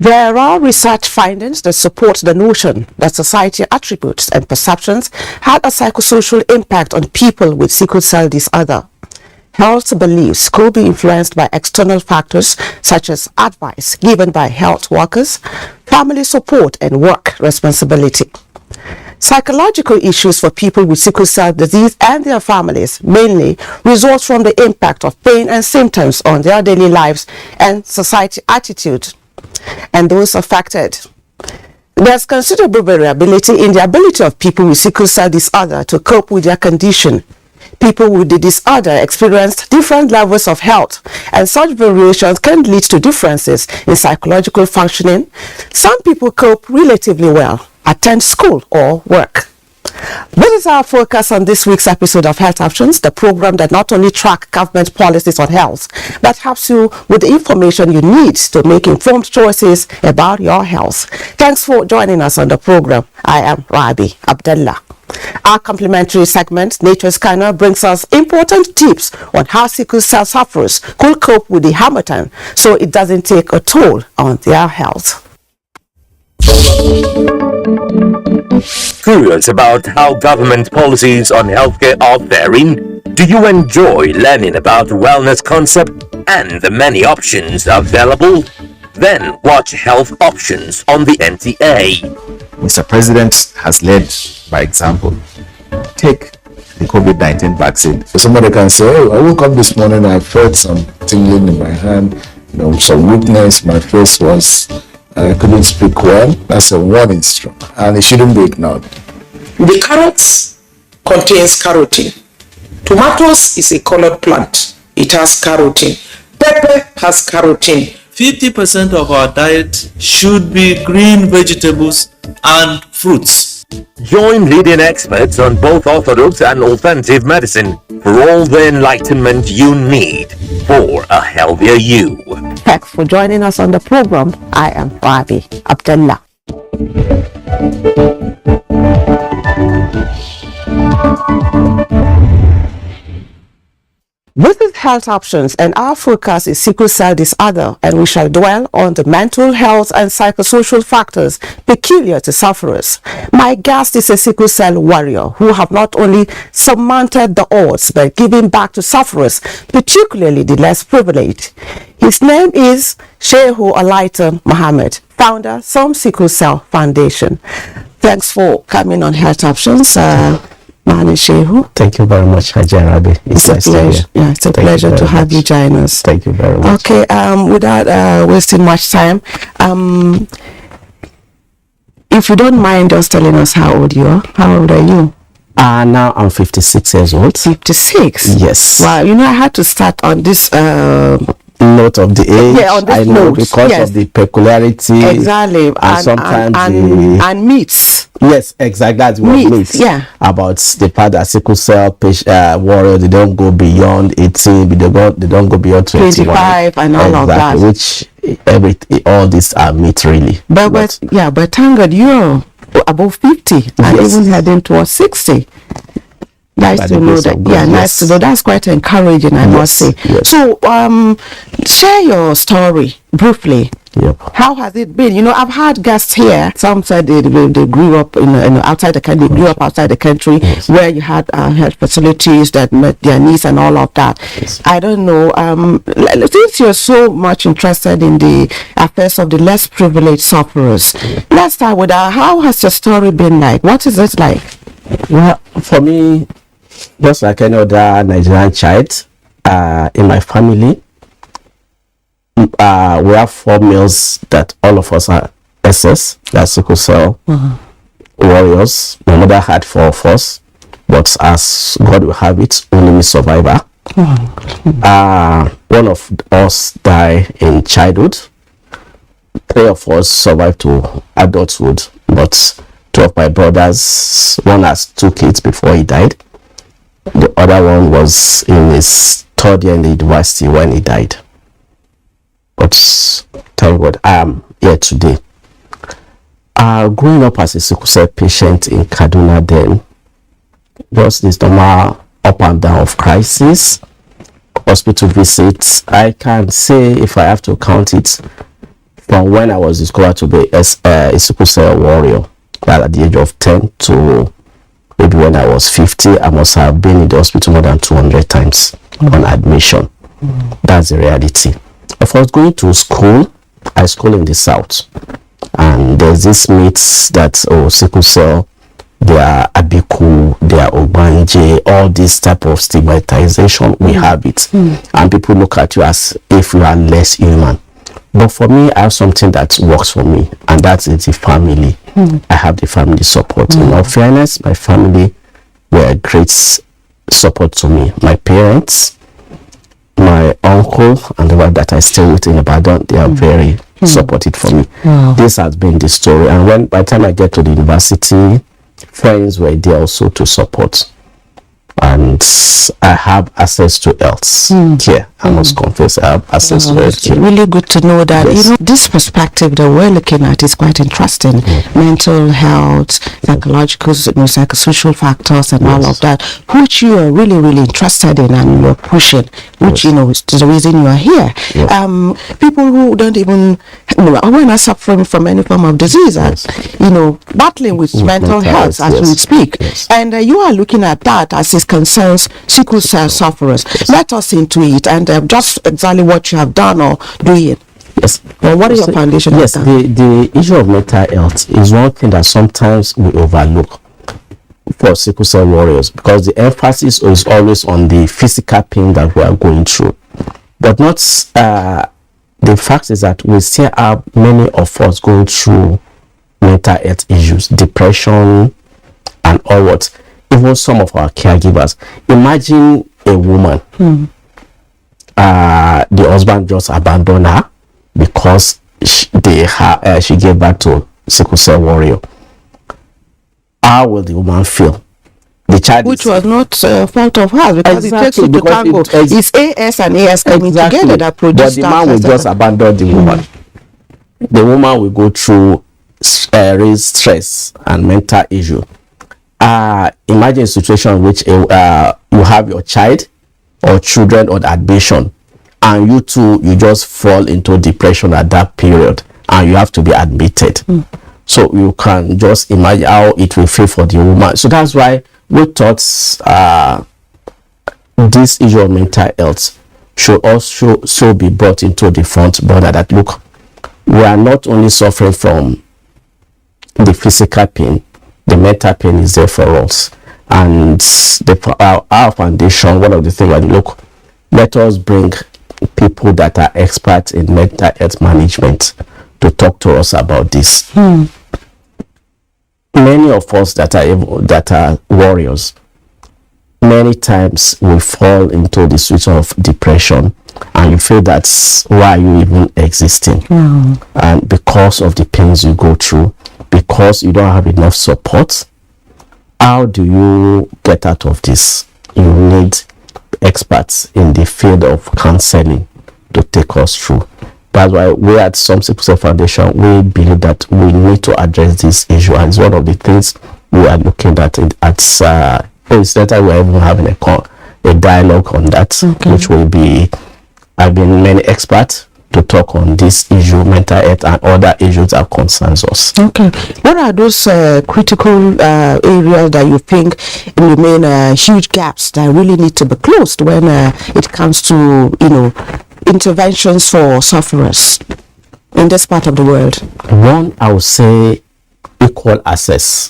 There are research findings that support the notion that society attributes and perceptions had a psychosocial impact on people with sickle cell disorder. Health beliefs could be influenced by external factors such as advice given by health workers, family support, and work responsibility. Psychological issues for people with sickle cell disease and their families mainly result from the impact of pain and symptoms on their daily lives and society attitude and those affected. There's considerable variability in the ability of people with sickle cell disorder to cope with their condition. People with the disorder experience different levels of health, and such variations can lead to differences in psychological functioning. Some people cope relatively well, attend school or work. This is our focus on this week's episode of Health Options, the program that not only tracks government policies on health, but helps you with the information you need to make informed choices about your health. Thanks for joining us on the program. I am Rabi Abdullah. Our complimentary segment, Nature Scanner, brings us important tips on how sickle cell sufferers could cope with the harmattan so it doesn't take a toll on their health. Curious about how government policies on healthcare are faring? Do you enjoy learning about wellness concept and the many options available? Then watch Health Options on the NTA. Mr. President has led by example. Take the COVID-19 vaccine. Somebody can say, oh, I woke up this morning, I felt some tingling in my hand, some weakness, my face was, I couldn't speak well. That's a warning stroke, and it shouldn't be ignored. The carrots contains carotene. Tomatoes is a colored plant. It has carotene. Pepper has carotene. 50% of our diet should be green vegetables and fruits. Join leading experts on both orthodox and alternative medicine for all the enlightenment you need for a healthier you. Thanks for joining us on the program. I am Rabi Abdullah. This is Health Options, and our focus is sickle cell disorder, and we shall dwell on the mental health and psychosocial factors peculiar to sufferers. My guest is a sickle cell warrior who have not only surmounted the odds but given back to sufferers, particularly the less privileged. His name is Shehu Olaita Mohammed, founder Some Sickle Cell Foundation. Thanks for coming on Health Options. Shehu. Thank you very much, Rabi. It's a pleasure. Yeah, it's a pleasure to have you join us. Thank you very much. Okay, without wasting much time, if you don't mind just telling us how old you are. How old are you? Now I'm 56 years old. 56? Yes. Wow, I had to start on this note of the age. Yeah, on this I know note, because yes. of the peculiarity. Exactly. And sometimes and myths. Yes, exactly. That's what myths. Yeah. About the part that sickle cell warrior, they don't go beyond 18, they don't go beyond 21. 25 and all of that. Which all these are myths really. But thank God you're above 50 and yes. even heading towards 60. Nice to know that. Yeah, nice to know. That's quite encouraging, I must say. Yes. So, share your story briefly. Yep. How has it been? I've had guests here. Some said they grew up outside the country. They grew up outside the country, yes. where you had health facilities that met their needs and all of that. Yes. I don't know. Since you're so much interested in the affairs of the less privileged sufferers, let's start with how has your story been like? What is it like? Well, for me, just like any other Nigerian child, in my family, we have 4 males that all of us are SS, that's sickle cell warriors. My mother had 4 of us, but as God will have it, only me survivor. One of us died in childhood. 3 of us survived to adulthood, but 2 of my brothers, one has 2 kids before he died. The other one was in his 3rd year in the university when he died. But thank God I am here today. Growing up as a sickle cell patient in Kaduna then, just this normal up and down of crisis, hospital visits, I can say, if I have to count it, from when I was discovered to be a sickle cell warrior, that at the age of 10 to maybe when I was 50, I must have been in the hospital more than 200 times on admission. That's the reality. Of course, going to school, I school in the south, and there's this myths that sickle cell, they are abiku, they are obanje, all this type of stigmatization, we have it, and people look at you as if you are less human. But for me, I have something that works for me, and that is the family. I have the family support. In all fairness, my family were a great support to me. My parents, my uncle, and the one that I stay with in Ibadan, they are very supportive for me. This has been the story. And when by the time I get to the university, friends were there also to support. And I have access to health care. I must confess, I have access to health care. Really good to know that. Yes. You know, this perspective that we're looking at is quite interesting. Mental health, psychological, psychosocial factors, and all of that, which you are really, really interested in, and you're pushing, which you know is the reason you are here. People who don't even, who are suffering from any form of disease, you know, battling with mental health as we speak, and you are looking at that as it concerns sickle cell sufferers. Let us into it, and just exactly what you have done or doing. Yes. Well, what is your foundation? Yes, the issue of mental health is one thing that sometimes we overlook for sickle cell warriors, because the emphasis is always on the physical pain that we are going through, but not the fact is that we still have many of us going through mental health issues, depression, and all what. Even some of our caregivers. Imagine a woman, the husband just abandoned her because she gave birth to sickle cell warrior. How will the woman feel? The child, which was not fault of hers, because it takes two to tango. It's AS and AS coming together that produce. But the man will just abandon the woman. The woman will go through raised stress and mental issue. Imagine a situation in which you have your child or children on admission, and you just fall into depression at that period, and you have to be admitted. So you can just imagine how it will feel for the woman. So that's why we thought this issue of mental health should also be brought into the front burner, that look, we are not only suffering from the physical pain, the mental pain is there for us. And our foundation, one of the things that look, let us bring people that are experts in mental health management to talk to us about this. Many of us that are warriors, many times we fall into the switch of depression, and you feel that's why you even existing. And because of the pains you go through, because you don't have enough support, how do you get out of this? You need experts in the field of counseling to take us through. That's why we at Some Sickle Cell Foundation, we believe that we need to address this issue, and it's one of the things we are looking at incidentally, we're even having a dialogue on that, which will be having many experts to talk on this issue, mental health, and other issues that concerns us. Okay. What are those critical areas that you think remain huge gaps that really need to be closed when it comes to, interventions for sufferers in this part of the world? One, I would say equal access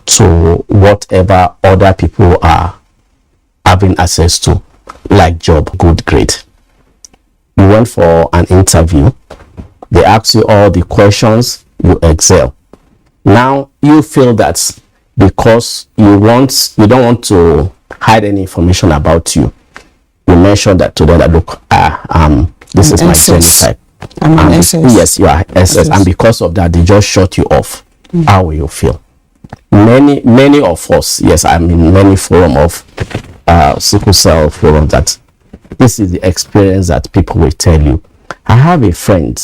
to whatever other people are having access to, like job, good grade. You went for an interview, they ask you all the questions, you excel. Now you feel that because you don't want to hide any information about you, you mentioned that to them that look, this is my genotype. I'm an SS. Yes, you are SS, and because of that, they just shut you off. How will you feel? Many of us, yes, I'm in many forum of sickle cell forum, that this is the experience that people will tell you. I have a friend,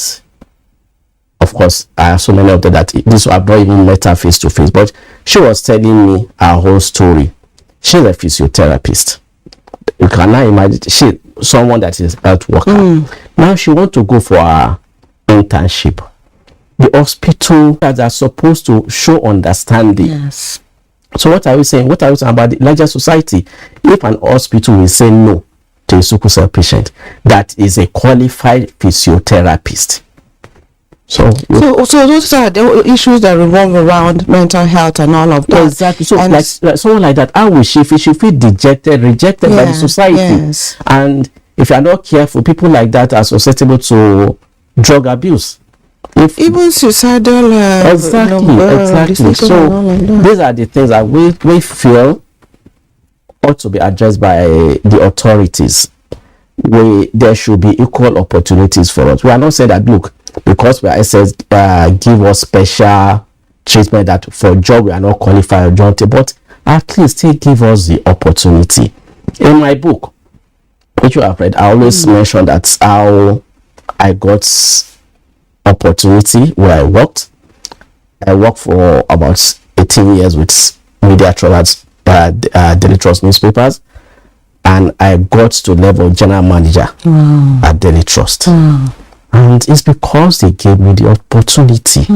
of course, I have so many of them that this I've not even met her face to face, but she was telling me her whole story. She's a physiotherapist. You cannot imagine, someone that is a health worker. Now she wants to go for internship. The hospital that are supposed to show understanding. Yes. So what are we saying? What are we saying about the larger society? If an hospital will say no to a sickle cell patient, that is a qualified physiotherapist. So those are the issues that revolve around mental health and all of that. Exactly. So like someone like that, how will she feel rejected by the society? Yes. And if you are not careful, people like that are susceptible to drug abuse. Even suicidal. Exactly. So these are the things that we feel ought to be addressed by the authorities. There should be equal opportunities for us. We are not saying that, look, because we are SS, give us special treatment that for job we are not qualified, but at least they give us the opportunity. In my book, which you have read, I always mention that's how I got opportunity where I worked. I worked for about 18 years with media trawlers, Daily Trust newspapers, and I got to level general manager at Daily Trust. And it's because they gave me the opportunity.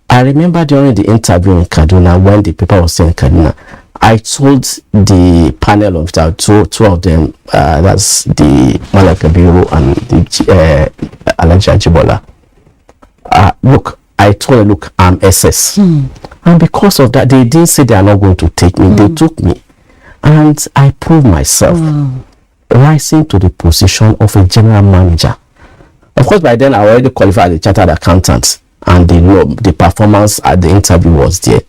I remember during the interview in Kaduna, when the paper was sent in Kaduna, I told the panel of two of them, that's the Malaka Bureau and the Alaja Jibola. Look, I told them, look, I'm SS. And because of that, they didn't say they are not going to take me. They took me. And I proved myself rising to the position of a general manager. Of course, by then I already qualified as a chartered accountant, and the performance at the interview was there.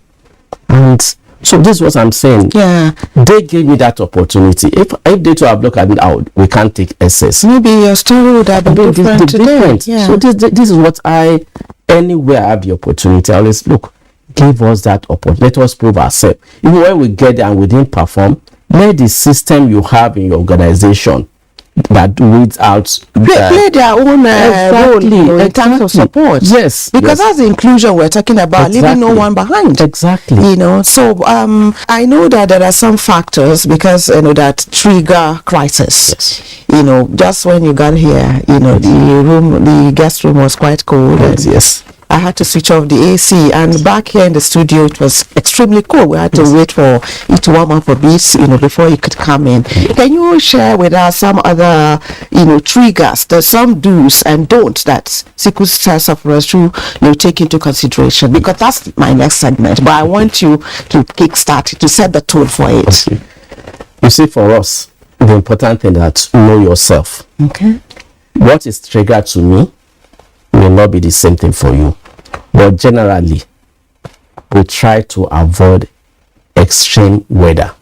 And so this is what I'm saying. Yeah, they gave me that opportunity. If they to have looked at it out, we can't take SS. Maybe your story would have been different today. Yeah. So this is what anywhere I have the opportunity, I always look, give us that opportunity. Let us prove ourselves. Even when we get there and we didn't perform, let the system you have in your organization that weeds out play their own role in terms of support. Yes, because that's the inclusion we're talking about, leaving no one behind. Exactly. So I know that there are some factors because that trigger crisis. Yes. Just when you got here, the guest room was quite cold. Yes. I had to switch off the AC, and back here in the studio it was extremely cold. We had to wait for it to warm up a bit, before you could come in. Can you share with us some other, triggers, some do's and don'ts that sickle cell sufferers should take into consideration? Because that's my next segment, but I want you to kickstart it, to set the tone for it. Okay. You see, for us, the important thing is to know yourself. Okay. What is triggered to me may not be the same thing for you, but generally we try to avoid extreme weather,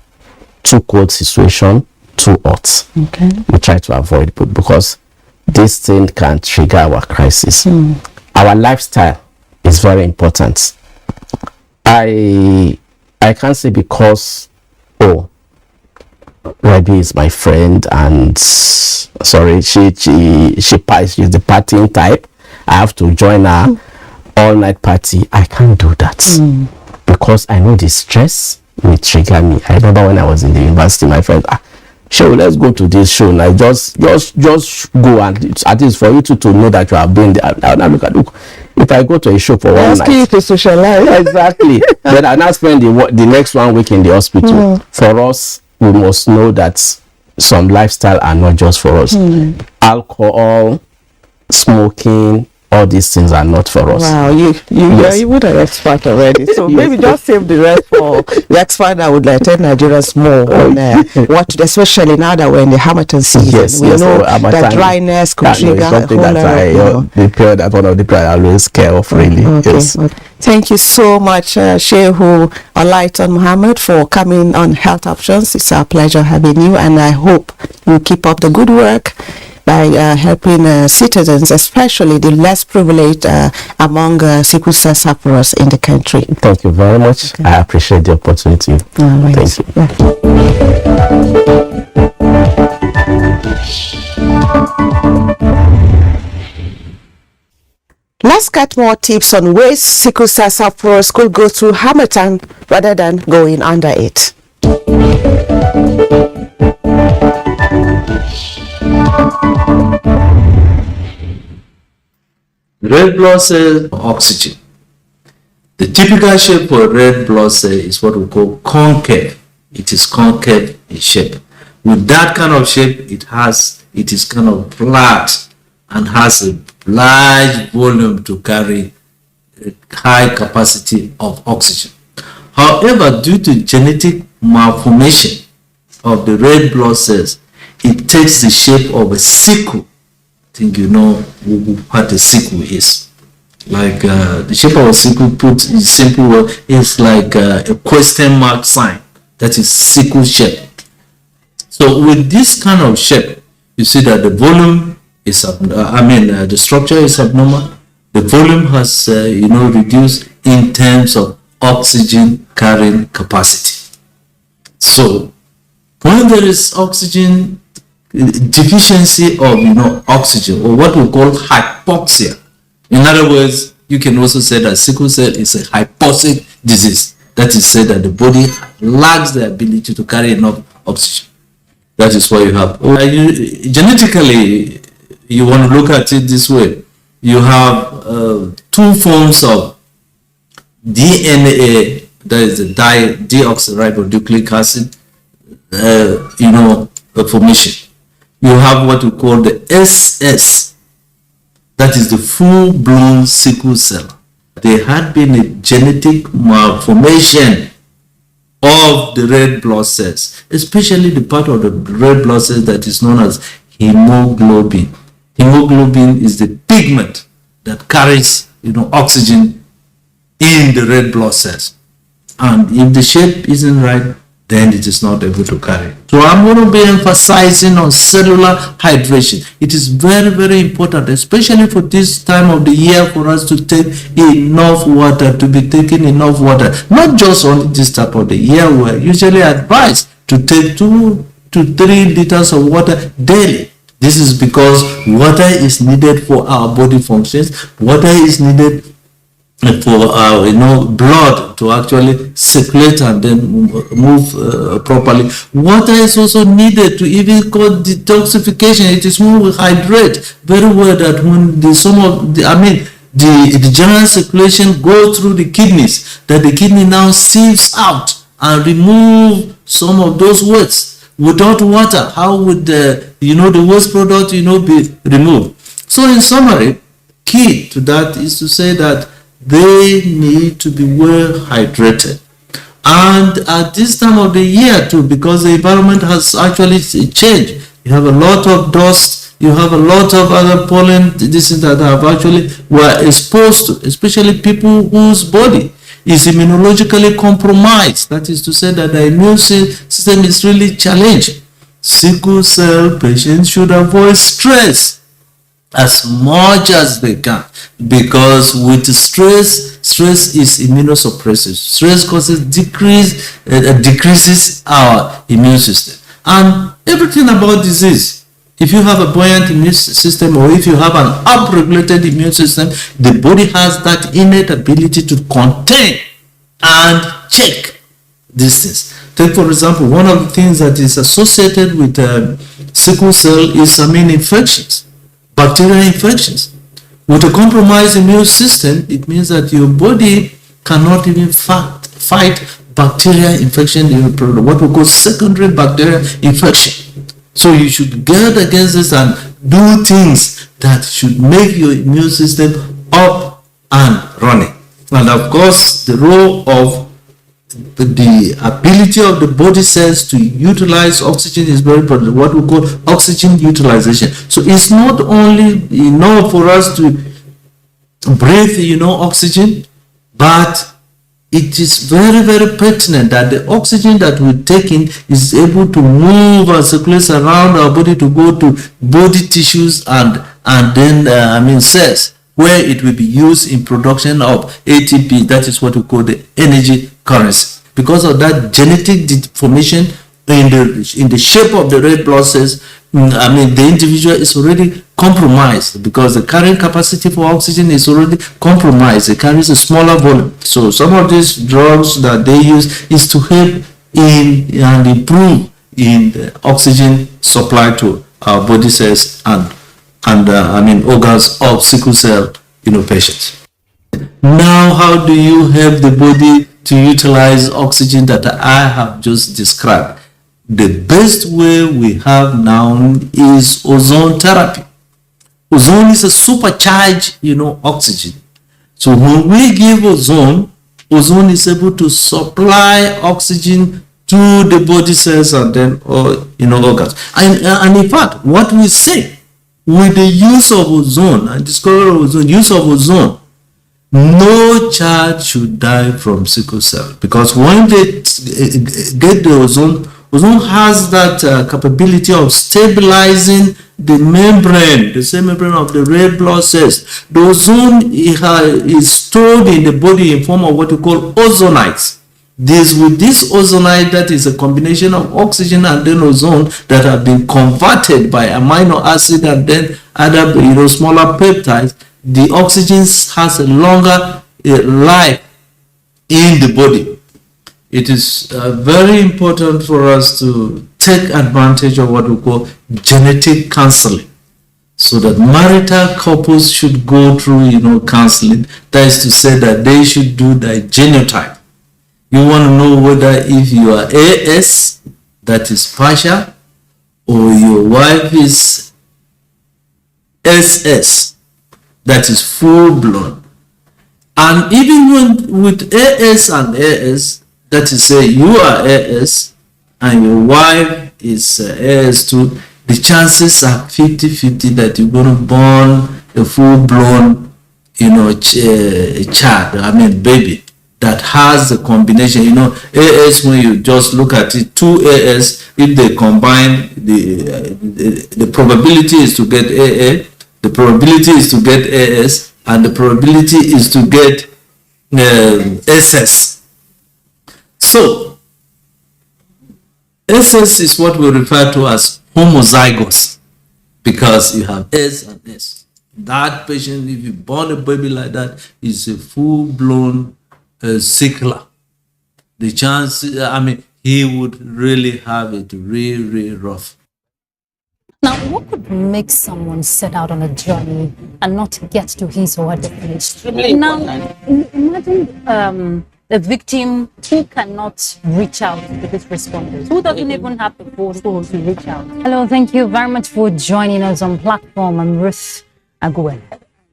too cold situation, too hot. Okay. We try to avoid it because this thing can trigger our crisis. Our lifestyle is very important. I can't say because Rabi is my friend and she's the partying type, I have to join her all night party. I can't do that because I know the stress will trigger me. I remember when I was in the university, my friend, let's go to this show. Like just go, and at least for you to know that you have been there. Now look, if I go to a show for one night, to socialize. Exactly. Then I now spend the next 1 week in the hospital. For us, we must know that some lifestyle are not just for us. Alcohol, smoking, all these things are not for us. Wow, you would an expert already. So maybe just save the rest for the expert that would tell Nigerians more on what, especially now that we're in the Harmattan season. Yes, we know that dryness could trigger something the period that one of the period I always care of, really. Okay. Yes. Okay. Thank you so much, Shehu Olaitan Muhammad, for coming on Health Options. It's our pleasure having you, and I hope you keep up the good work by helping citizens, especially the less privileged among sickle cell sufferers in the country. Thank you very much. Okay. I appreciate the opportunity. All right. Thank you. Let's get more tips on ways sickle cell sufferers could go through Harmattan rather than going under it. Red blood cell oxygen. The typical shape for red blood cell is what we call concave. It is concave in shape. With that kind of shape, it is kind of flat and has a large volume to carry a high capacity of oxygen. However, due to genetic malformation of the red blood cells, it takes the shape of a sickle. I think you know what a sickle is. Like the shape of a sickle, put in simple word, is like a question mark sign. That is sickle shape. So with this kind of shape, you see that the volume is, the structure is abnormal. The volume has, reduced in terms of oxygen carrying capacity. So when there is oxygen deficiency of, oxygen, or what we call hypoxia. In other words, you can also say that sickle cell is a hypoxic disease. That is said that the body lacks the ability to carry enough oxygen. That is why you have, genetically, you want to look at it this way. You have two forms of DNA, that is the deoxyribonucleic acid, formation. You have what we call the SS, that is the full-blown sickle cell. There had been a genetic malformation of the red blood cells, especially the part of the red blood cells that is known as hemoglobin. Hemoglobin is the pigment that carries, oxygen in the red blood cells. And if the shape isn't right, then it is not able to carry. So I'm going to be emphasizing on cellular hydration. It is very, very important, especially for this time of the year, for us to take enough water, to be taking enough water. Not just on this type of the year, we're usually advised to take 2 to 3 liters of water daily. This is because water is needed for our body functions. Water is needed for blood to actually circulate and then move properly. Water is also needed to even cause detoxification. It is when we hydrate very well that when the general circulation goes through the kidneys, that the kidney now sieves out and remove some of those wastes. Without water, how would the waste product be removed? So in summary, key to that is to say that they need to be well hydrated. And at this time of the year too, because the environment has actually changed, you have a lot of dust, you have a lot of other pollen, this is that have actually were exposed to, especially people whose body is immunologically compromised. That is to say that the immune system is really challenged. Sickle cell patients should avoid stress as much as they can, because with stress is immunosuppressive. Stress causes decreases our immune system. And everything about disease, if you have a buoyant immune system or if you have an upregulated immune system, the body has that innate ability to contain and check these things. Take for example, one of the things that is associated with sickle cell is infections. Bacterial infections. With a compromised immune system, it means that your body cannot even fight bacterial infection, what we call secondary bacterial infection. So you should guard against this and do things that should make your immune system up and running. And of course, the role of the ability of the body cells to utilize oxygen is very important, what we call oxygen utilization. So it's not only enough for us to breathe oxygen, but it is very, very pertinent that the oxygen that we're taking is able to move and circulate around our body to go to body tissues and then cells, where it will be used in production of ATP. That is what we call the energy currency. Because of that genetic deformation in the shape of the red blood cells, the individual is already compromised because the carrying capacity for oxygen is already compromised. It carries a smaller volume. So some of these drugs that they use is to help in and improve in the oxygen supply to our body cells and organs of sickle cell patients. Now, how do you help the body to utilize oxygen that I have just described? The best way we have now is ozone therapy. Ozone is a supercharged, oxygen. So when we give ozone, ozone is able to supply oxygen to the body cells and then, organs. And in fact, what we say with the use of ozone and discovery of ozone, use of ozone, no child should die from sickle cell, because when they get the ozone has that capability of stabilizing the membrane, the cell membrane of the red blood cells. The ozone is stored in the body in form of what we call ozonides. This ozonide, that is a combination of oxygen and then ozone that have been converted by amino acid and then other smaller peptides. The oxygen has a longer life in the body. It is very important for us to take advantage of what we call genetic counseling, so that marital couples should go through counseling. That is to say that they should do the genotype. You want to know whether if you are AS, that is partial, or your wife is SS, that is full blown. And even with AS and AS, that is say you are AS and your wife is AS2, the chances are 50-50 that you're going to born a full blown child, baby, that has the combination. AS, when you just look at it, two AS, if they combine, the probability is to get AA, the probability is to get AS, and the probability is to get SS. So, SS is what we refer to as homozygous, because you have S and S. That patient, if you born a baby like that, is a full-blown sickler. The chance, he would really have it really rough. Now, what could make someone set out on a journey and not get to his or her destination? Now, imagine the victim who cannot reach out to these responders, who doesn't even have the phone to reach out. Hello, thank you very much for joining us on platform. I'm Ruth Aguen.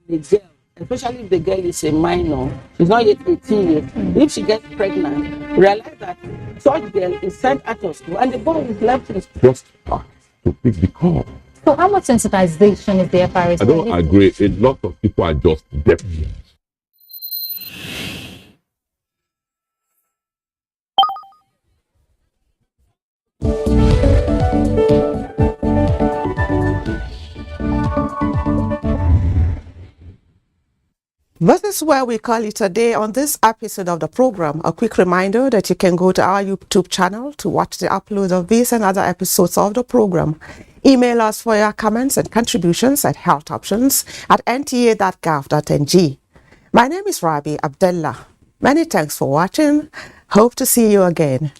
The girl, especially if the girl is a minor, she's not yet 18 years. If she gets pregnant, realize that such girl is sent out of school and the boy is left in school. Just to pick the call. So how much sensitization is there, Paris? I don't agree. A lot of people are just deaf. This is where we call it a day on this episode of the program. A quick reminder that you can go to our YouTube channel to watch the upload of this and other episodes of the program. Email us for your comments and contributions at healthoptions@nta.gov.ng. My name is Rabi Abdullah. Many thanks for watching. Hope to see you again.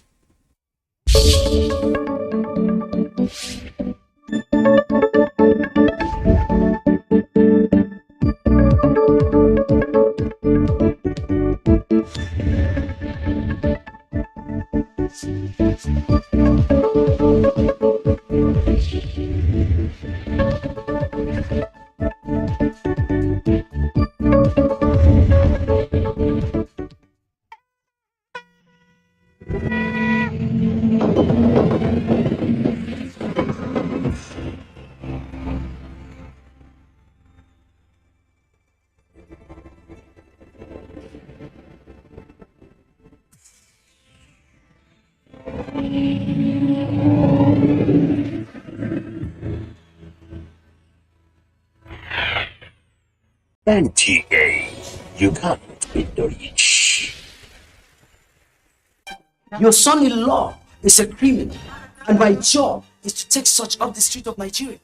NTA, you can't beat the rich. Your son-in-law is a criminal, and my job is to take such off the street of Nigeria.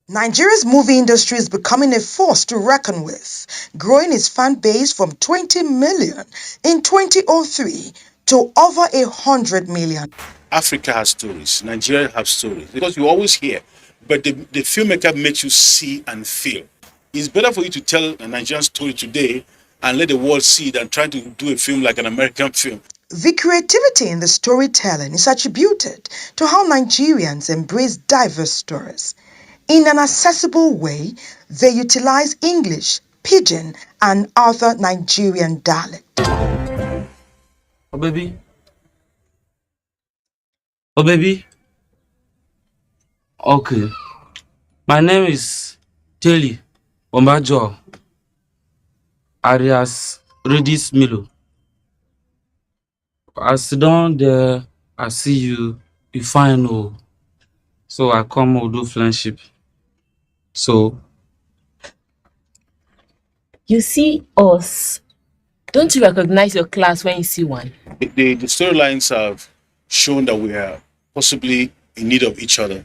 Nigeria's movie industry is becoming a force to reckon with, growing its fan base from 20 million in 2003 to over 100 million. Africa has stories, Nigeria has stories, because you always hear, but the filmmaker makes you see and feel. It's better for you to tell a Nigerian story today and let the world see than trying to do a film like an American film. The creativity in the storytelling is attributed to how Nigerians embrace diverse stories. In an accessible way, they utilize English, Pidgin, and other Nigerian dialects. Oh baby. Oh baby. Okay. My name is Telly Ombajo Arias Redis Milo. I sit down there, I see you, you fine oh. So I come we'll do friendship. So You see us. Don't you recognize your class when you see one? The storylines have shown that we are possibly in need of each other.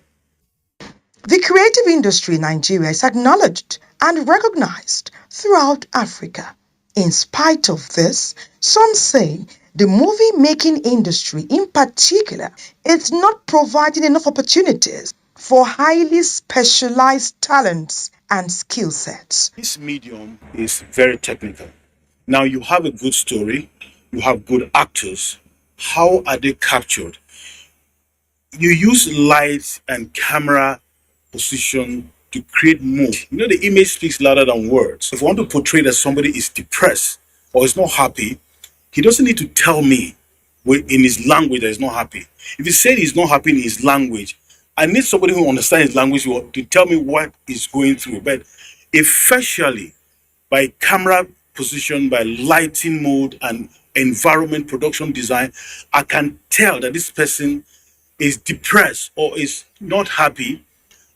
The creative industry in Nigeria is acknowledged and recognized throughout Africa. In spite of this, some say the movie-making industry in particular is not providing enough opportunities for highly specialized talents and skill sets. This medium is very technical. Now you have a good story, you have good actors. How are they captured? You use light and camera position to create mood. You know, the image speaks louder than words. If I want to portray that somebody is depressed or is not happy, he doesn't need to tell me in his language that he's not happy. If he said he's not happy in his language, I need somebody who understands his language to tell me what he's going through. But effectually, by camera position, by lighting mode and environment production design, I can tell that this person is depressed or is not happy.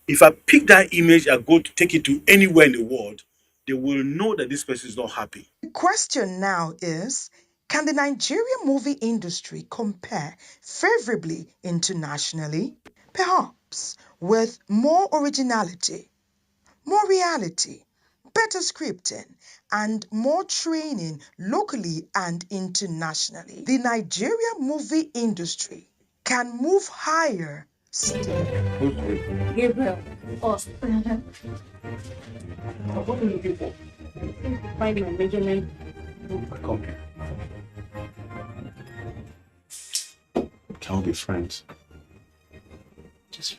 If I pick that image, I go to take it to anywhere in the world, they will know that this person is not happy. The question now is, can the Nigerian movie industry compare favorably internationally? Perhaps with more originality, more reality, better scripting, and more training locally and internationally. The Nigerian movie industry can move higher still. Gabriel, us. What are you looking for? Finding a measurement. Come here. Can we be friends? Just.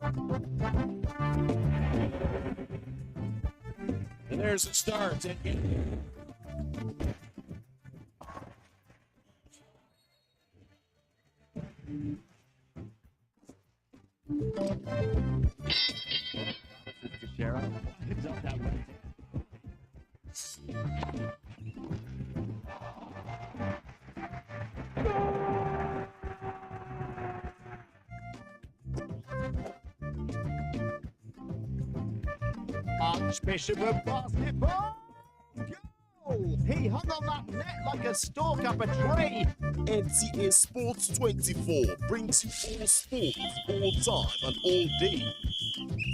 And there's the start. Archbishop of basketball. Go! He hung on that net like a stork up a tree. NTA Sports 24 brings you all sports, all time and all day.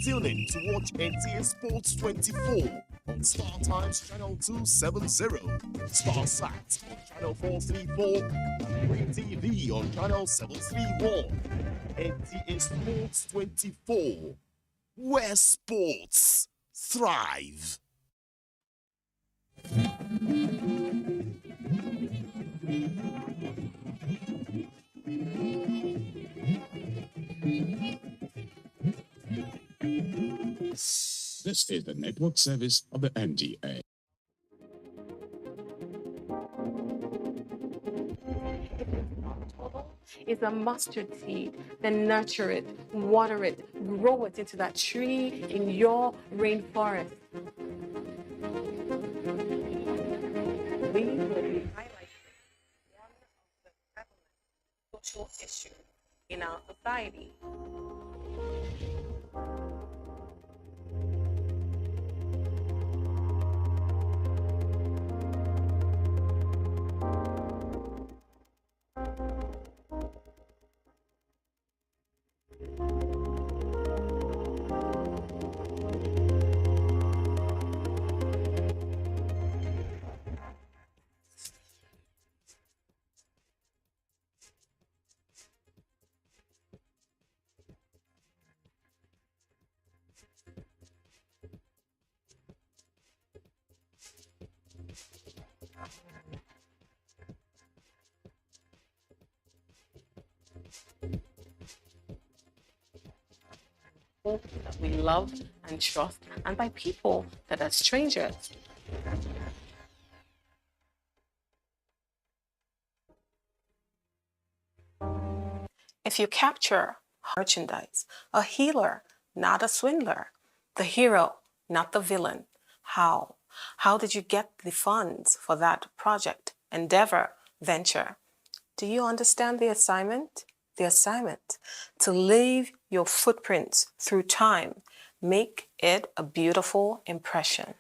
Tune in to watch NTA Sports 24 on Star Times Channel 270, Star Sat on Channel 434, and Green TV on Channel 731. NTA Sports 24, where sports thrive. This is the network service of the NTA. Is a mustard seed. Then nurture it, water it, grow it into that tree in your rainforest. We will be highlighting one of the prevalent social issues in our society. that we love and trust, and by people that are strangers. If you capture merchandise, a healer, not a swindler, the hero, not the villain, how? How did you get the funds for that project, endeavor, venture? Do you understand the assignment? The assignment to leave your footprints through time, make it a beautiful impression.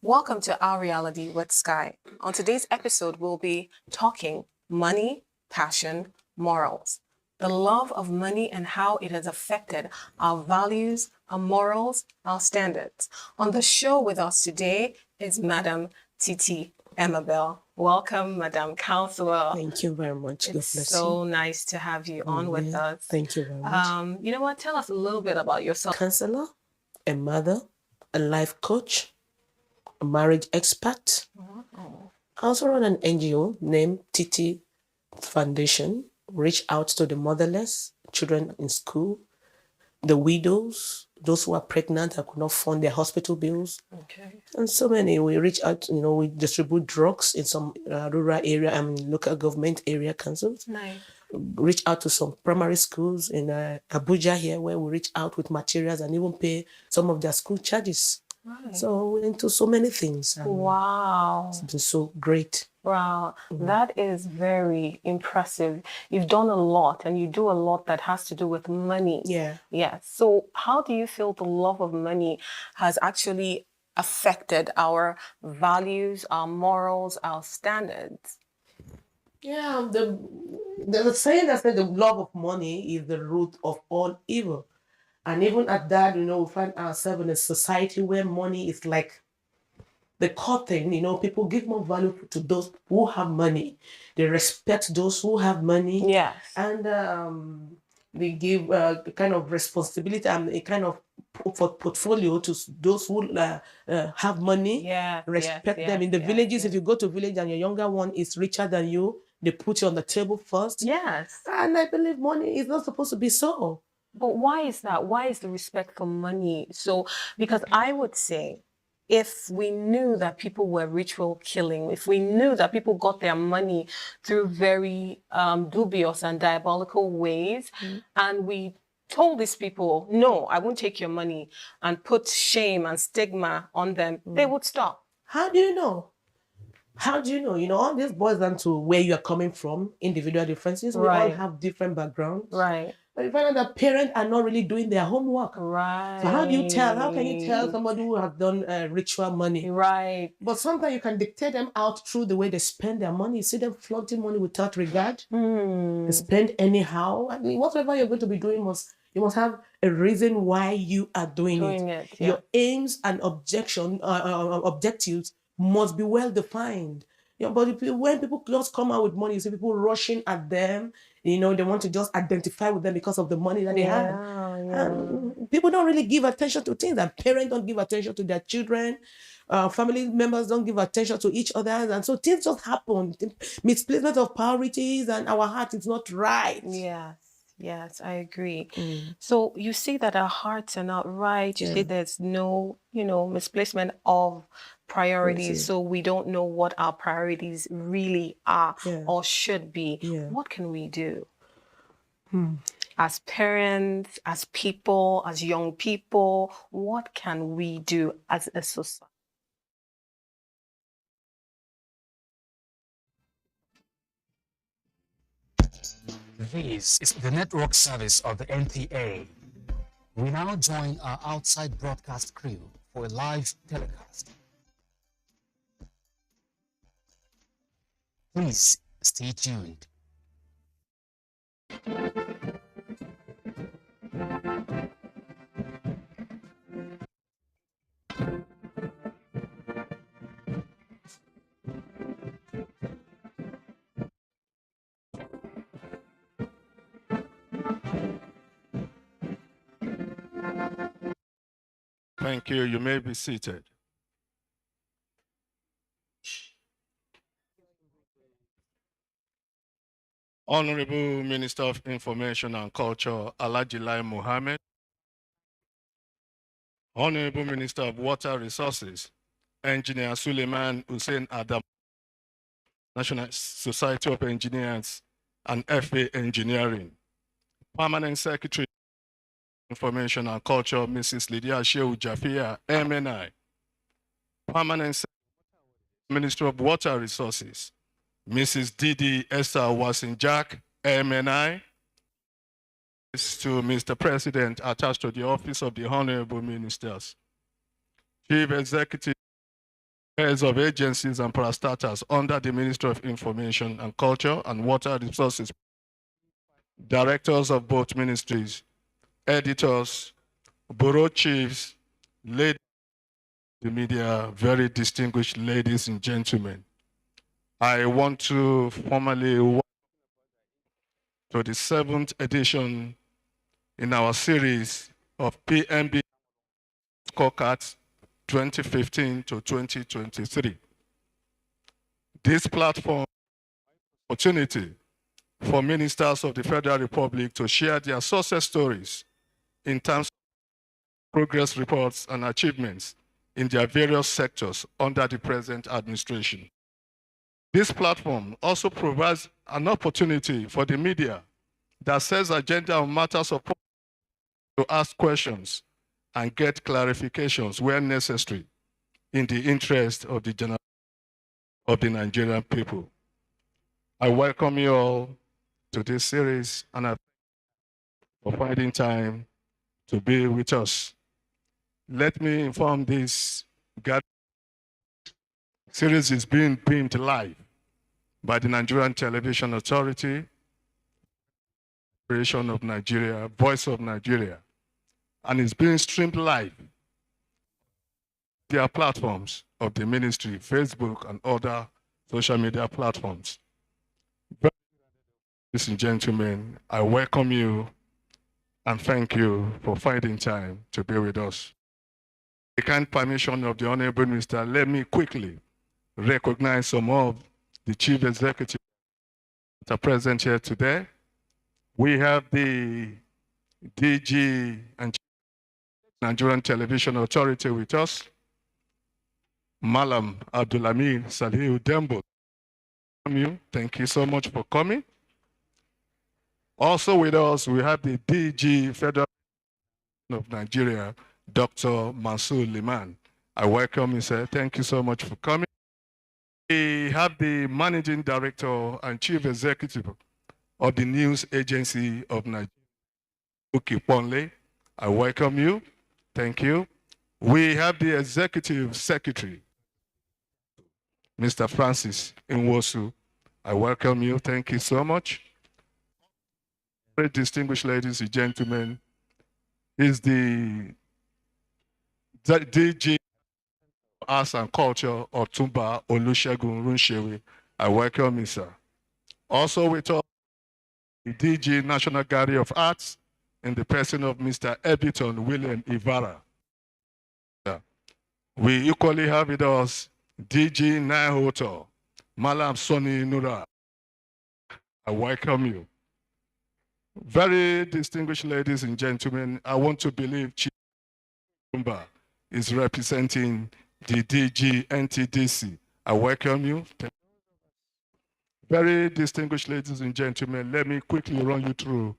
Welcome to Our Reality with Sky. On today's episode, we'll be talking money, passion, morals. The love of money and how it has affected our values, our morals, our standards. On the show with us today is Madam Titi Amabel. Welcome, Madam Counselor. Thank you very much. God It's bless so you. nice to have you on with us. Thank you very much. You know what? Tell us a little bit about yourself. Counselor, a mother, a life coach, a marriage expert. I also run an NGO named Titi Foundation, reach out to the motherless, children in school, the widows, those who are pregnant and could not fund their hospital bills. Okay. And so many. We reach out, we distribute drugs in some rural area and local government area councils. Nice. Reach out to some primary schools in Abuja here, where we reach out with materials and even pay some of their school charges. Right. So we're into so many things. And wow. It's been so great. Wow, that is very impressive. You've done a lot and you do a lot that has to do with money. Yeah. Yeah. So how do you feel the love of money has actually affected our values, our morals, our standards? Yeah, there's a saying that says the love of money is the root of all evil. And even at that, we find ourselves in a society where money is like the core thing. People give more value to those who have money. They respect those who have money. Yes. And they give a kind of responsibility and a kind of portfolio to those who have money. Yeah. Respect them. In the villages, if you go to a village and your younger one is richer than you, they put you on the table first. Yes. And I believe money is not supposed to be so. But why is that? Why is the respect for money so? Because I would say, if we knew that people were ritual killing, if we knew that people got their money through very dubious and diabolical ways, and we told these people, no, I won't take your money, and put shame and stigma on them, they would stop. How do you know? How do you know? All this boils down to where you are coming from, individual differences. We all have different backgrounds. Right. But you find out that parents are not really doing their homework. Right. So how can you tell somebody who has done ritual money? Right. But sometimes you can dictate them out through the way they spend their money. You see them flaunting money without regard. They spend anyhow. I mean, whatever you're going to be doing you must have a reason why you are doing it. Yeah. Your aims and objectives must be well defined. But when people just come out with money, you see people rushing at them. They want to just identify with them because of the money that they have. And people don't really give attention to things, and parents don't give attention to their children. Family members don't give attention to each other, and so things just happen. Misplacement of priorities, and our heart is not right. Yes, I agree. So you see that our hearts are not right. You see there's no, misplacement of priorities. So we don't know what our priorities really are or should be. What can we do? As parents, as people, as young people, what can we do as a society? This is the network service of the NTA. We now join our outside broadcast crew for a live telecast. Please stay tuned. Thank you. You may be seated. Honorable Minister of Information and Culture, Alhaji Lai Mohammed, Honorable Minister of Water Resources, Engineer Suleiman Hussein Adam, National Society of Engineers and FA Engineering, Permanent Secretary of Information and Culture, Mrs. Lydia Shehu Jafia, MNI, Permanent Secretary, Minister of Water Resources, Mrs. Didi Esther Wasinjak, MNI, to Mr. President attached to the Office of the Honorable Ministers, Chief Executive Heads of agencies and parastatals under the Ministry of Information and Culture and Water Resources, directors of both ministries, editors, bureau chiefs, ladies in the media, very distinguished ladies and gentlemen. I want to formally welcome to the 7th edition in our series of PMB Scorecards 2015 to 2023. This platform opportunity for ministers of the Federal Republic to share their success stories in terms of progress reports and achievements in their various sectors under the present administration. This platform also provides an opportunity for the media that sets agenda on matters of to ask questions and get clarifications where necessary in the interest of the general of the Nigerian people. I welcome you all to this series and I thank you for finding time to be with us. Let me inform this series is being beamed live by the Nigerian Television Authority, Federation of Nigeria, Voice of Nigeria, and is being streamed live via platforms of the ministry, Facebook and other social media platforms. Ladies and gentlemen, I welcome you and thank you for finding time to be with us. With the kind permission of the Honorable Minister, let me quickly recognize some of the chief executives that are present here today. We have the DG and Nigerian Television Authority with us, Malam Abdulamin Salihu Dembo. Thank you so much for coming. Also with us, we have the DG Federal of Nigeria, Dr. Mansour Liman. I welcome you, sir. Thank you so much for coming. We have the Managing Director and Chief Executive of the News Agency of Nigeria, Uki Ponle. I welcome you. Thank you. We have the Executive Secretary, Mr. Francis Nwosu. I welcome you. Thank you so much. Very distinguished ladies and gentlemen, is the DG Arts and Culture of Tumba Olusegun Runshewe. I welcome you, sir. Also with us, the DG National Gallery of Arts in the person of Mr. Ebiton William Ivara. We equally have with us DG Nahoto, Malam Soni Nura. I welcome you. Very distinguished ladies and gentlemen, I want to believe Chief Tumba is representing the DG NTDC. I welcome you. Very distinguished ladies and gentlemen, let me quickly run you through.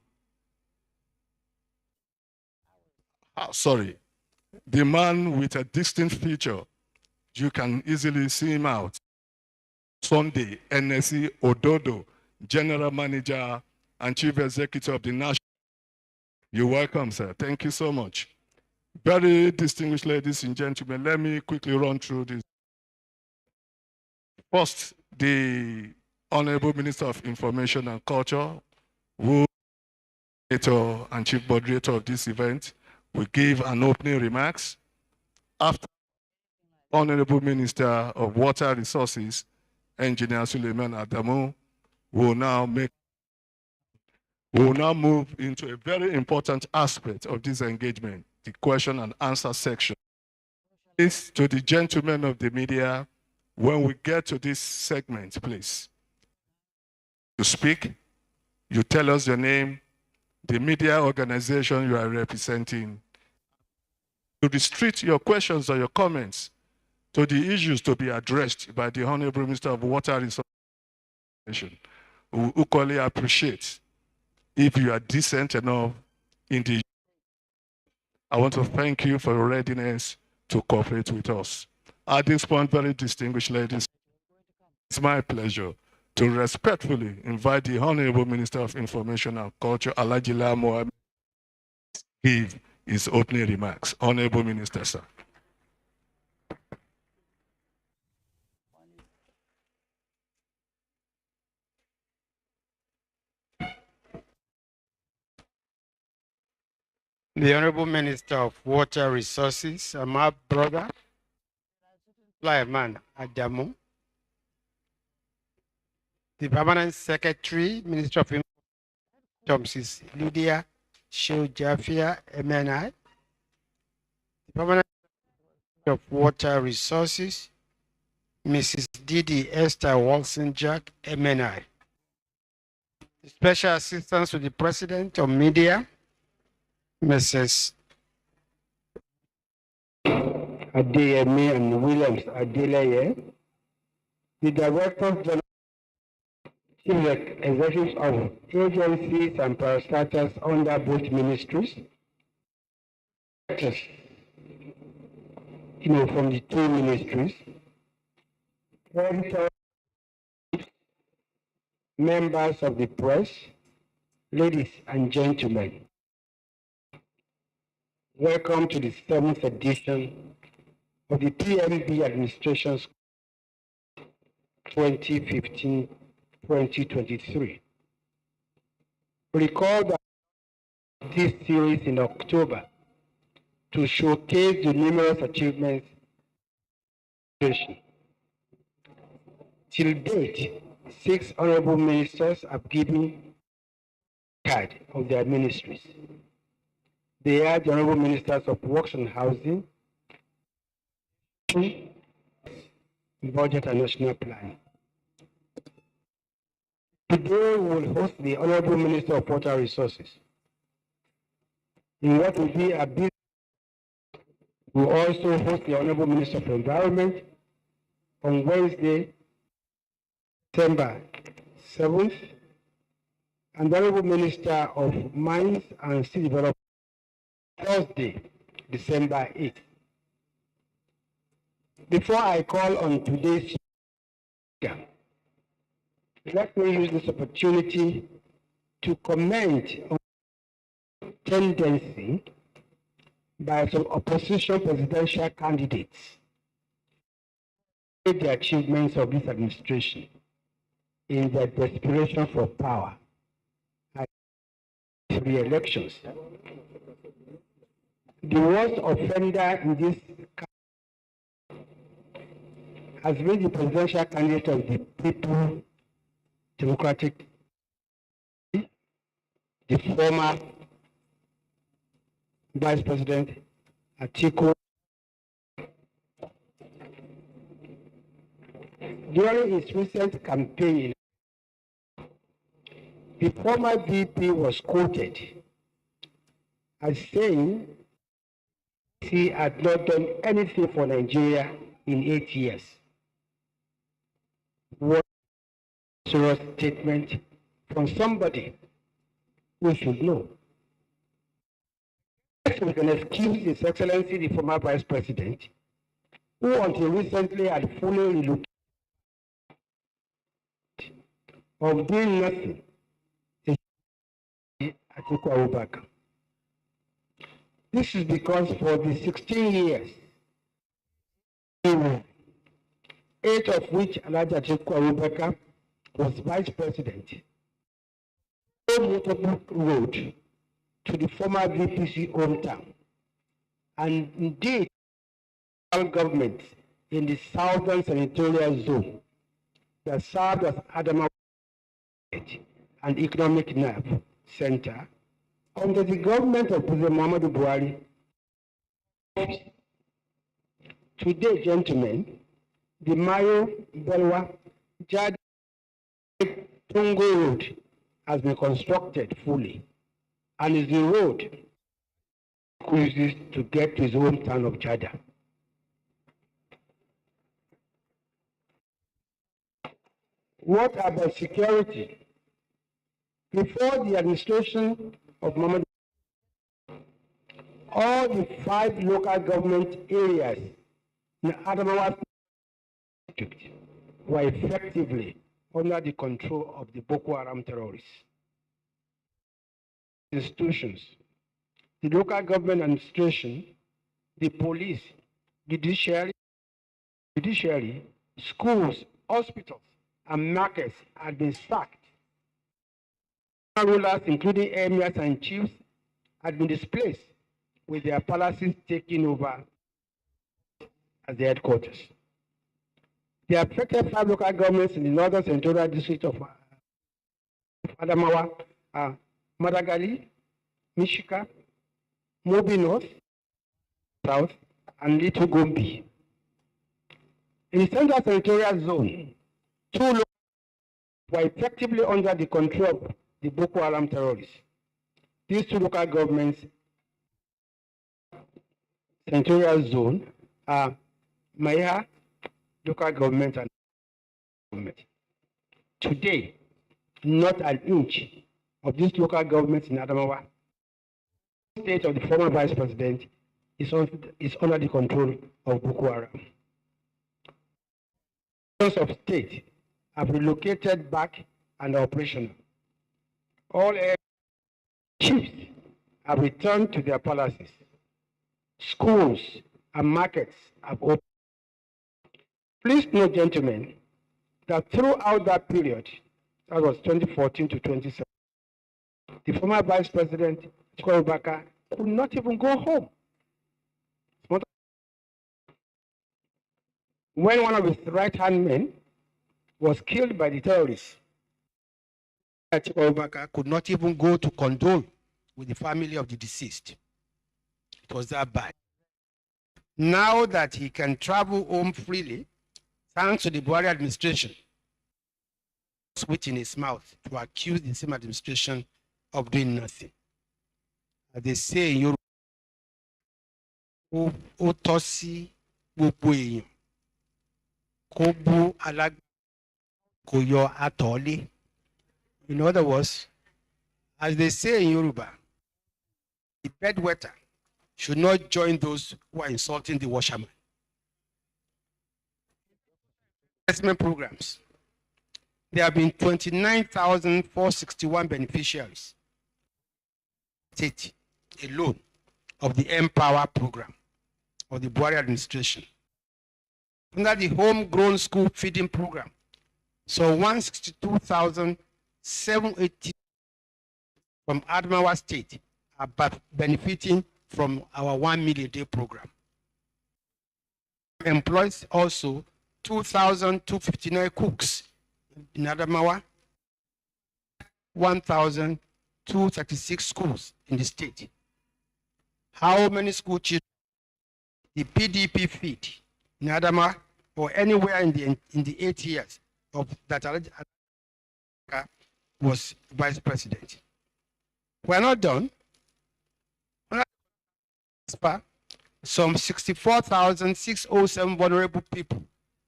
The man with a distinct feature, you can easily see him out. Sunday, NSC Ododo, General Manager and Chief Executive of the National. You're welcome, sir. Thank you so much. Very distinguished ladies and gentlemen, let me quickly run through this. First, the Honorable Minister of Information and Culture, who and Chief Moderator of this event, will give an opening remarks. After, Honorable Minister of Water Resources, Engineer Suleiman Adamu, will now move into a very important aspect of this engagement, the question and answer section. It's to the gentlemen of the media, when we get to this segment, please, to speak You tell us your name, the media organization you are representing. You restrict your questions or your comments to the issues to be addressed by the Honorable Minister of Water Resources. We equally appreciate if you are decent enough in the. I want to thank you for your readiness to cooperate with us. At this point, very distinguished ladies, it's my pleasure to respectfully invite the Honorable Minister of Information and Culture, Alhaji Lai Mohammed, give his opening remarks. Honorable Minister, sir. The Honorable Minister of Water Resources, my brother, Flyman Adamu, the Permanent Secretary, Minister of Information, Mrs. Lydia Shew-Jafia, MNI, the Permanent Secretary of Water Resources, Mrs. Didi Esther Walson-Jack, MNI, the Special Assistant to the President of Media, Mrs. Adeyemi and Williams Adeleye, the Directors General, Chief Executives of agencies and parastatals under both ministries, from the two ministries, editors, members of the press, ladies and gentlemen. Welcome to the 7th edition of the PMB Administration's 2015-2023. Recall that this series in October to showcase the numerous achievements of the administration. Till date, 6 honorable ministers have given card of their ministries. They are the honorable ministers of Works and Housing, Budget and National Planning. Today we will host the Honorable Minister of Water Resources. In what will be a busy, we will also host the Honorable Minister of Environment on Wednesday, December 7th, and the Honorable Minister of Mines and City Development Thursday, December 8th. Before I call on today's speaker, let me use this opportunity to comment on the tendency by some opposition presidential candidates to the achievements of this administration in their desperation for power at re-elections. The worst offender in this has been the presidential candidate of the People Democratic, the former Vice President Atiku. During his recent campaign, the former VP was quoted as saying he had not done anything for Nigeria in 8 years. What a serious statement from somebody who should know. We can excuse His Excellency, the former Vice President, who until recently had fully relocated of doing nothing. This is because for the 16 years, 8 of which Alhaji Atiku Abubakar was Vice President, no motorboat road to the former VPC hometown, and indeed government in the southern senatorial zone that served as Adamawa and economic nerve center under the government of President Muhammadu Buhari. Today, gentlemen, the Mayo, Belwa, Jad, Tungo Road, has been constructed fully and is the road he uses to get to his hometown of Jada. What about security? Before the administration of Muhammad, all the 5 local government areas in Adamawa district were effectively under the control of the Boko Haram terrorists. Institutions, the local government administration, the police, judiciary, schools, hospitals, and markets had been sacked. Rulers, including emirs and chiefs, had been displaced, with their palaces taken over as the headquarters. The affected 5 local governments in the northern senatorial district of Adamawa are Madagali, Mishika, Mobi North, South, and Little Gombe. In the central senatorial zone, 2 locals were effectively under the control of the Boko Haram terrorists. These 2 local governments senatorial zone are Maya local government and government. Today, not an inch of these local governments in Adamawa, state of the former vice president, is under the control of Boko Haram. Of state have relocated back and are operational. All chiefs have returned to their palaces. Schools and markets have opened. Please note, gentlemen, that throughout that period, that was 2014 to 2017, the former vice president, Abubakar, could not even go home. When one of his right-hand men was killed by the terrorists, Abubakar could not even go to condole with the family of the deceased. It was that bad. Now that he can travel home freely, thanks to the Buhari administration, switch in his mouth to accuse the same administration of doing nothing. As they say in Yoruba, ó tọ́ sí gbogbo èèyàn kó bú kò yọ àtọ̀ọ́lé. In other words, as they say in Yoruba, the bedwetter should not join those who are insulting the washerman. Investment programs. There have been 29,461 beneficiaries state alone of the Empower program of the Buhari administration. Under the homegrown school feeding program, so 162,780 from Adamawa State are benefiting from our 1 meal a day program. Employs also 2,259 cooks in Adamawa, 1,236 schools in the state. How many school children the PDP feed in Adamawa or anywhere in the 8 years of that was vice president? We're not done. Some 64,607 vulnerable people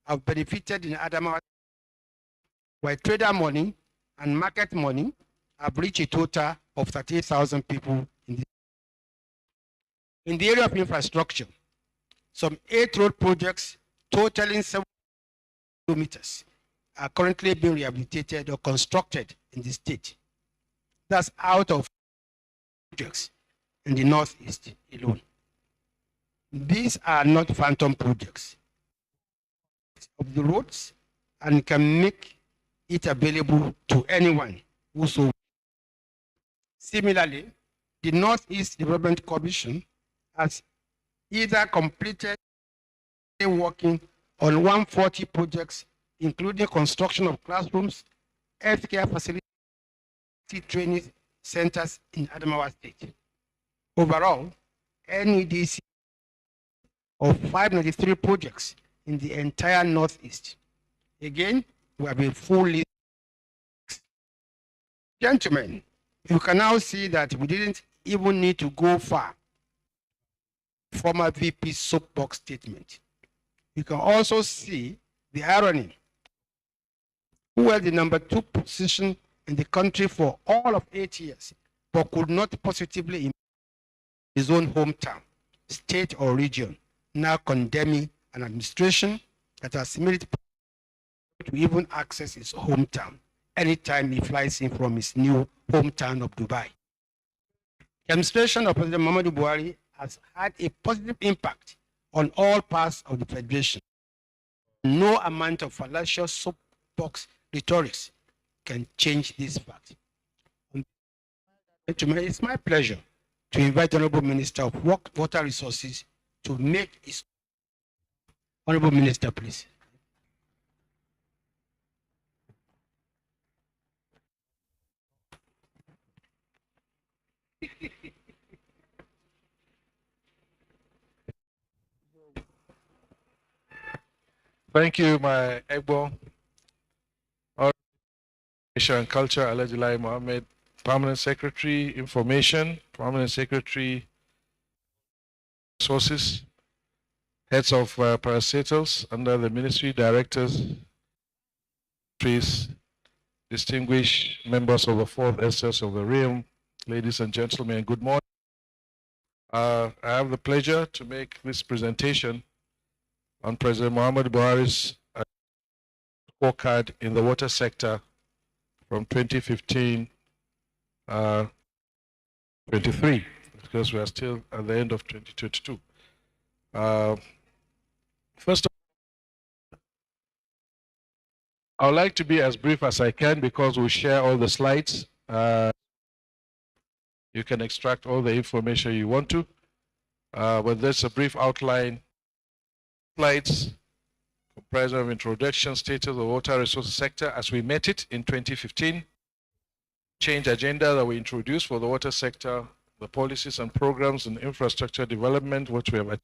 have benefited in Adamawa, where trader money and market money have reached a total of 38,000 people in the area of infrastructure. Some 8 road projects totaling 7 kilometers are currently being rehabilitated or constructed in the state. That's out of projects in the northeast alone. These are not phantom projects of the roads and can make it available to anyone who so. Similarly, the Northeast Development Commission has either completed working on 140 projects, including construction of classrooms, healthcare facilities, training centers in Adamawa State. Overall, NEDC of 593 projects in the entire Northeast. Again, we have a full list Gentlemen, you can now see that we didn't even need to go far. Former VP soapbox statement. You can also see the irony. Who held the #2 position in the country for all of 8 years, but could not positively impact his own hometown, state or region, now condemning an administration that has made it to even access his hometown anytime he flies in from his new hometown of Dubai. The administration of President Muhammadu Buhari has had a positive impact on all parts of the Federation. No amount of fallacious soapbox rhetorics can change this fact. It's my pleasure to invite the Honorable Minister of Water Resources to make his... Honorable Minister, please. Thank you, my Egbo. Education and Culture, Alhaji Mohammed, Permanent Secretary, Information, Permanent Secretary, Resources, Heads of Parastatals under the Ministry, Directors, distinguished members of the 4th SS of the realm, ladies and gentlemen, good morning. I have the pleasure to make this presentation on President Muhammadu Buhari's scorecard in the water sector from 2015 23, because we are still at the end of 2022. First of all, I would like to be as brief as I can because we'll share all the slides. You can extract all the information you want to, but there's a brief outline. Slides comprising of introduction, status of the water resources sector as we met it in 2015, change agenda that we introduced for the water sector, the policies and programs and infrastructure development, which we have achieved.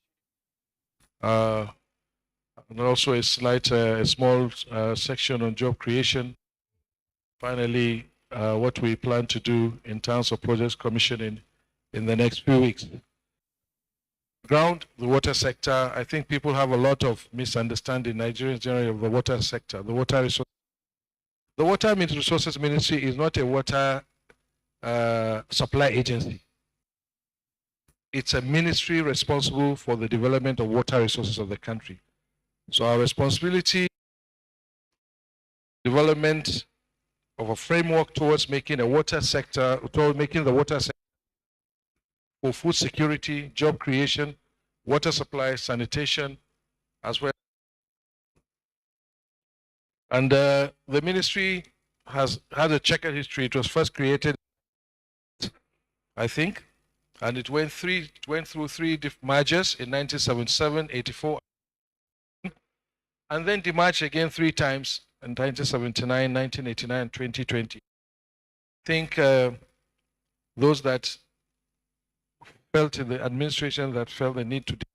And also a slide, a small section on job creation. Finally, what we plan to do in terms of projects commissioning in the next few weeks. Ground, the water sector, I think people have a lot of misunderstanding in Nigeria generally of the water sector. The Water Resources Ministry is not a water supply agency. It's a ministry responsible for the development of water resources of the country. So our responsibility, development of a framework towards making a water sector, towards making the water sector for food security, job creation, water supply, sanitation, as well. And the ministry has had a checkered history. It was first created, I think, and it went through three mergers in 1977, 84, and then demerged again 3 times in 1979, 1989, and 2020. I think those that felt in the administration that felt the need to do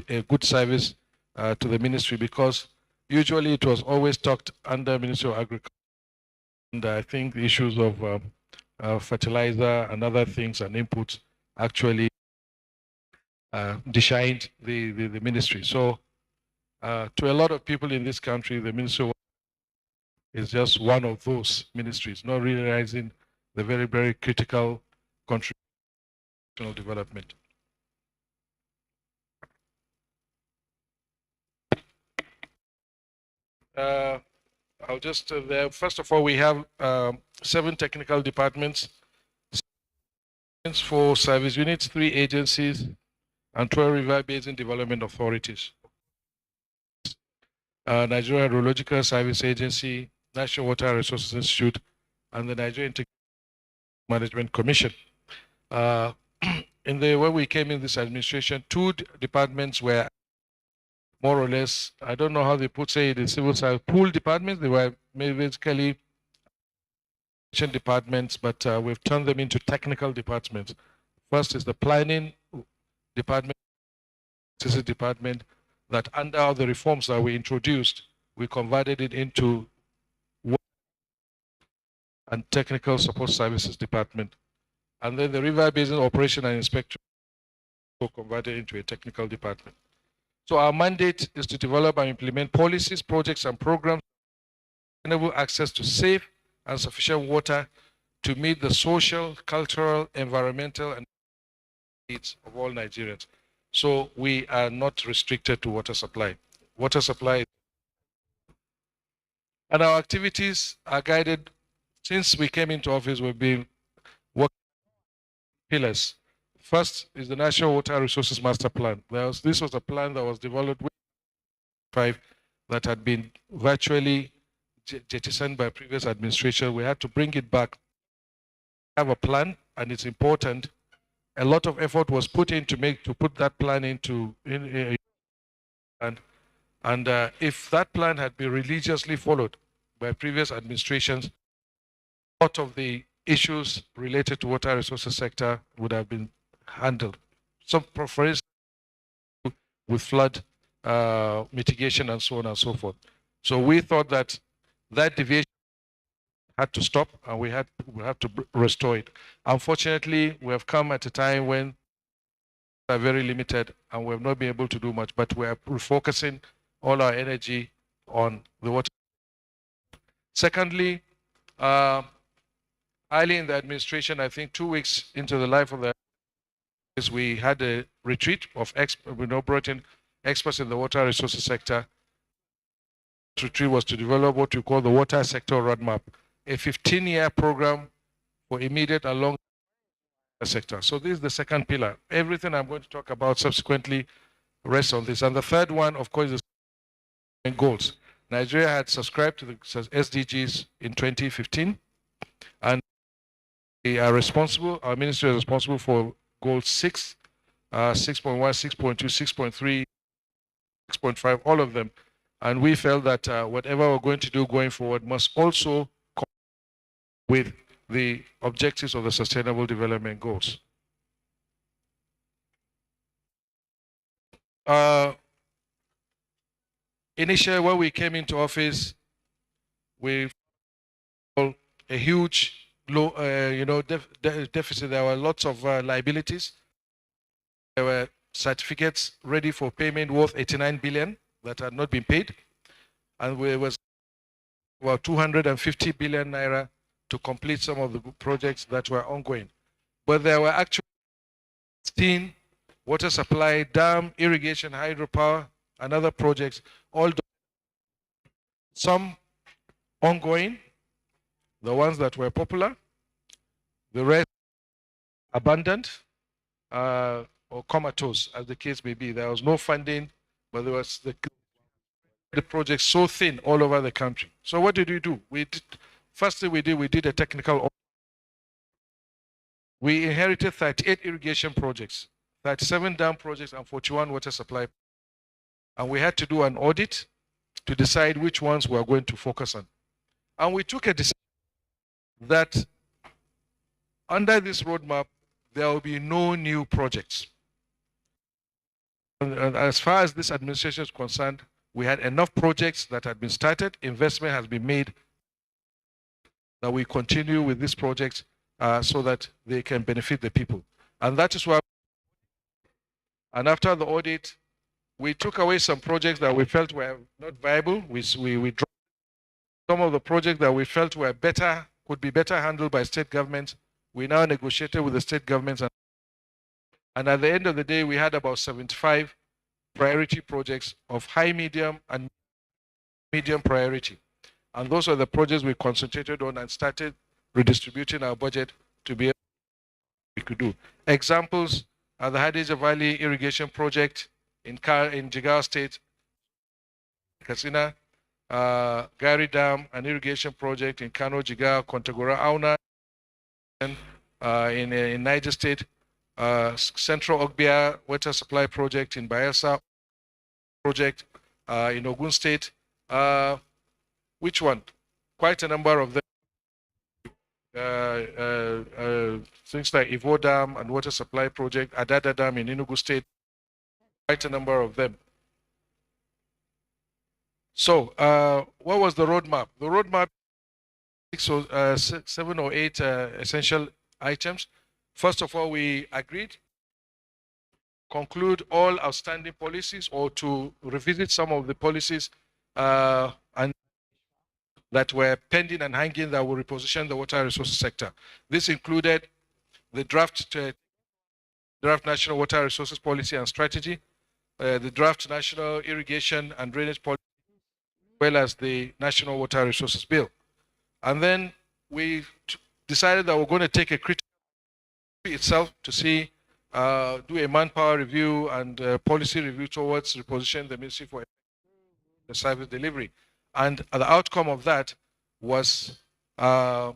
a good service to the ministry, because usually it was always talked under Ministry of Agriculture. And I think the issues of fertilizer and other things and inputs actually deshined the ministry. So to a lot of people in this country, the Ministry is just one of those ministries, not realizing the very, very critical contribution to development. I'll just, first of all, we have 7 technical departments, 4 service units, 3 agencies, and 12 river basin development authorities. Nigerian Hydrological Service Agency, National Water Resources Institute, and the Nigerian Management Commission. When we came in this administration, 2 departments were more or less, I don't know how they say it in civil service, pool departments. They were basically departments, but we've turned them into technical departments. First is the planning department. This is a department that under the reforms that we introduced, we converted it into and Technical Support Services Department. And then the River Basin Operation and Inspection were converted into a technical department. So our mandate is to develop and implement policies, projects, and programs to enable access to safe and sufficient water to meet the social, cultural, environmental, and needs of all Nigerians. So we are not restricted to water supply. Water supply, and our activities are guided. Since we came into office, we've been working pillars. First is the National Water Resources Master Plan. This was a plan that was developed with 5 that had been virtually jettisoned by previous administration. We had to bring it back, have a plan, and it's important. A lot of effort was put in to put that plan into and if that plan had been religiously followed by previous administrations, a lot of the issues related to water resources sector would have been handled. Some, for instance, with flood mitigation and so on and so forth. So we thought that deviation had to stop, and we have to restore it. Unfortunately, we have come at a time when we are very limited, and we have not been able to do much. But we are refocusing all our energy on the water. Secondly, early in the administration, I think 2 weeks into the life of the we had a retreat of brought in experts in the water resources sector. The retreat was to develop what we call the water sector roadmap, a 15-year program for immediate and long sector. So this is the second pillar. Everything I'm going to talk about subsequently rests on this. And the third one, of course, is goals. Nigeria had subscribed to the SDGs in 2015, and we are responsible, our ministry is responsible for goal 6, 6.1, 6.2, 6.3, 6.5, all of them. And we felt that whatever we're going to do going forward must also come with the objectives of the Sustainable Development Goals. Initially, when we came into office, we found a huge deficit. There were lots of liabilities. There were certificates ready for payment worth 89 billion that had not been paid, and there was about 250 billion naira to complete some of the projects that were ongoing. But there were actually 16 water supply, dam, irrigation, hydropower, and other projects, all some ongoing, the ones that were popular, the rest abandoned or comatose, as the case may be. There was no funding, but there was the project so thin all over the country. So what did we do? First thing we did a technical audit. We inherited 38 irrigation projects, 37 dam projects, and 41 water supply. And we had to do an audit to decide which ones we are going to focus on. And we took a decision that under this roadmap, there will be no new projects. And as far as this administration is concerned, we had enough projects that had been started, investment has been made, that we continue with these projects so that they can benefit the people. And that is why, and after the audit, we took away some projects that we felt were not viable. We dropped some of the projects that we felt were better, could be better handled by state governments. We now negotiated with the state governments, and at the end of the day, we had about 75 priority projects of high, medium, and medium priority. And those are the projects we concentrated on and started redistributing our budget to be able we could do. Examples are the Hadija Valley Irrigation Project in Jigawa State, Katsina, Gari Dam, an irrigation project in Kano, Jigawa, Kontagora, Auna, in Niger State, Central Ogbia Water Supply Project in Bayelsa, project in Ogun State. Which one? Quite a number of them. Things like Ivo Dam and Water Supply Project, Adada Dam in Enugu State, quite a number of them. So, what was the roadmap? The roadmap 7 or 8 essential items. First of all, we agreed conclude all outstanding policies or to revisit some of the policies and that were pending and hanging that will reposition the water resources sector. This included the draft National Water Resources Policy and Strategy, the draft National Irrigation and Drainage Policy, as well as the National Water Resources Bill. And then we decided that we're going to take a critical itself to see, do a manpower review and policy review towards repositioning the Ministry for the service delivery. And the outcome of that was the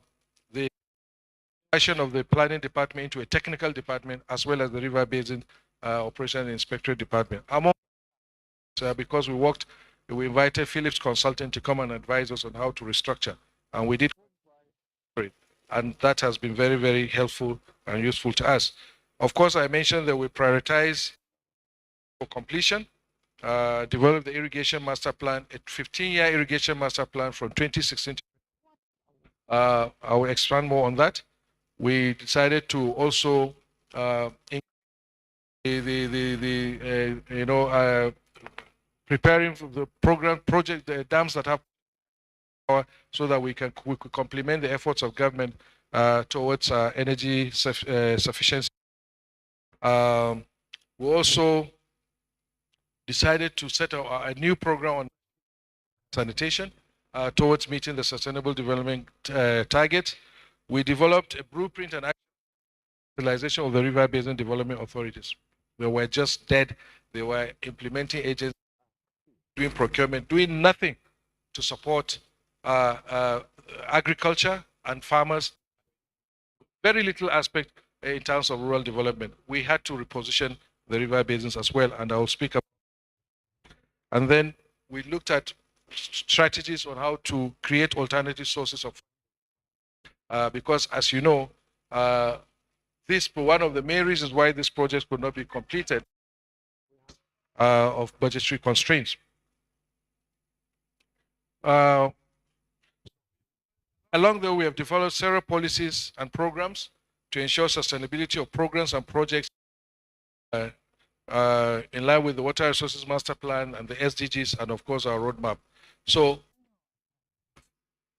creation of the planning department into a technical department, as well as the River Basin Operation and Inspectorate Department. Among because we invited Phillips Consultant to come and advise us on how to restructure, and we did it. And that has been very, very helpful and useful to us. Of course, I mentioned that we prioritize for completion, develop the irrigation master plan, a 15-year irrigation master plan from 2016. I will expand more on that. We decided to also preparing for the project, the dams that have power, so that we could complement the efforts of government towards energy sufficiency. We also decided to set a new program on sanitation towards meeting the Sustainable Development targets. We developed a blueprint and utilization of the River Basin Development Authorities. They were just dead. They were implementing agents, doing procurement, doing nothing to support agriculture and farmers. Very little aspect in terms of rural development. We had to reposition the river basins as well, and I will speak about. And then we looked at strategies on how to create alternative sources of, because as you know, this one of the main reasons why this project could not be completed of budgetary constraints. Along the way, we have developed several policies and programs to ensure sustainability of programs and projects in line with the Water Resources Master Plan and the SDGs, and of course our roadmap. So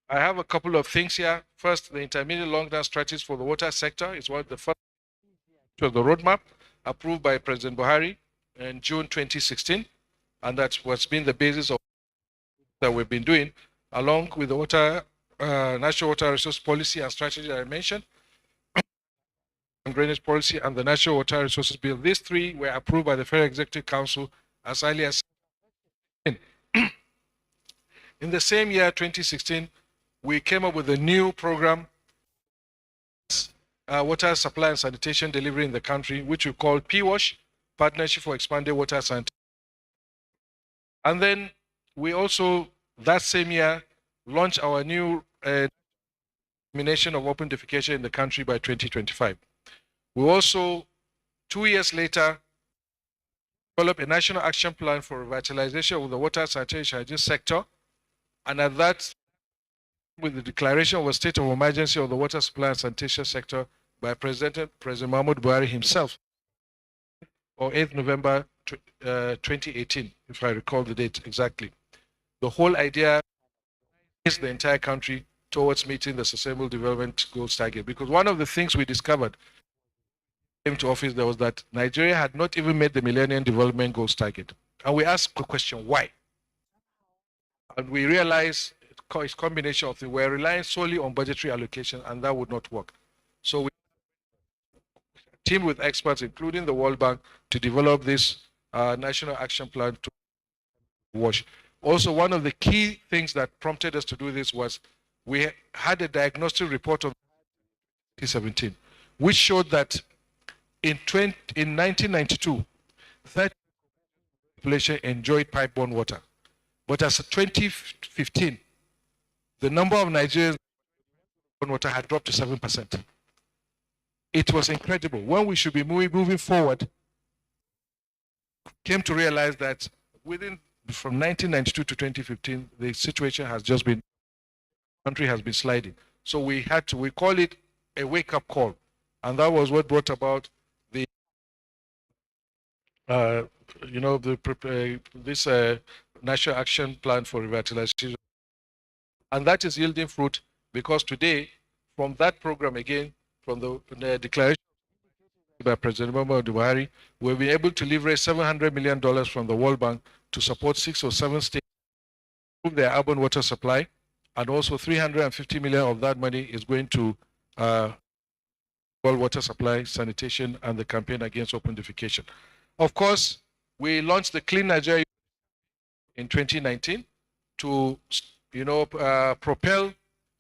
I have a couple of things here. First, the intermediate long-term strategies for the water sector is one of the first to the roadmap approved by President Buhari in June 2016, and that's what's been the basis of that we've been doing, along with the National Water Resource Policy and Strategy that I mentioned, and Drainage Policy and the National Water Resources Bill. These three were approved by the Federal Executive Council as early as in the same year, 2016, we came up with a new program, water supply and sanitation delivery in the country, which we call PWASH, Partnership for Expanded Water Sanitation. And then we also, that same year, launched our new elimination of open defecation in the country by 2025. We also, 2 years later, developed a national action plan for revitalization of the water sanitation hygiene sector, and at that, with the declaration of a state of emergency of the water supply and sanitation sector by President Mahmoud Buhari himself, on 8th November 2018, if I recall the date exactly. The whole idea is the entire country towards meeting the Sustainable Development Goals target. Because one of the things we discovered came to office, there was that Nigeria had not even met the Millennium Development Goals target. And we asked the question, why? And we realized it's a combination of things. We're relying solely on budgetary allocation, and that would not work. So we teamed with experts, including the World Bank, to develop this national action plan to WASH. Also, one of the key things that prompted us to do this was we had a diagnostic report of 2017, which showed that in 1992, 30% of the population enjoyed pipe-borne water. But as of 2015, the number of Nigerians pipe-borne water had dropped to 7%. It was incredible. When we should be moving forward, came to realize that from 1992 to 2015, the situation has just been country has been sliding. So we call it a wake-up call. And that was what brought about the, this National Action Plan for Revitalization. And that is yielding fruit because today, from that program again, from the declaration by President Muhammadu Buhari, we've been able to leverage $700 million from the World Bank to support 6 or 7 states improve their urban water supply, and also 350 million of that money is going to water supply, sanitation, and the campaign against open defecation. Of course, we launched the Clean Nigeria in 2019 to, propel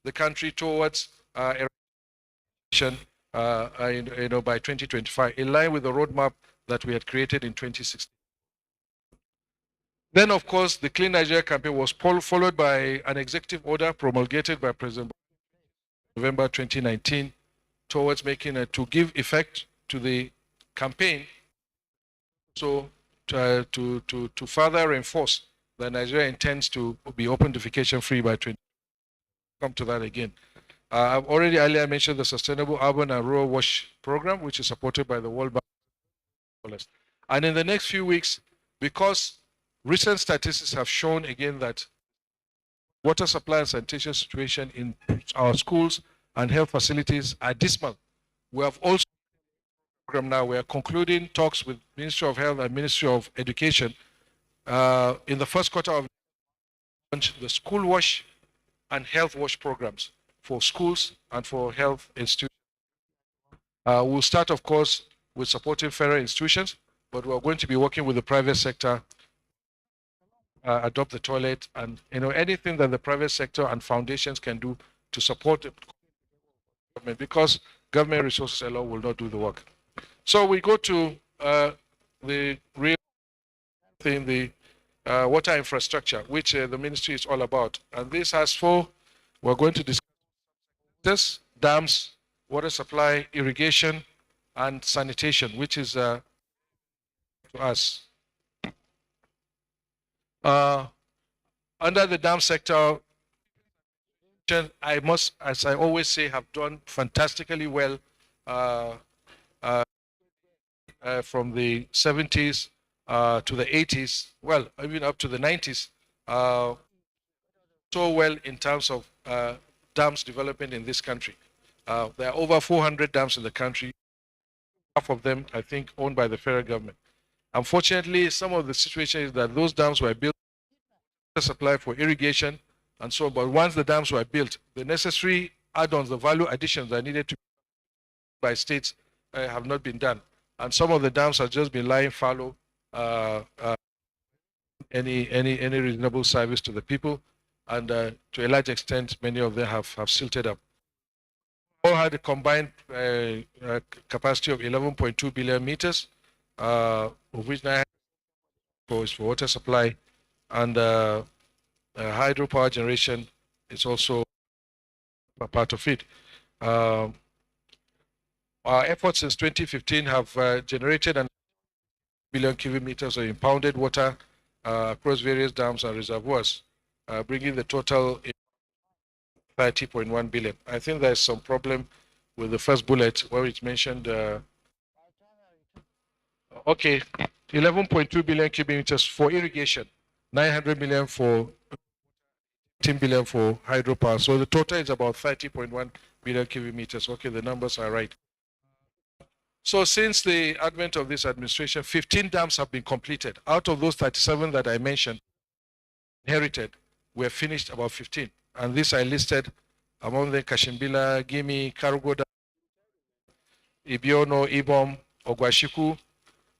the country towards eradication, by 2025, in line with the roadmap that we had created in 2016. Then, of course, the Clean Nigeria campaign was followed by an executive order promulgated by President in November 2019 towards making to give effect to the campaign, so to further reinforce that Nigeria intends to be open defecation free by 20. Come to that again. I've already earlier mentioned the Sustainable Urban and Rural Wash Program, which is supported by the World Bank. And in the next few weeks, because recent statistics have shown again that water supply and sanitation situation in our schools and health facilities are dismal. We have also program now. We are concluding talks with Ministry of Health and Ministry of Education in the first quarter of the school wash and health wash programs for schools and for health institutions. We'll start, of course, with supporting federal institutions, but we're going to be working with the private sector, adopt the toilet, and anything that the private sector and foundations can do to support the government, because government resources alone will not do the work. So we go to the real thing, the water infrastructure, which the ministry is all about. And this has we're going to discuss this: dams, water supply, irrigation, and sanitation, which is to us. Under the dam sector, I must, as I always say, have done fantastically well from the 70s to the 80s, well, even up to the 90s, so well in terms of dams development in this country. There are over 400 dams in the country, half of them, I think, owned by the federal government. Unfortunately, some of the situation is that those dams were built to supply for irrigation and so on, but once the dams were built, the necessary add-ons, the value additions that needed to be by states have not been done. And some of the dams have just been lying fallow, any reasonable service to the people, and to a large extent, many of them have silted up. All had a combined capacity of 11.2 billion meters, of which 9 is for water supply, and hydropower generation is also a part of it. Our efforts since 2015 have generated an billion cubic meters of impounded water across various dams and reservoirs, bringing the total 30.1 billion. I think there's some problem with the first bullet where it mentioned, 11.2 billion cubic meters for irrigation, 900 million for 10 billion for hydropower. So the total is about 30.1 billion cubic meters. Okay, the numbers are right. So since the advent of this administration, 15 dams have been completed. Out of those 37 that I mentioned, inherited, we have finished about 15. And this I listed among the Kashimbila, Gimi, Karugoda, Ibiono, Ibom, Ogwashiku,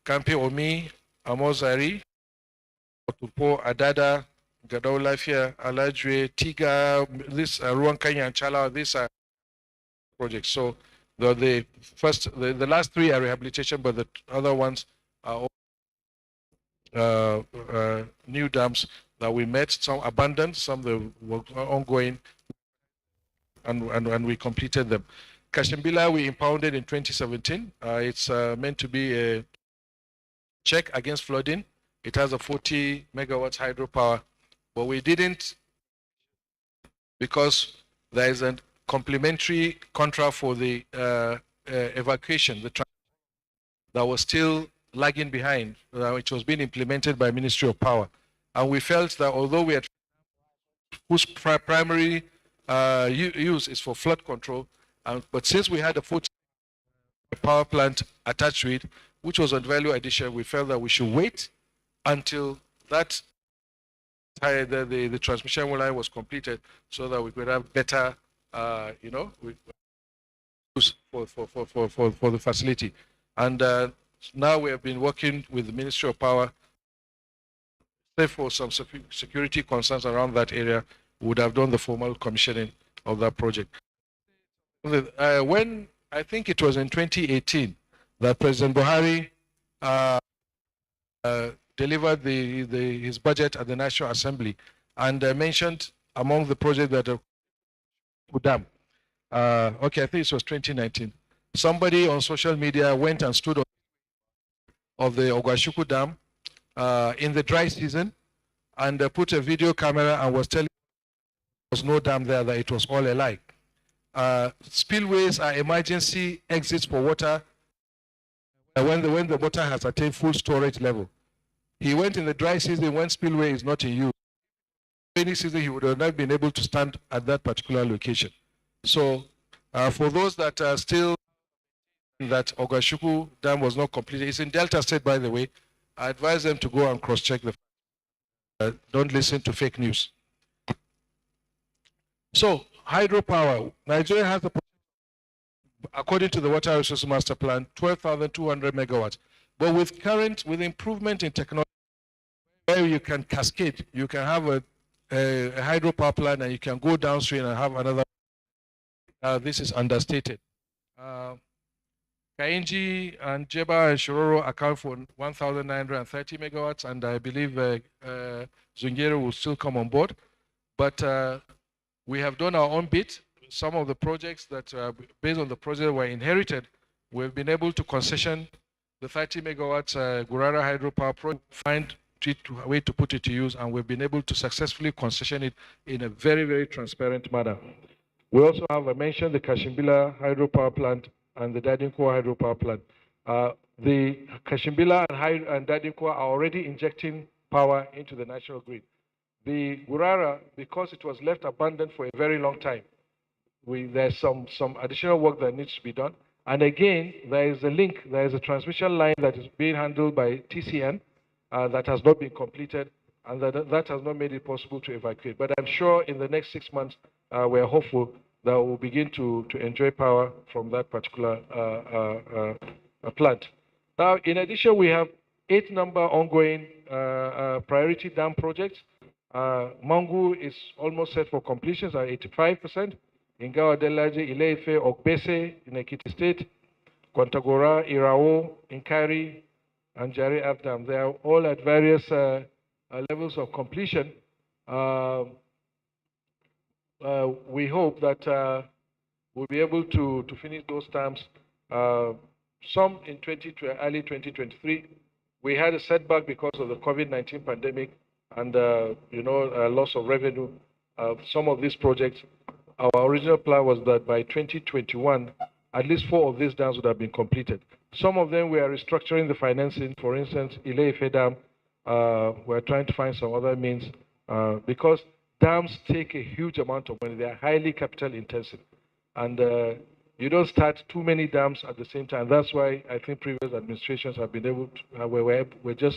Kampe Omi, Amozari, Otupo, Adada, Gadao Lafia, Alajwe, Tiga, this Ruankanya and Chala, these are projects. So the last three are rehabilitation, but the other ones are new dams that we met, some abandoned, some that were ongoing, and we completed them. Kashimbila we impounded in 2017. It's meant to be a check against flooding. It has a 40 megawatts hydropower, but we didn't, because there is a complementary contract for the evacuation, that was still lagging behind, which was being implemented by Ministry of Power. And we felt that although we had whose primary use is for flood control, but since we had a power plant attached to it, which was on value addition, we felt that we should wait until that the transmission line was completed, so that we could have better, use for the facility. And now we have been working with the Ministry of Power. For some security concerns around that area, we would have done the formal commissioning of that project. When I think it was in 2018 that President Buhari delivered his budget at the National Assembly, and mentioned among the projects that are dam. Okay, I think it was 2019. Somebody on social media went and stood on of the Ogwashuku Dam in the dry season, and put a video camera and was telling there was no dam there, that it was all a lie. Spillways are emergency exits for water when the water has attained full storage level. He went in the dry season when spillway is not in use. Any season he would have not been able to stand at that particular location. So for those that are still that Ogwashuku Dam was not completed, it's in Delta State, by the way. I advise them to go and cross-check the don't listen to fake news. So hydropower, Nigeria has, according to the Water Resources Master Plan, 12,200 megawatts. But with improvement in technology, where you can cascade, you can have a hydropower plant and you can go downstream and have another. This is understated. Kainji and Jeba and Shororo account for 1,930 megawatts, and I believe Zungero will still come on board. But we have done our own bit. Some of the projects that, based on the project were inherited, we've been able to concession the 30 megawatts Gurara hydropower project, find a way to put it to use, and we've been able to successfully concession it in a very, very transparent manner. We also have, I mentioned, the Kashimbila hydropower plant and the Dadinkoa hydropower plant. The Kashimbila and Dadinkoa are already injecting power into the national grid. The Gurara, because it was left abandoned for a very long time, there's some additional work that needs to be done. And again, there is a transmission line that is being handled by TCN that has not been completed, and that has not made it possible to evacuate. But I'm sure in the next 6 months, we're hopeful that we'll begin to enjoy power from that particular plant. Now, in addition, we have 8 number ongoing priority dam projects. Mangu is almost set for completion at 85%. Ingawa Delaje, Ileife, Okbese in Ekiti State, Kwantagora, Irao, Inkari, and Jari Abdam. They are all at various levels of completion. We hope that we'll be able to finish those dams, some in early 2023. We had a setback because of the COVID-19 pandemic and loss of revenue. Some of these projects, our original plan was that by 2021, at least 4 of these dams would have been completed. Some of them we are restructuring the financing. For instance, Ile-Ife Dam, we're trying to find some other means because dams take a huge amount of money. They are highly capital intensive. And you don't start too many dams at the same time. That's why I think previous administrations have been able to,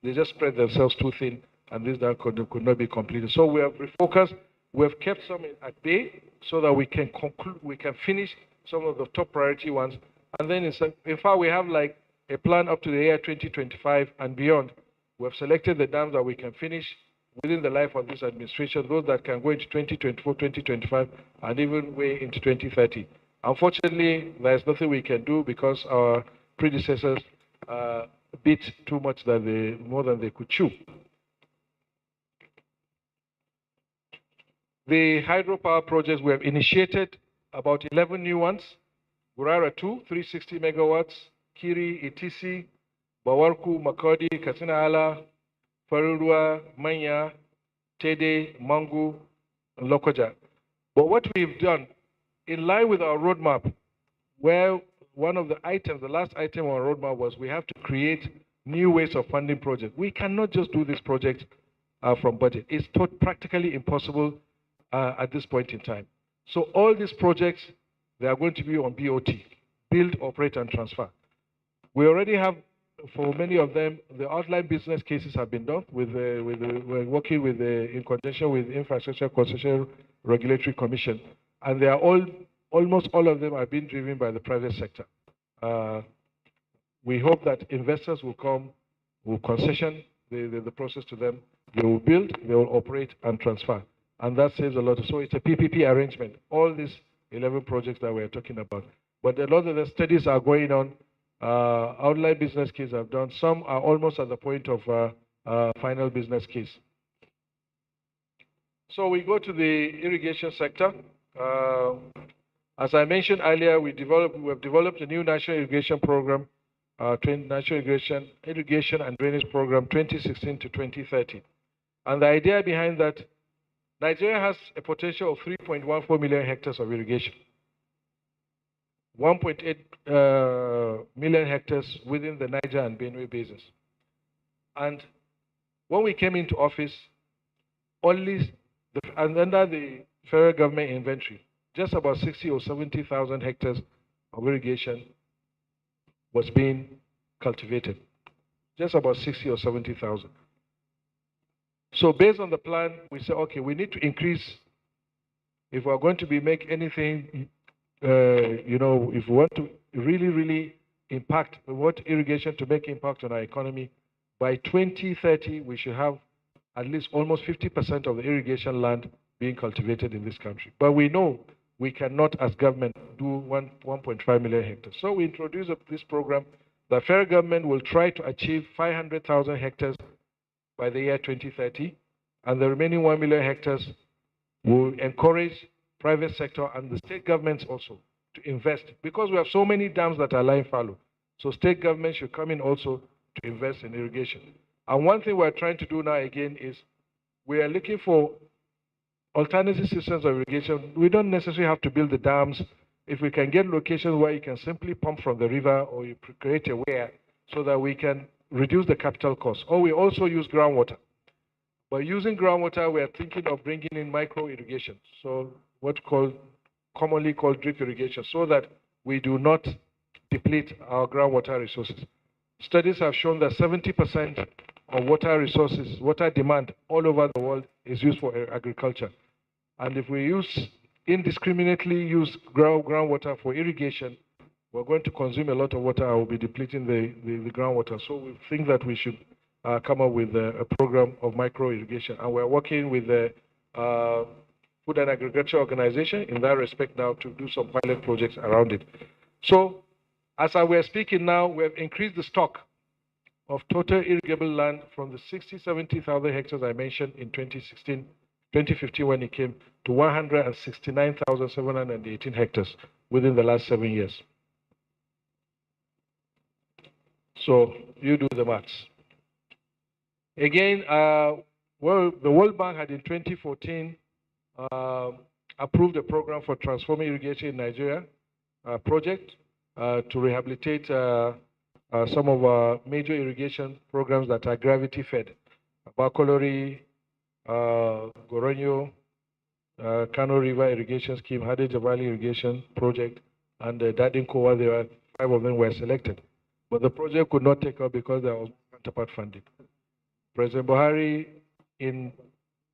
they just spread themselves too thin, and this dam could not be completed. So we have refocused. We have kept some at bay so that we can conclude, we can finish some of the top priority ones. And then in fact, we have like a plan up to the year 2025 and beyond. We have selected the dams that we can finish within the life of this administration, those that can go into 2024, 2025, and even way into 2030. Unfortunately, there's nothing we can do because our predecessors bit too much more than they could chew. The hydropower projects, we have initiated about 11 new ones. Gurara 2, 360 megawatts, Kiri, ETC, Bawarku, Makodi, Katsina Ala, Farurua, Manya, Tede, Mangu, and Lokoja. But what we've done, in line with our roadmap, where one of the items, the last item on our roadmap was we have to create new ways of funding projects. We cannot just do this project from budget. It's practically impossible at this point in time. So all these projects, they are going to be on BOT, build, operate, and transfer. We already have, for many of them, the outline business cases have been done. We're working with in conjunction with Infrastructure Concession Regulatory Commission, and they are almost all of them are being driven by the private sector. We hope that investors will come, will concession the process to them. They will build, they will operate and transfer, and that saves a lot. So it's a PPP arrangement. All these 11 projects that we're talking about, but a lot of the studies are going on. Outline business case have done. Some are almost at the point of final business case. So we go to the irrigation sector. As I mentioned earlier, we have developed a new national irrigation program, National Irrigation and Drainage Program 2016 to 2030. And the idea behind that, Nigeria has a potential of 3.14 million hectares of irrigation. 1.8 million hectares within the Niger and Benue basins. And when we came into office, only under the federal government inventory, just about 60 or 70,000 hectares of irrigation was being cultivated. Just about 60 or 70,000. So based on the plan, we said, okay, we need to increase, if we're going to make anything, if we want to really impact, we want irrigation to make impact on our economy, by 2030, we should have at least almost 50% of the irrigation land being cultivated in this country. But we know we cannot, as government, do 1.5 million hectares. So we introduced this program. The federal government will try to achieve 500,000 hectares by the year 2030, and the remaining 1 million hectares will encourage private sector and the state governments also to invest, because we have so many dams that are lying fallow. So state governments should come in also to invest in irrigation. And one thing we're trying to do now again is we are looking for alternative systems of irrigation. We don't necessarily have to build the dams. If we can get locations where you can simply pump from the river, or you create a weir so that we can reduce the capital cost. Or we also use groundwater. By using groundwater, we are thinking of bringing in micro irrigation. So commonly called drip irrigation, so that we do not deplete our groundwater resources. Studies have shown that 70% of water resources, water demand all over the world is used for agriculture. And if we indiscriminately use groundwater for irrigation, we're going to consume a lot of water and we'll be depleting the groundwater. So we think that we should come up with a program of micro irrigation. And we're working with the Food and Agriculture Organization in that respect now to do some pilot projects around it. So as we're speaking now, we have increased the stock of total irrigable land from the 70,000 hectares I mentioned in 2015 when it came, to 169,718 hectares within the last 7 years. So you do the maths. Again, the World Bank had in 2014 approved a program for transforming irrigation in Nigeria, project to rehabilitate some of our major irrigation programs that are gravity fed. Bakolori, Goronyo, Kano River Irrigation Scheme, Hadeja Valley Irrigation Project, and Dadinkowa. There were 5 of them were selected. But the project could not take up because there was counterpart funding. President Buhari, in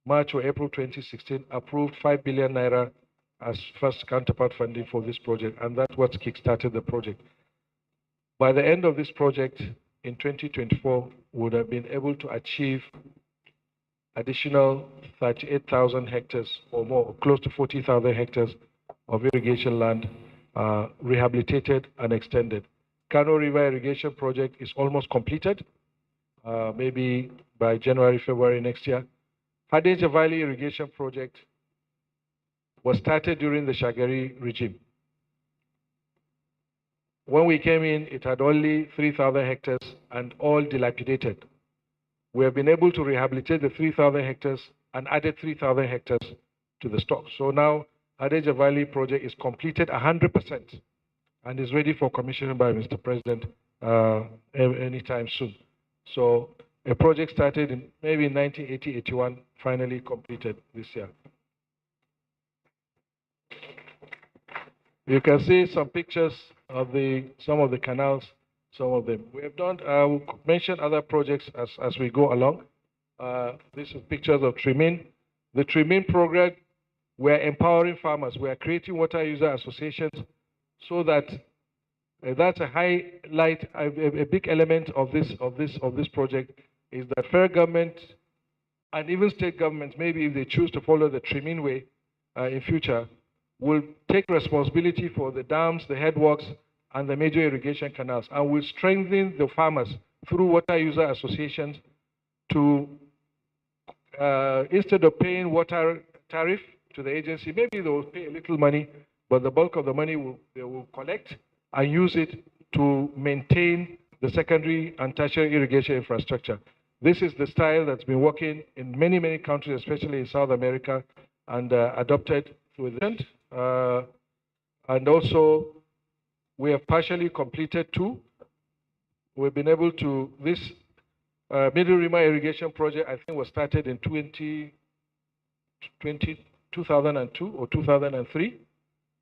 March or April 2016, approved 5 billion naira as first counterpart funding for this project, and that's what kickstarted the project. By the end of this project, in 2024, we would have been able to achieve additional 38,000 hectares or more, close to 40,000 hectares of irrigation land rehabilitated and extended. Kano River Irrigation Project is almost completed, maybe by January, February next year. Hadeja Valley Irrigation Project was started during the Shagari regime. When we came in, it had only 3,000 hectares and all dilapidated. We have been able to rehabilitate the 3,000 hectares and added 3,000 hectares to the stock. So now Hadeja Valley project is completed 100% and is ready for commissioning by Mr. President anytime soon. So a project started in maybe 1980, 81, finally completed this year. You can see some pictures of some of the canals, some of them. We have done, I will mention other projects as we go along. These are pictures of Trimin. The Trimin program, we're empowering farmers. We are creating water user associations so that that's a highlight, a big element of this project is that federal government and even state governments, maybe if they choose to follow the Trimin way in future, will take responsibility for the dams, the headworks, and the major irrigation canals, and will strengthen the farmers through water user associations to, instead of paying water tariff to the agency, maybe they will pay a little money, but the bulk of the money they will collect and use it to maintain the secondary and tertiary irrigation infrastructure. This is the style that's been working in many, many countries, especially in South America, and adopted with it. And also, we have partially completed 2. We've been able to, this Middle Rima irrigation project, I think, was started in 2002 or 2003.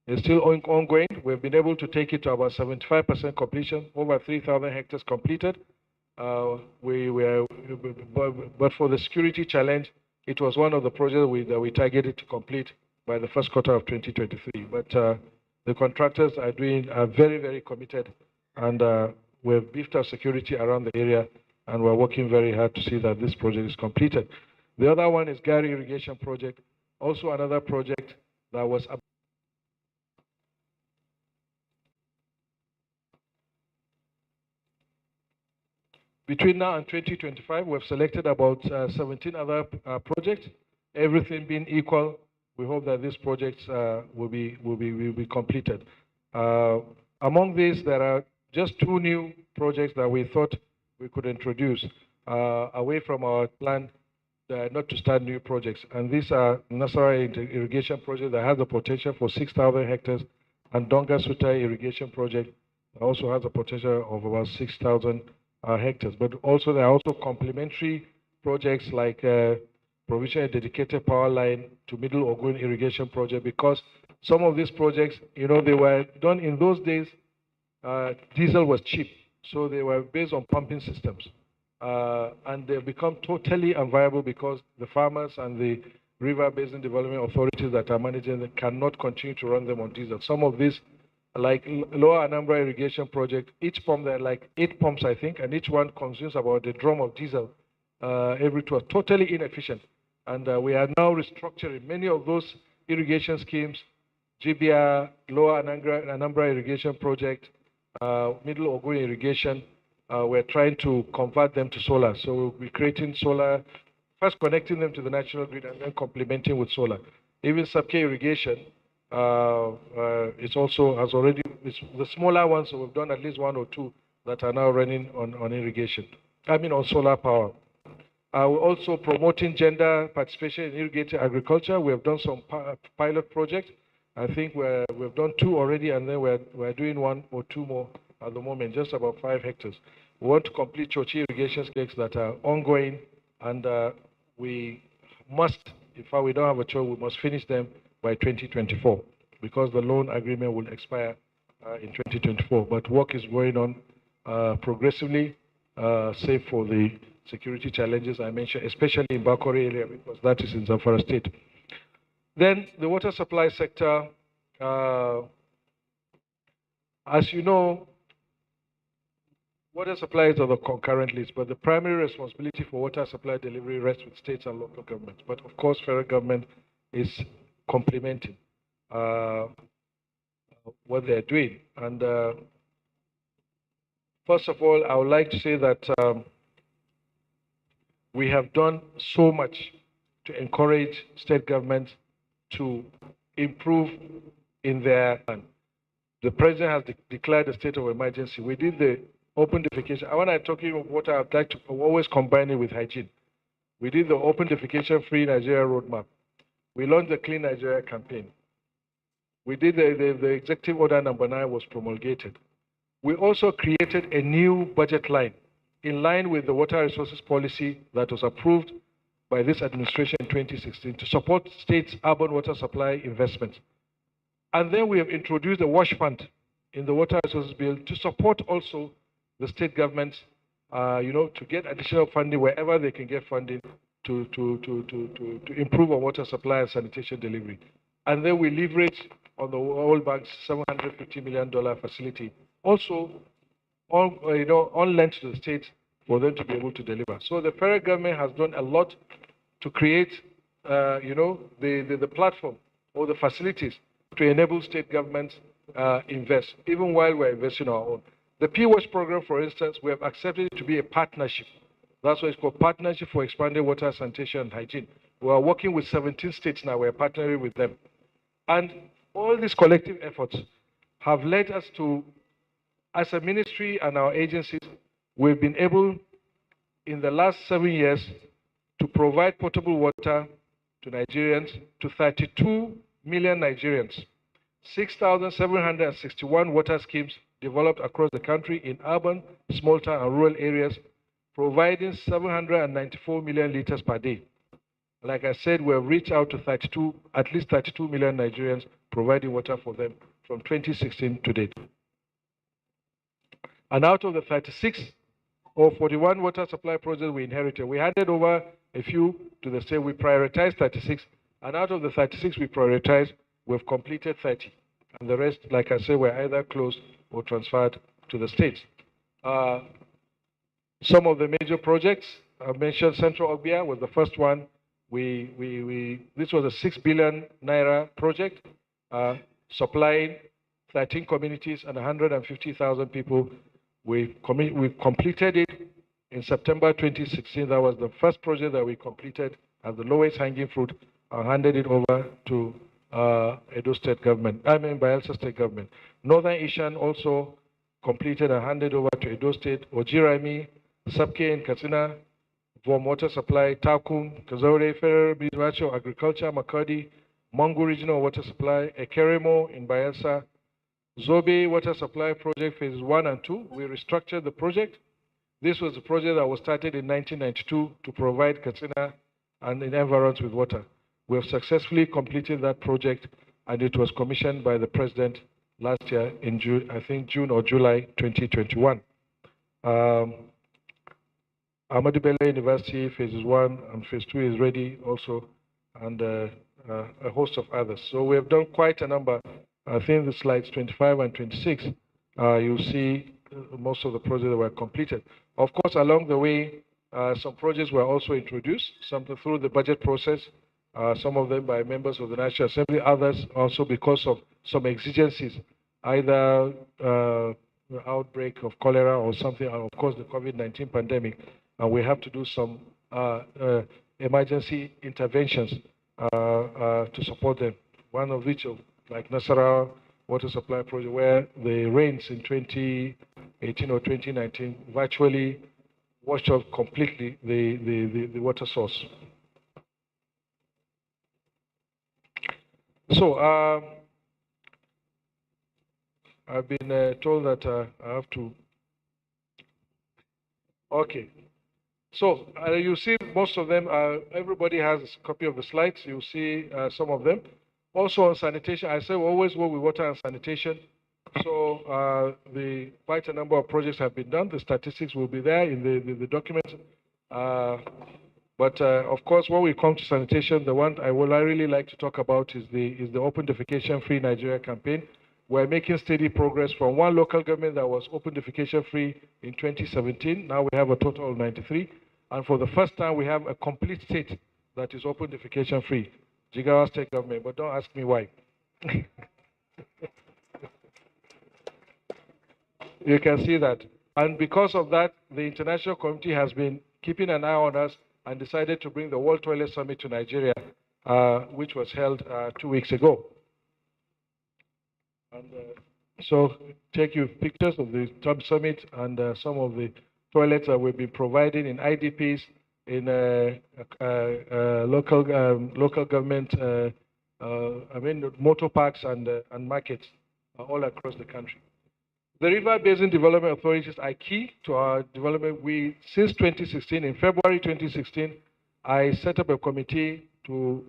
It's still ongoing. We've been able to take it to about 75% completion, over 3,000 hectares completed. But for the security challenge, it was one of the projects that we targeted to complete by the first quarter of 2023. But the contractors are very, very committed, and we've beefed our security around the area, and we're working very hard to see that this project is completed. The other one is Gary Irrigation Project, also another project that was between now and 2025, we've selected about 17 other projects. Everything being equal, we hope that these projects will be completed. Among these, there are just 2 new projects that we thought we could introduce away from our plan not to start new projects. And these are Nasara Irrigation Project that has the potential for 6,000 hectares, and Donga Suta Irrigation Project that also has a potential of about 6,000 hectares. But also there are also complementary projects like provision a dedicated power line to Middle Ogun Irrigation Project, because some of these projects, they were done in those days, diesel was cheap, so they were based on pumping systems. And they've become totally unviable because the farmers and the river basin development authorities that are managing them cannot continue to run them on diesel. Some of these, like Lower Anambra Irrigation Project, each pump, there are like 8 pumps, I think, and each one consumes about a drum of diesel every 2 hours, totally inefficient. And we are now restructuring many of those irrigation schemes, GBR, Lower Anambra Irrigation Project, Middle Ogun Irrigation. We're trying to convert them to solar. So we'll be creating solar, first connecting them to the national grid and then complementing with solar. Even Subke Irrigation, it's the smaller ones, so we've done at least 1 or 2 that are now running on irrigation. On solar power. We're also promoting gender participation in irrigated agriculture. We have done some pilot projects. I think we've done 2 already, and then we're doing 1 or 2 more at the moment, just about 5 hectares. We want to complete Chochi irrigation schemes that are ongoing, and we must, in fact, we don't have a choice, we must finish them by 2024, because the loan agreement will expire in 2024. But work is going on progressively, save for the security challenges I mentioned, especially in Bakori area, because that is in Zamfara State. Then the water supply sector, as you know, water supply is on the concurrent list, but the primary responsibility for water supply delivery rests with states and local governments. But of course, federal government is complementing what they're doing. And first of all, I would like to say that we have done so much to encourage state governments to improve in their plan. The president has declared a state of emergency. We did the open defecation. When I'm talking about water, I'd like to always combine it with hygiene. We did the open defecation free Nigeria roadmap. We launched the Clean Nigeria campaign. We did the executive order number 9 was promulgated. We also created a new budget line in line with the water resources policy that was approved by this administration in 2016 to support states' urban water supply investments. And then we have introduced a wash fund in the water resources bill to support also the state governments, to get additional funding wherever they can get funding to improve on water supply and sanitation delivery. And then we leverage on the World Bank's $750 million facility, also on lent to the states for them to be able to deliver. So the federal government has done a lot to create, the platform or the facilities to enable state governments invest, even while we're investing our own. The PWASH program, for instance, we have accepted it to be a partnership. That's why it's called Partnership for Expanded Water, Sanitation, and Hygiene. We are working with 17 states now. We're partnering with them. And all these collective efforts have led us to, as a ministry and our agencies, we've been able, in the last 7 years, to provide potable water to Nigerians, to 32 million Nigerians. 6,761 water schemes developed across the country in urban, small town, and rural areas, providing 794 million liters per day. Like I said, we have reached out to at least 32 million Nigerians, providing water for them from 2016 to date. And out of the 36 or 41 water supply projects we inherited, we handed over a few to the state. We prioritized 36, and out of the 36 we prioritized, we've completed 30. And the rest, like I said, were either closed or transferred to the states. Some of the major projects I mentioned, Central Ogbia was the first one. This was a 6 billion naira project, supplying 13 communities and 150,000 people. We completed it in September 2016. That was the first project that we completed as the lowest hanging fruit, and handed it over to Edo State government, Bayelsa State government. Northern Asian also completed and handed over to Edo State. Ojirami, Sabke in Katsina, Vom Water Supply, Takum, Kazaure, Federal Ministry of Agriculture, Makadi, Mangu Regional Water Supply, Ekeremo in Bayelsa, Zobe Water Supply Project Phases 1 and 2. We restructured the project. This was a project that was started in 1992 to provide Katsina and the environs with water. We have successfully completed that project, and it was commissioned by the President last year in June, I think June or July 2021. Ahmadu Bello University Phases 1 and Phase 2 is ready also, and a host of others. So we have done quite a number. I think the slides 25 and 26, you'll see most of the projects that were completed. Of course, along the way, some projects were also introduced, some through the budget process, some of them by members of the National Assembly, others also because of some exigencies, either outbreak of cholera or something, and of course the COVID-19 pandemic. And we have to do some emergency interventions to support them. One of which, like Nasarawa Water Supply Project, where the rains in 2018 or 2019 virtually washed out completely the water source. So I've been told that I have to. Okay. So you see most of them, everybody has a copy of the slides. You'll see some of them. Also on sanitation, I say we always work with water and sanitation. So quite a number of projects have been done. The statistics will be there in the document. But of course, when we come to sanitation, the one I really like to talk about is the Open Defecation Free Nigeria campaign. We're making steady progress from one local government that was open defecation free in 2017. Now we have a total of 93. And for the first time, we have a complete state that is open defecation free, Jigawa State government. But don't ask me why. You can see that. And because of that, the international community has been keeping an eye on us and decided to bring the World Toilet Summit to Nigeria, which was held 2 weeks ago. And so take you pictures of the summit and some of the toilets that we've been providing in IDPs, in local government motor parks and markets all across the country. The River Basin Development Authorities are key to our development. Since 2016, in February 2016, I set up a committee to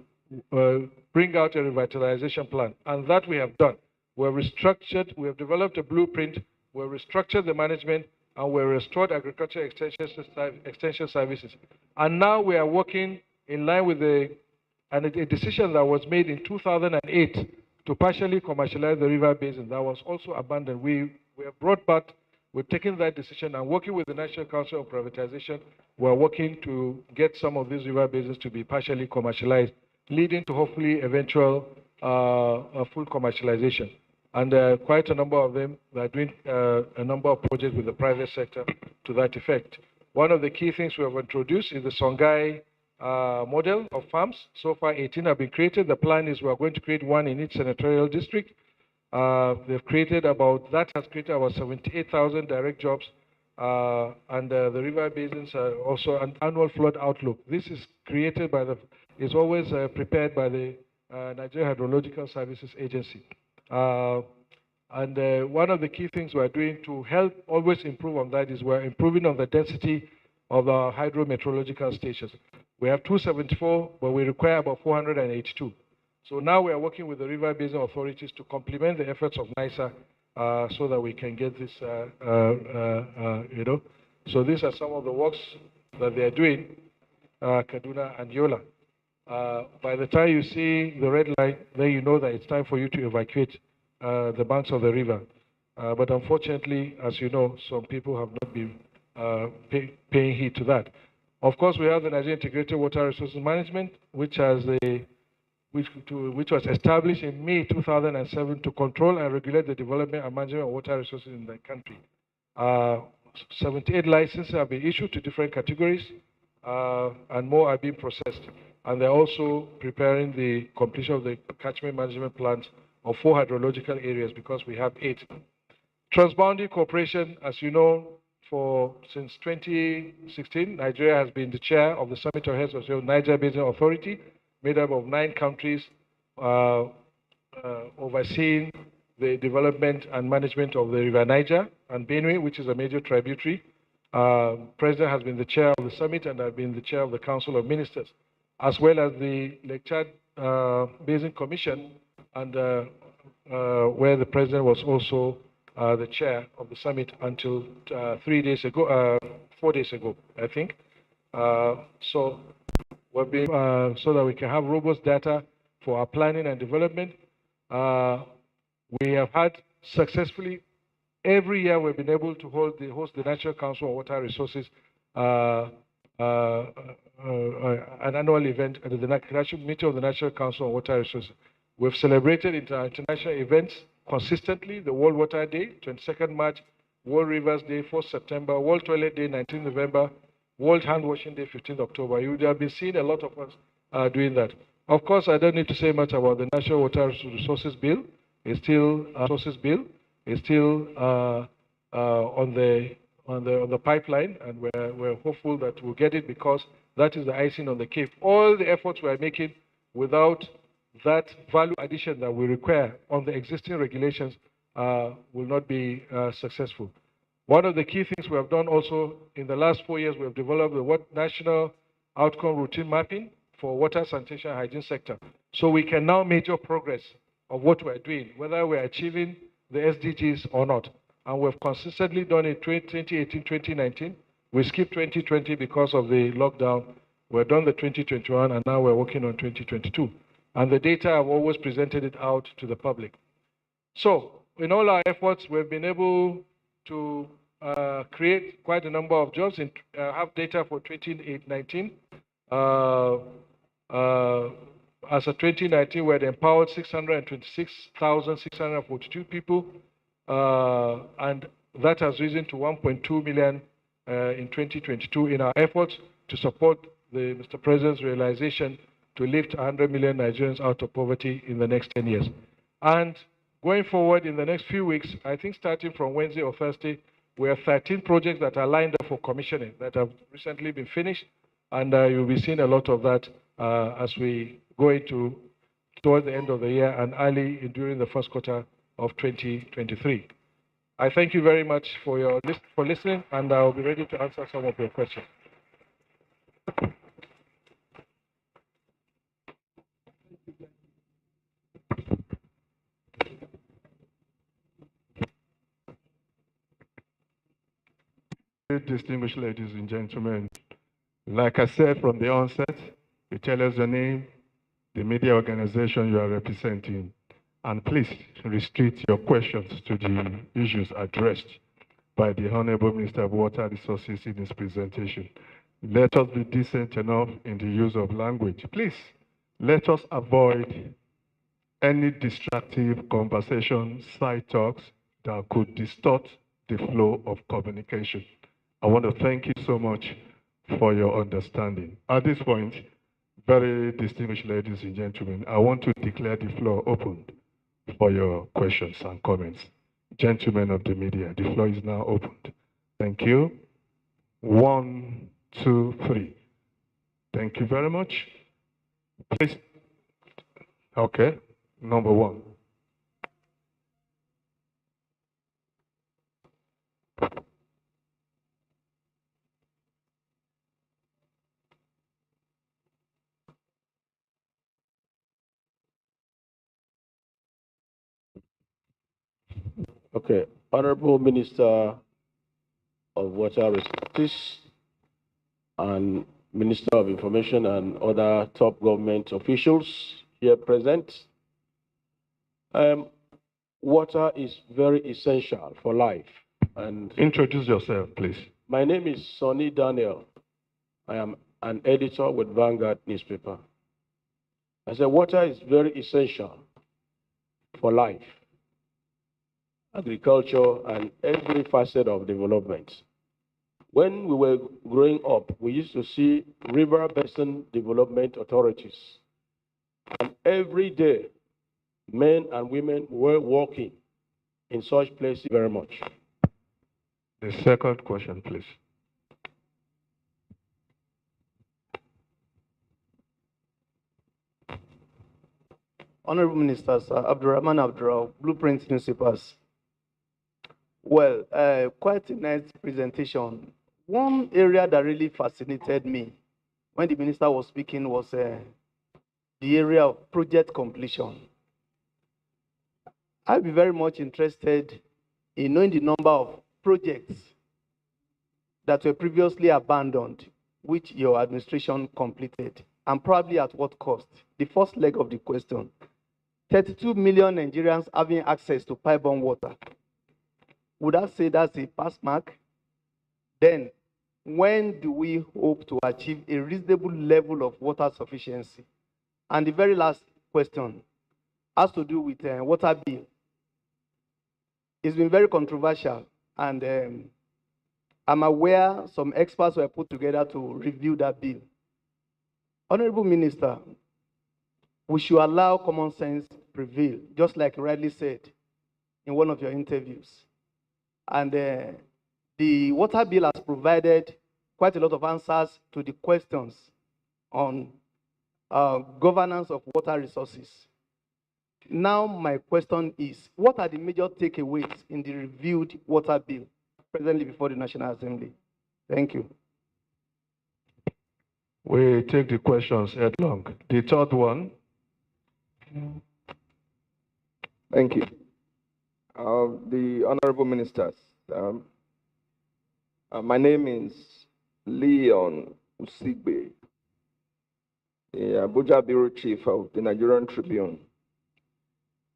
bring out a revitalization plan, and that we have done. We have restructured, we have developed a blueprint, we have restructured the management, and we have restored agriculture extension services. And now we are working in line with a decision that was made in 2008 to partially commercialize the river basin that was also abandoned. We have brought back, we've taken that decision and working with the National Council of Privatization, we're working to get some of these river basins to be partially commercialized, leading to hopefully eventual full commercialization. And quite a number of them are doing a number of projects with the private sector to that effect. One of the key things we have introduced is the Songhai model of farms. So far, 18 have been created. The plan is we are going to create one in each senatorial district. That has created about 78,000 direct jobs. And the river basins are also an annual flood outlook. This is created is always prepared by the Nigerian Hydrological Services Agency. One of the key things we're doing to help always improve on that is we're improving on the density of our hydrometeorological stations. We have 274, but we require about 482. So now we are working with the river basin authorities to complement the efforts of NISA so that we can get this, So these are some of the works that they are doing, Kaduna and Yola. By the time you see the red line, then you know that it's time for you to evacuate the banks of the river. But unfortunately, as you know, some people have not been paying heed to that. Of course, we have the Nigerian Integrated Water Resources Management, which was established in May 2007 to control and regulate the development and management of water resources in the country. 78 licenses have been issued to different categories, and more are being processed. And they're also preparing the completion of the catchment management plans of 4 hydrological areas because we have 8. Transboundary cooperation, as you know, since 2016, Nigeria has been the chair of the Summit of Heads of the Niger Basin Authority, made up of 9 countries overseeing the development and management of the River Niger and Benue, which is a major tributary. President has been the chair of the summit and I've been the chair of the Council of Ministers, as well as the Lake Chad Basin Commission, and where the president was also the chair of the summit until 4 days ago, I think. So we've been, so that we can have robust data for our planning and development. We have had successfully, every year we've been able to host the National Council on Water Resources, an annual event at the National Meeting of the National Council on Water Resources. We've celebrated international events consistently: the World Water Day, 22nd March, World Rivers Day, 4th September, World Toilet Day, 19th November, World Hand Washing Day, 15th October. You would have been seeing a lot of us doing that. Of course, I don't need to say much about the National Water Resources Bill. It's still on the pipeline, and we're hopeful that we'll get it because that is the icing on the cake. All the efforts we are making without that value addition that we require on the existing regulations will not be successful. One of the key things we have done also in the last 4 years, we have developed the National Outcome Routine Mapping for water, sanitation, and hygiene sector. So we can now measure progress of what we're doing, whether we're achieving the SDGs or not. And we've consistently done it 2018, 2019. We skipped 2020 because of the lockdown. We've done the 2021, and now we're working on 2022. And the data, I've always presented it out to the public. So in all our efforts, we've been able to create quite a number of jobs and have data for 2019. As of 2019, we had empowered 626,642 people, and that has risen to 1.2 million in 2022 in our efforts to support Mr. President's realization to lift 100 million Nigerians out of poverty in the next 10 years. And going forward in the next few weeks, I think starting from Wednesday or Thursday, we have 13 projects that are lined up for commissioning that have recently been finished, and you'll be seeing a lot of that as we go into towards the end of the year and early during the first quarter of 2023. I thank you very much for listening, and I'll be ready to answer some of your questions. Distinguished ladies and gentlemen, like I said from the onset, you tell us your name, the media organization you are representing, and please restrict your questions to the issues addressed by the Honorable Minister of Water Resources in his presentation. Let us be decent enough in the use of language. Please, let us avoid any distractive conversation, side talks that could distort the flow of communication. I want to thank you so much for your understanding. At this point, very distinguished ladies and gentlemen, I want to declare the floor open for your questions and comments. Gentlemen of the media, the floor is now opened. Thank you. 1, 2, 3. Thank you very much. Please. Okay, number 1. Okay, Honorable Minister of Water Resources and Minister of Information and other top government officials here present. Water is very essential for life. And introduce yourself, please. My name is Sonny Daniel. I am an editor with Vanguard newspaper. I said water is very essential for life, agriculture, and every facet of development. When we were growing up, we used to see river basin development authorities. And every day, men and women were working in such places very much. The second question, please. Honorable Ministers, Abdurrahman Abdurrahman, Blueprint Newspapers. Well, quite a nice presentation. One area that really fascinated me when the minister was speaking was the area of project completion. I'd be very much interested in knowing the number of projects that were previously abandoned, which your administration completed, and probably at what cost. The first leg of the question, 32 million Nigerians having access to pipe-borne water. Would I say that's a pass mark? Then, when do we hope to achieve a reasonable level of water sufficiency? And the very last question has to do with water bill. It's been very controversial, and I'm aware some experts were put together to review that bill. Honorable Minister, we should allow common sense prevail, just like you rightly said in one of your interviews. And the water bill has provided quite a lot of answers to the questions on governance of water resources. Now my question is, what are the major takeaways in the reviewed water bill presently before the National Assembly? Thank you. We take the questions headlong. The third one. Thank you. The Honorable Ministers, my name is Leon Usigbe, the Abuja Bureau Chief of the Nigerian Tribune.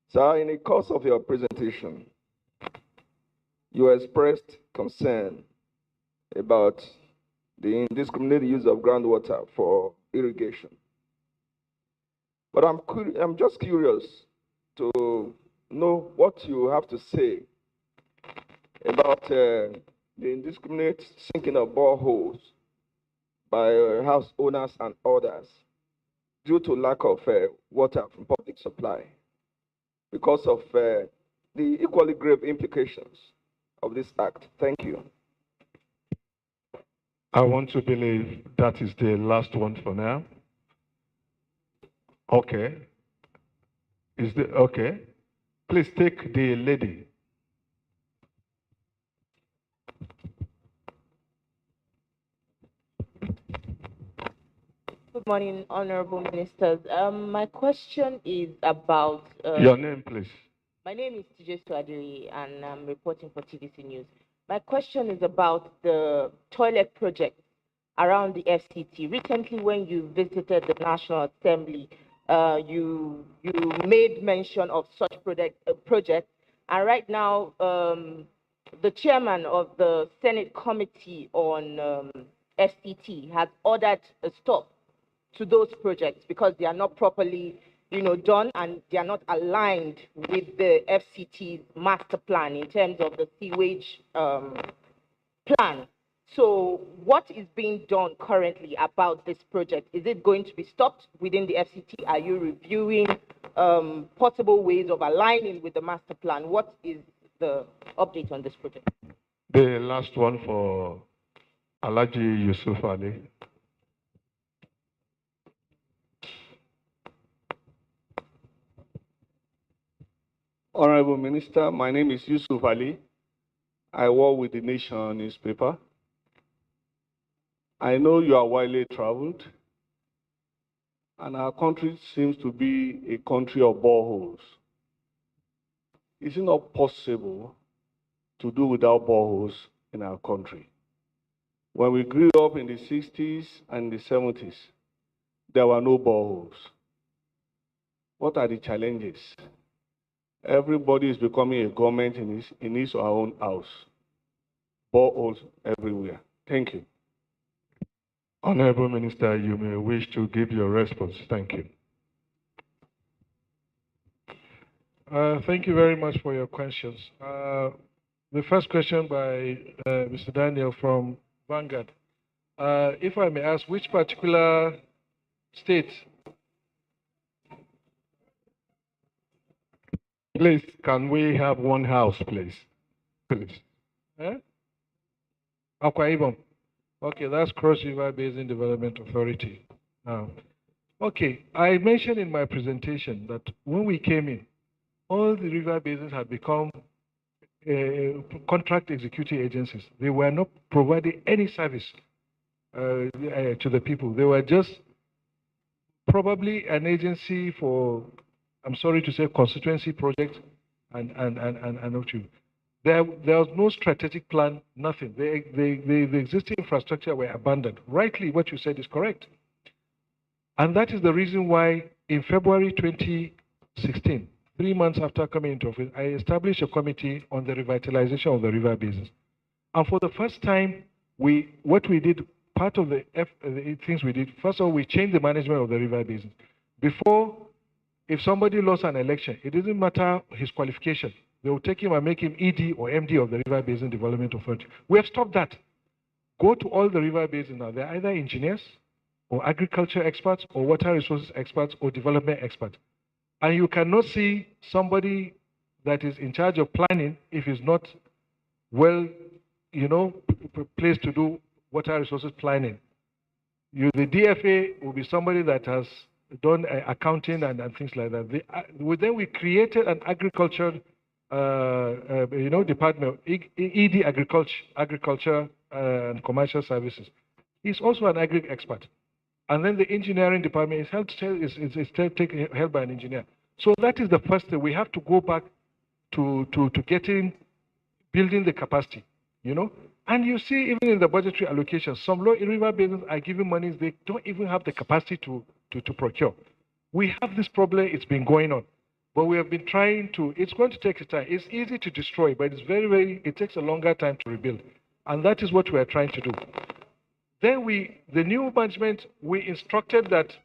Sir, in the course of your presentation, you expressed concern about the indiscriminate use of groundwater for irrigation. But I'm just curious to know what you have to say about the indiscriminate sinking of boreholes by house owners and others due to lack of water from public supply because of the equally grave implications of this act. Thank you. I want to believe that is the last one for now. Okay. Is the okay? Please take the lady. Good morning, honorable ministers. My question is about. Your name, please. My name is TJ Swadiri, and I'm reporting for TVC News. My question is about the toilet project around the FCT. Recently, when you visited the National Assembly, you made mention of such project, and right now, the chairman of the Senate Committee on FCT has ordered a stop to those projects because they are not properly, done, and they are not aligned with the FCT's master plan in terms of the sewage plan. So what is being done currently about this project? Is it going to be stopped within the FCT? Are you reviewing possible ways of aligning with the master plan? What is the update on this project? The last one for Alaji Yusuf Ali. Honorable Minister, my name is Yusuf Ali. I work with the Nation newspaper. I know you are widely traveled, and our country seems to be a country of boreholes. Is it not possible to do without boreholes in our country? When we grew up in the 60s and the 70s, there were no boreholes. What are the challenges? Everybody is becoming a government in his or her own house. Boreholes everywhere. Thank you. Honorable Minister, you may wish to give your response. Thank you. Thank you very much for your questions. The first question by Mr. Daniel from Vanguard. If I may ask, which particular state? Please, can we have one house, please? Please. Akwa Ibom. Okay, that's Cross River Basin Development Authority. Now, okay, I mentioned in my presentation that when we came in, all the river basins had become contract executing agencies. They were not providing any service to the people. They were just probably an agency for, I'm sorry to say, constituency projects and what you. There was no strategic plan, nothing. The existing infrastructure were abandoned. Rightly, what you said is correct. And that is the reason why in February 2016, 3 months after coming into office, I established a committee on the revitalization of the river basins. And for the first time, what we did, part of the things we did, first of all, we changed the management of the river basins. Before, if somebody lost an election, it didn't matter his qualification. They will take him and make him ED or MD of the River Basin Development Authority. We have stopped that. Go to all the river basins now. They're either engineers or agriculture experts or water resources experts or development experts. And you cannot see somebody that is in charge of planning if he's not well, placed to do water resources planning. The DFA will be somebody that has done accounting and things like that. Then we created an agriculture department, ED agriculture and commercial services. He's also an agri expert. And then the engineering department is held by an engineer. So that is the first thing. We have to go back to building the capacity, And you see, even in the budgetary allocation, some low river basins are giving money they don't even have the capacity to procure. We have this problem, it's been going on. But we have been trying to, it's going to take time. It's easy to destroy, but it's it takes a longer time to rebuild. And that is what we are trying to do. Then the new management, we instructed that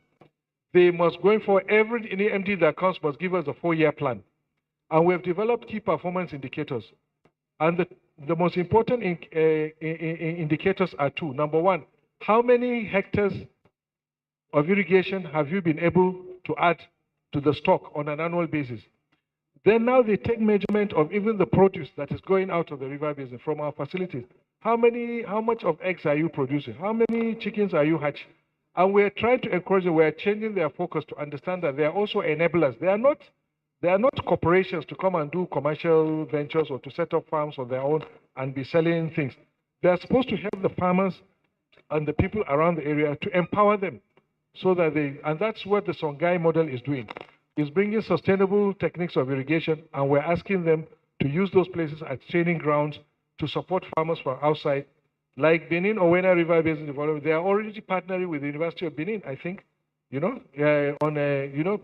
they must, going for every MD that comes, must give us a 4-year plan. And we have developed key performance indicators. And the most important indicators are 2. Number 1, how many hectares of irrigation have you been able to add to the stock on an annual basis? Then now they take measurement of even the produce that is going out of the river basin from our facilities. How much of eggs are you producing? How many chickens are you hatching? And we're trying to encourage them, we're changing their focus to understand that they are also enablers. They are not They are not corporations to come and do commercial ventures or to set up farms on their own and be selling things. They are supposed to help the farmers and the people around the area to empower them so that and that's what the Songhai model is doing. It's bringing sustainable techniques of irrigation, and we're asking them to use those places as training grounds to support farmers from outside. Like Benin Owena River Basin Development, they are already partnering with the University of Benin, I think, on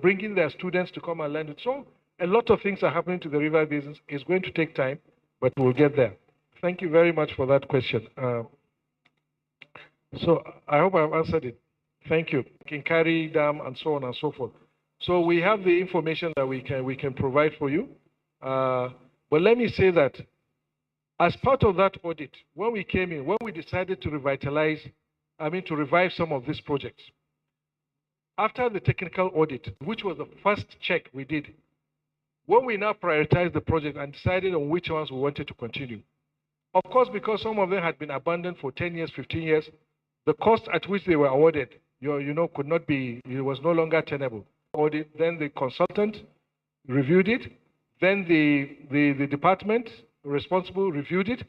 bringing their students to come and learn it. So a lot of things are happening to the river basins. It's going to take time, but we'll get there. Thank you very much for that question. So I hope I've answered it. Thank you. Kinkari Dam and so on and so forth. So we have the information that we can provide for you. But let me say that as part of that audit, when we came in, when we decided to to revive some of these projects, after the technical audit, which was the first check we did, when we now prioritized the project and decided on which ones we wanted to continue, of course, because some of them had been abandoned for 10 years, 15 years, the cost at which they were awarded, could not be, it was no longer tenable. Audit, then the consultant reviewed it, then the department responsible reviewed it,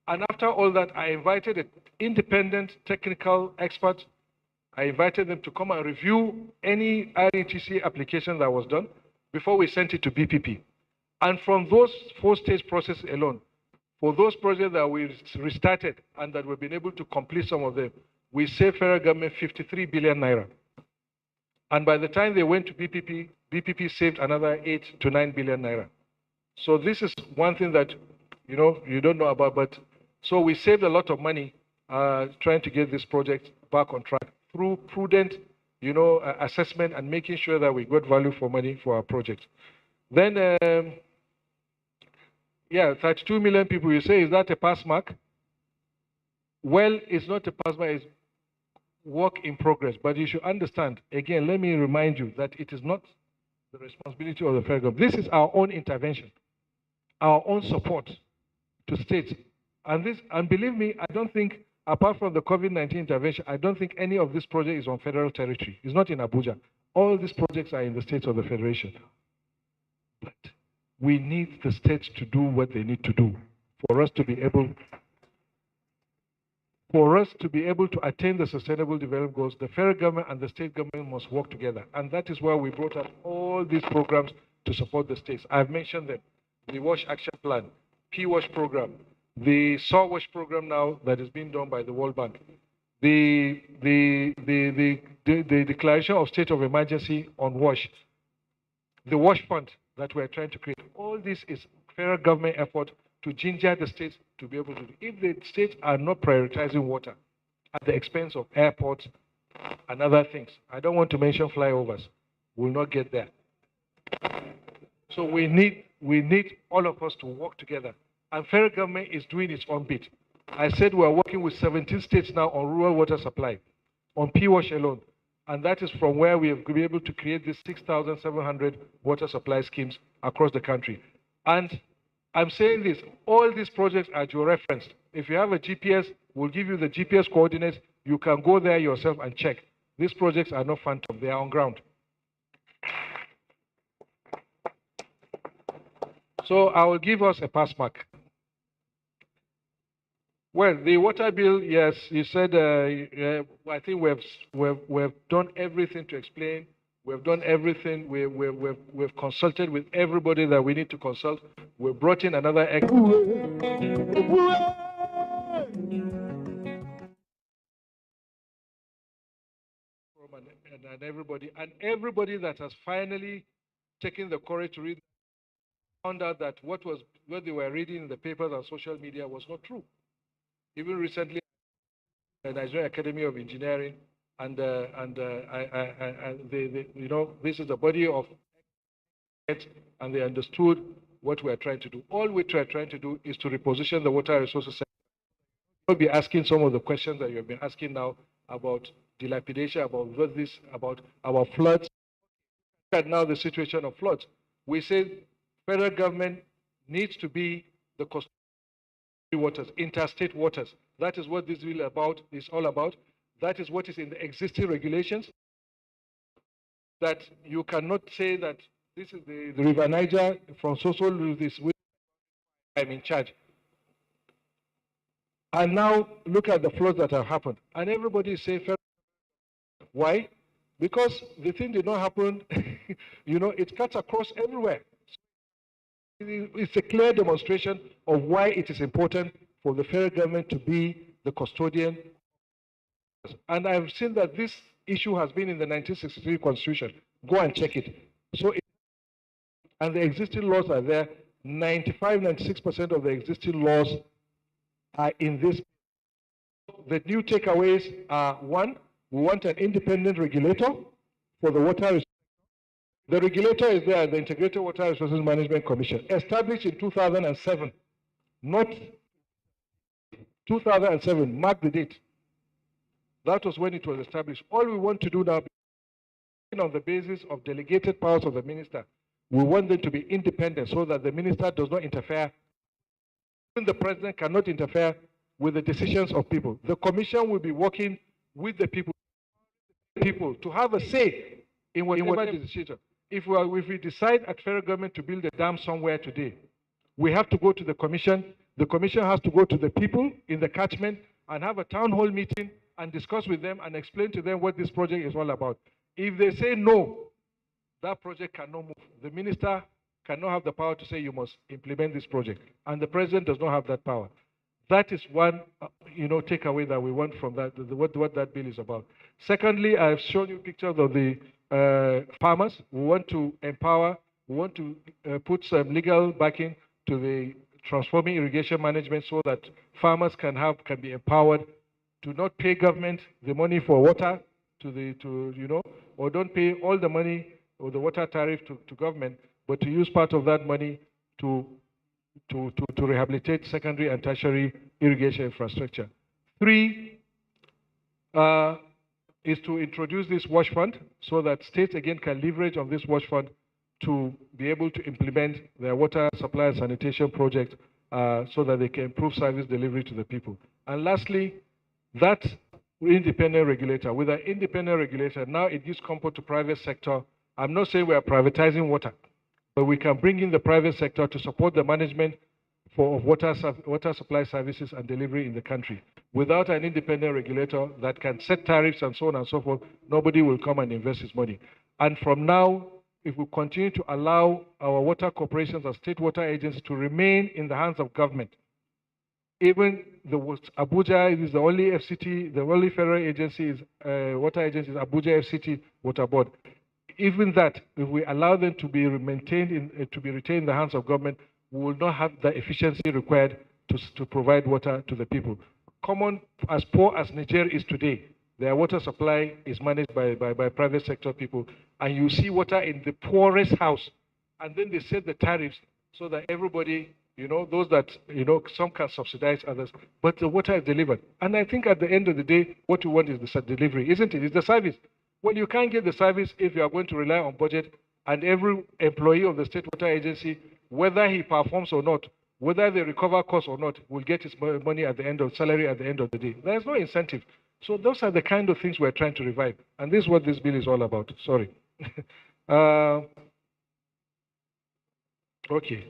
and after all that, I invited an independent technical expert. I invited them to come and review any RETC application that was done before we sent it to BPP. And from those 4-stage process alone, for those projects that we restarted and that we've been able to complete some of them, we saved federal government 53 billion naira. And by the time they went to BPP, BPP saved another 8 to 9 billion naira. So this is one thing that you don't know about, but so we saved a lot of money trying to get this project back on track through prudent, assessment and making sure that we got value for money for our project. Then, 32 million people, you say, is that a pass mark? Well, it's not a pass mark, it's work in progress. But you should understand, again, let me remind you that it is not the responsibility of the federal government. This is our own intervention, our own support to states. And believe me, I don't think, apart from the COVID-19 intervention, I don't think any of this project is on federal territory. It's not in Abuja. All these projects are in the states of the federation. But we need the states to do what they need to do for us to be able to attain the sustainable development goals. The federal government and the state government must work together. And that is why we brought up all these programs to support the states. I've mentioned them. The WASH Action Plan, P-WASH program, the SAW WASH program now that is being done by the World Bank, the declaration of state of emergency on WASH, the WASH fund that we're trying to create. All this is federal government effort to ginger the states to be able to do. If the states are not prioritizing water at the expense of airports and other things, I don't want to mention flyovers, we'll not get there. So we need all of us to work together. And federal government is doing its own bit. I said we are working with 17 states now on rural water supply, on P-WASH alone. And that is from where we have been able to create these 6,700 water supply schemes across the country. And I'm saying this, all these projects are geo-referenced. If you have a GPS, we'll give you the GPS coordinates. You can go there yourself and check. These projects are not phantom, they are on ground. So I will give us a pass mark. Well, the water bill, yes, you said, I think we've done everything to explain. We've done everything. We've consulted with everybody that we need to consult. We've brought in another and everybody that has finally taken the courage to read found out that what they were reading in the papers and social media was not true. Even recently, the Nigerian Academy of Engineering and this is the body of and they understood what we are trying to do. All we are trying to do is to reposition the water resources sector. We'll be asking some of the questions that you have been asking now about dilapidation, about about our floods. Look at now the situation of floods. We say federal government needs to be the custodian of waters, interstate waters. That is what this bill is all about. That is what is in the existing regulations. That you cannot say that This is the River Niger from Sosol. This I'm in charge. And now look at the floods that have happened. And everybody is saying, why? Because the thing did not happen, it cuts across everywhere. It's a clear demonstration of why it is important for the federal government to be the custodian. And I've seen that this issue has been in the 1963 Constitution. Go and check it. And the existing laws are there. 96% of the existing laws are in this. The new takeaways are, one, we want an independent regulator for the water. The regulator is there, the Integrated Water Resources Management Commission, established in 2007, not 2007, mark the date. That was when it was established. All we want to do now, on the basis of delegated powers of the minister, we want them to be independent so that the minister does not interfere. Even the president cannot interfere with the decisions of people. The commission will be working with the people to have a say in whatever decision. If we decide at federal government to build a dam somewhere today, we have to go to the commission. The commission has to go to the people in the catchment and have a town hall meeting and discuss with them and explain to them what this project is all about. If they say no, that project cannot move. The minister cannot have the power to say you must implement this project, and the president does not have that power. That is one, takeaway that we want from that. What that bill is about. Secondly, I've shown you pictures of the farmers. We want to empower. We want to put some legal backing to the transforming irrigation management so that farmers can be empowered to not pay government the money for water or don't pay all the money or the water tariff to government, but to use part of that money to rehabilitate secondary and tertiary irrigation infrastructure. Three is to introduce this wash fund so that states again can leverage on this wash fund to be able to implement their water supply and sanitation project so that they can improve service delivery to the people. And lastly, that independent regulator, with an independent regulator, now it gives comfort to private sector. I'm not saying we are privatizing water, but we can bring in the private sector to support the management of water supply services and delivery in the country. Without an independent regulator that can set tariffs and so on and so forth, nobody will come and invest his money. And from now, if we continue to allow our water corporations and state water agencies to remain in the hands of government, even Abuja is the only FCT, the only federal agency is water agency is Abuja FCT Water Board. Even that, if we allow them to be retained in the hands of government, we will not have the efficiency required to provide water to the people. As poor as Nigeria is today, their water supply is managed by private sector people, and you see water in the poorest house, and then they set the tariffs so that everybody, those that, some can subsidize others, but the water is delivered. And I think at the end of the day, what we want is the delivery, isn't it? It's the service. Well, you can't get the service if you are going to rely on budget, and every employee of the state water agency, whether he performs or not, whether they recover costs or not, will get his money at the end of salary at the end of the day. There's no incentive. So those are the kind of things we're trying to revive. And this is what this bill is all about. Sorry. Okay.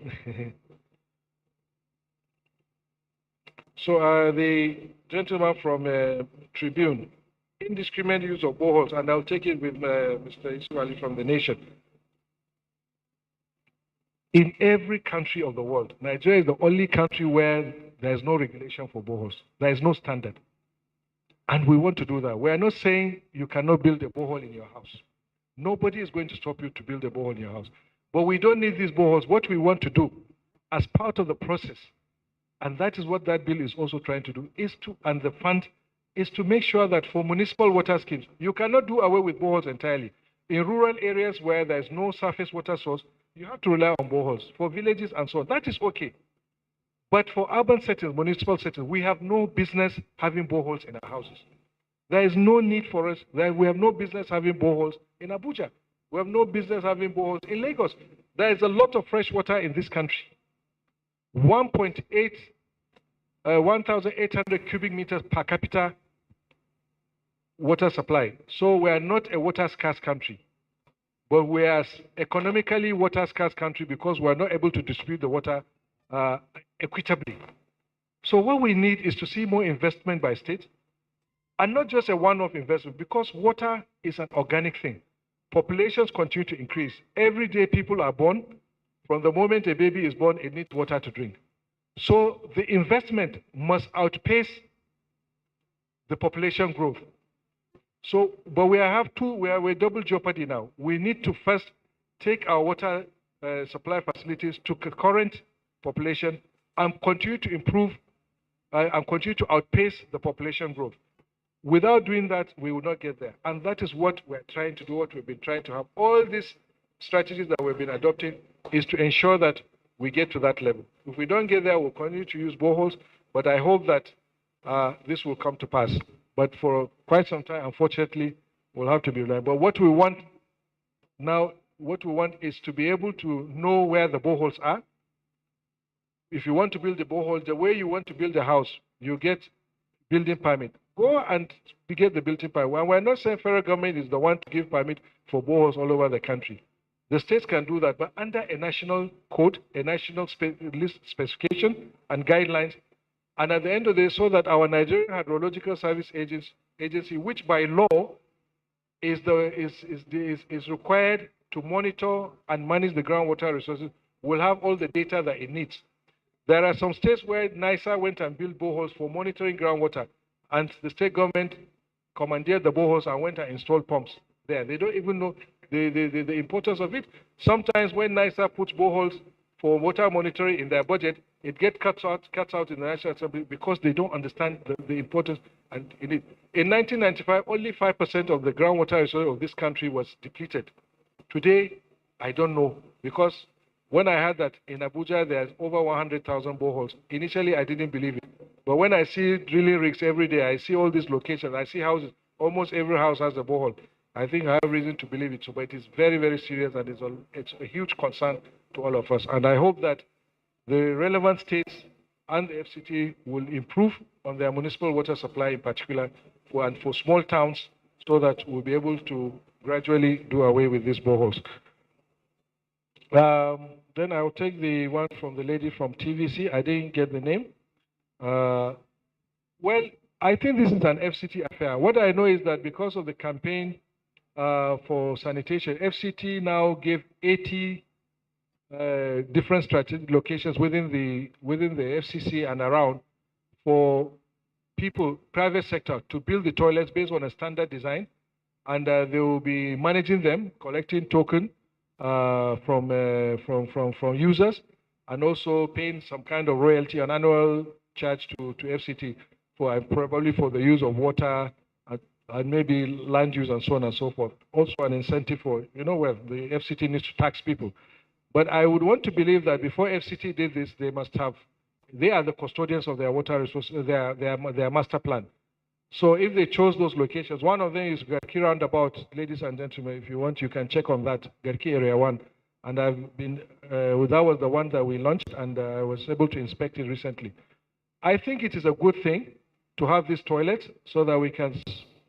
So the gentleman from Tribune, indiscriminate use of boreholes, and I'll take it with Mr. Iswali from The Nation. In every country of the world, Nigeria is the only country where there is no regulation for boreholes. There is no standard. And we want to do that. We are not saying you cannot build a borehole in your house. Nobody is going to stop you to build a borehole in your house. But we don't need these boreholes. What we want to do as part of the process, and that is what that bill is also trying to do, and the fund is to make sure that for municipal water schemes, you cannot do away with boreholes entirely. In rural areas where there is no surface water source, you have to rely on boreholes. For villages and so on, that is okay. But for urban settings, municipal settings, we have no business having boreholes in our houses. There is no need for us. We have no business having boreholes in Abuja. We have no business having boreholes in Lagos. There is a lot of fresh water in this country. 1,800 cubic meters per capita water supply. So we are not a water scarce country. but we are economically water scarce country because we are not able to distribute the water equitably. So what we need is to see more investment by state, and not just a one-off investment, because water is an organic thing. Populations continue to increase. Every day people are born. From the moment a baby is born, it needs water to drink. So the investment must outpace the population growth. So, but we are double jeopardy now. We need to first take our water supply facilities to current population and continue to improve and continue to outpace the population growth. Without doing that, we will not get there. And that is what we're trying to do, what we've been trying to have. All these strategies that we've been adopting is to ensure that we get to that level. If we don't get there, we'll continue to use boreholes, but I hope that this will come to pass. But for quite some time, unfortunately, we'll have to be reliant. But what we want now, is to be able to know where the boreholes are. If you want to build a borehole, the way you want to build a house, you get building permit. Go and get the building permit. And we're not saying federal government is the one to give permit for boreholes all over the country. The states can do that, but under a national code, a national list specification and guidelines. And at the end of the day, so that our Nigerian Hydrological Service Agency, which by law is required to monitor and manage the groundwater resources, will have all the data that it needs. There are some states where NISA went and built boreholes for monitoring groundwater, and the state government commandeered the boreholes and went and installed pumps there. They don't even know the importance of it. Sometimes when NISA puts boreholes for water monitoring in their budget, it gets cut out in the National Assembly because they don't understand the importance. And in 1995, only 5% of the groundwater resources of this country was depleted. Today, I don't know, because when I heard that in Abuja there's over 100,000 boreholes, initially I didn't believe it. But when I see drilling rigs every day, I see all these locations, I see houses, almost every house has a borehole. I think I have reason to believe it. So, but it is very, very serious, and it's a huge concern to all of us. And I hope that the relevant states and the FCT will improve on their municipal water supply in particular, for small towns, so that we'll be able to gradually do away with these boreholes. Then I'll take the one from the lady from TVC. I didn't get the name. Well, I think this is an FCT affair. What I know is that because of the campaign for sanitation, FCT now gave 80 different strategic locations within the FCC and around for people, private sector, to build the toilets based on a standard design, and they will be managing them, collecting token from users, and also paying some kind of royalty, an annual charge to FCT for probably for the use of water and maybe land use and so on and so forth. Also an incentive for, well, the FCT needs to tax people. But I would want to believe that before FCT did this, they are the custodians of their water resources, their master plan. So if they chose those locations, one of them is Garki Roundabout. Ladies and gentlemen, if you want, you can check on that, Garki Area 1. And I've been, that was the one that we launched, and I was able to inspect it recently. I think it is a good thing to have these toilets so that we can,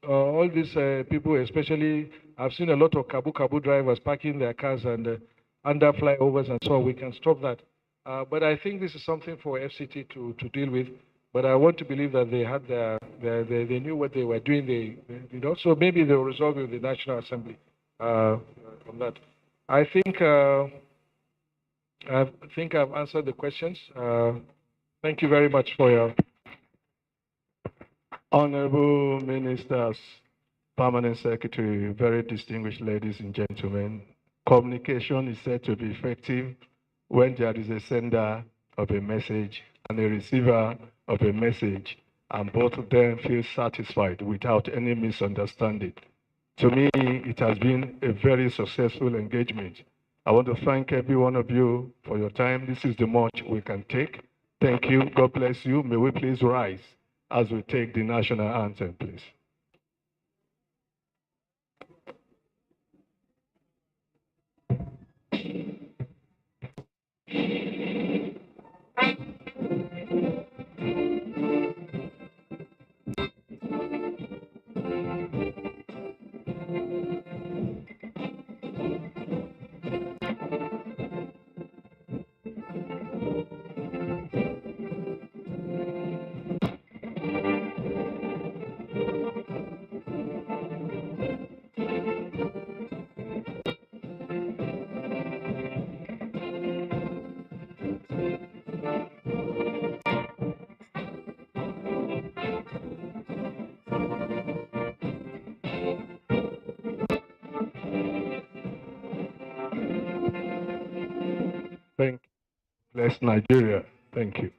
all these people, especially, I've seen a lot of Kabu drivers parking their cars and under flyovers and so on. We can stop that. But I think this is something for FCT to deal with. But I want to believe that they had they knew what they were doing. So maybe they'll resolve it with the National Assembly on that. I think I've answered the questions. Thank you very much for your honorable ministers, permanent secretary, very distinguished ladies and gentlemen. Communication is said to be effective when there is a sender of a message and a receiver of a message, and both of them feel satisfied without any misunderstanding. To me, it has been a very successful engagement. I want to thank every one of you for your time. This is the much we can take. Thank you. God bless you. May we please rise as we take the national anthem, please. bless Nigeria. Thank you.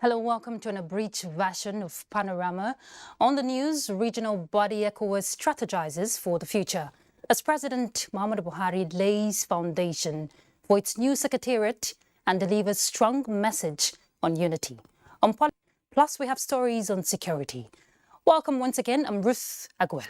Hello, welcome to an abridged version of Panorama. On the news, regional body ECOWAS strategizes for the future as President Muhammadu Buhari lays foundation for its new secretariat and delivers strong message on unity. Plus, we have stories on security. Welcome once again. I'm Ruth Aguele.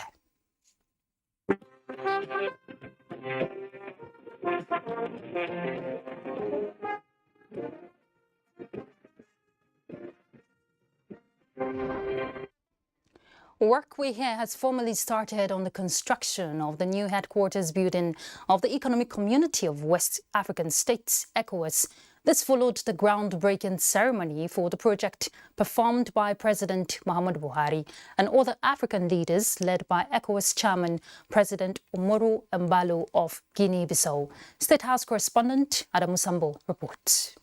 Work we hear has formally started on the construction of the new headquarters building of the Economic Community of West African States, ECOWAS. This followed the groundbreaking ceremony for the project performed by President Muhammadu Buhari and other African leaders led by ECOWAS Chairman President Umaru Embalo of Guinea-Bissau. State House correspondent Adamu Sambo reports.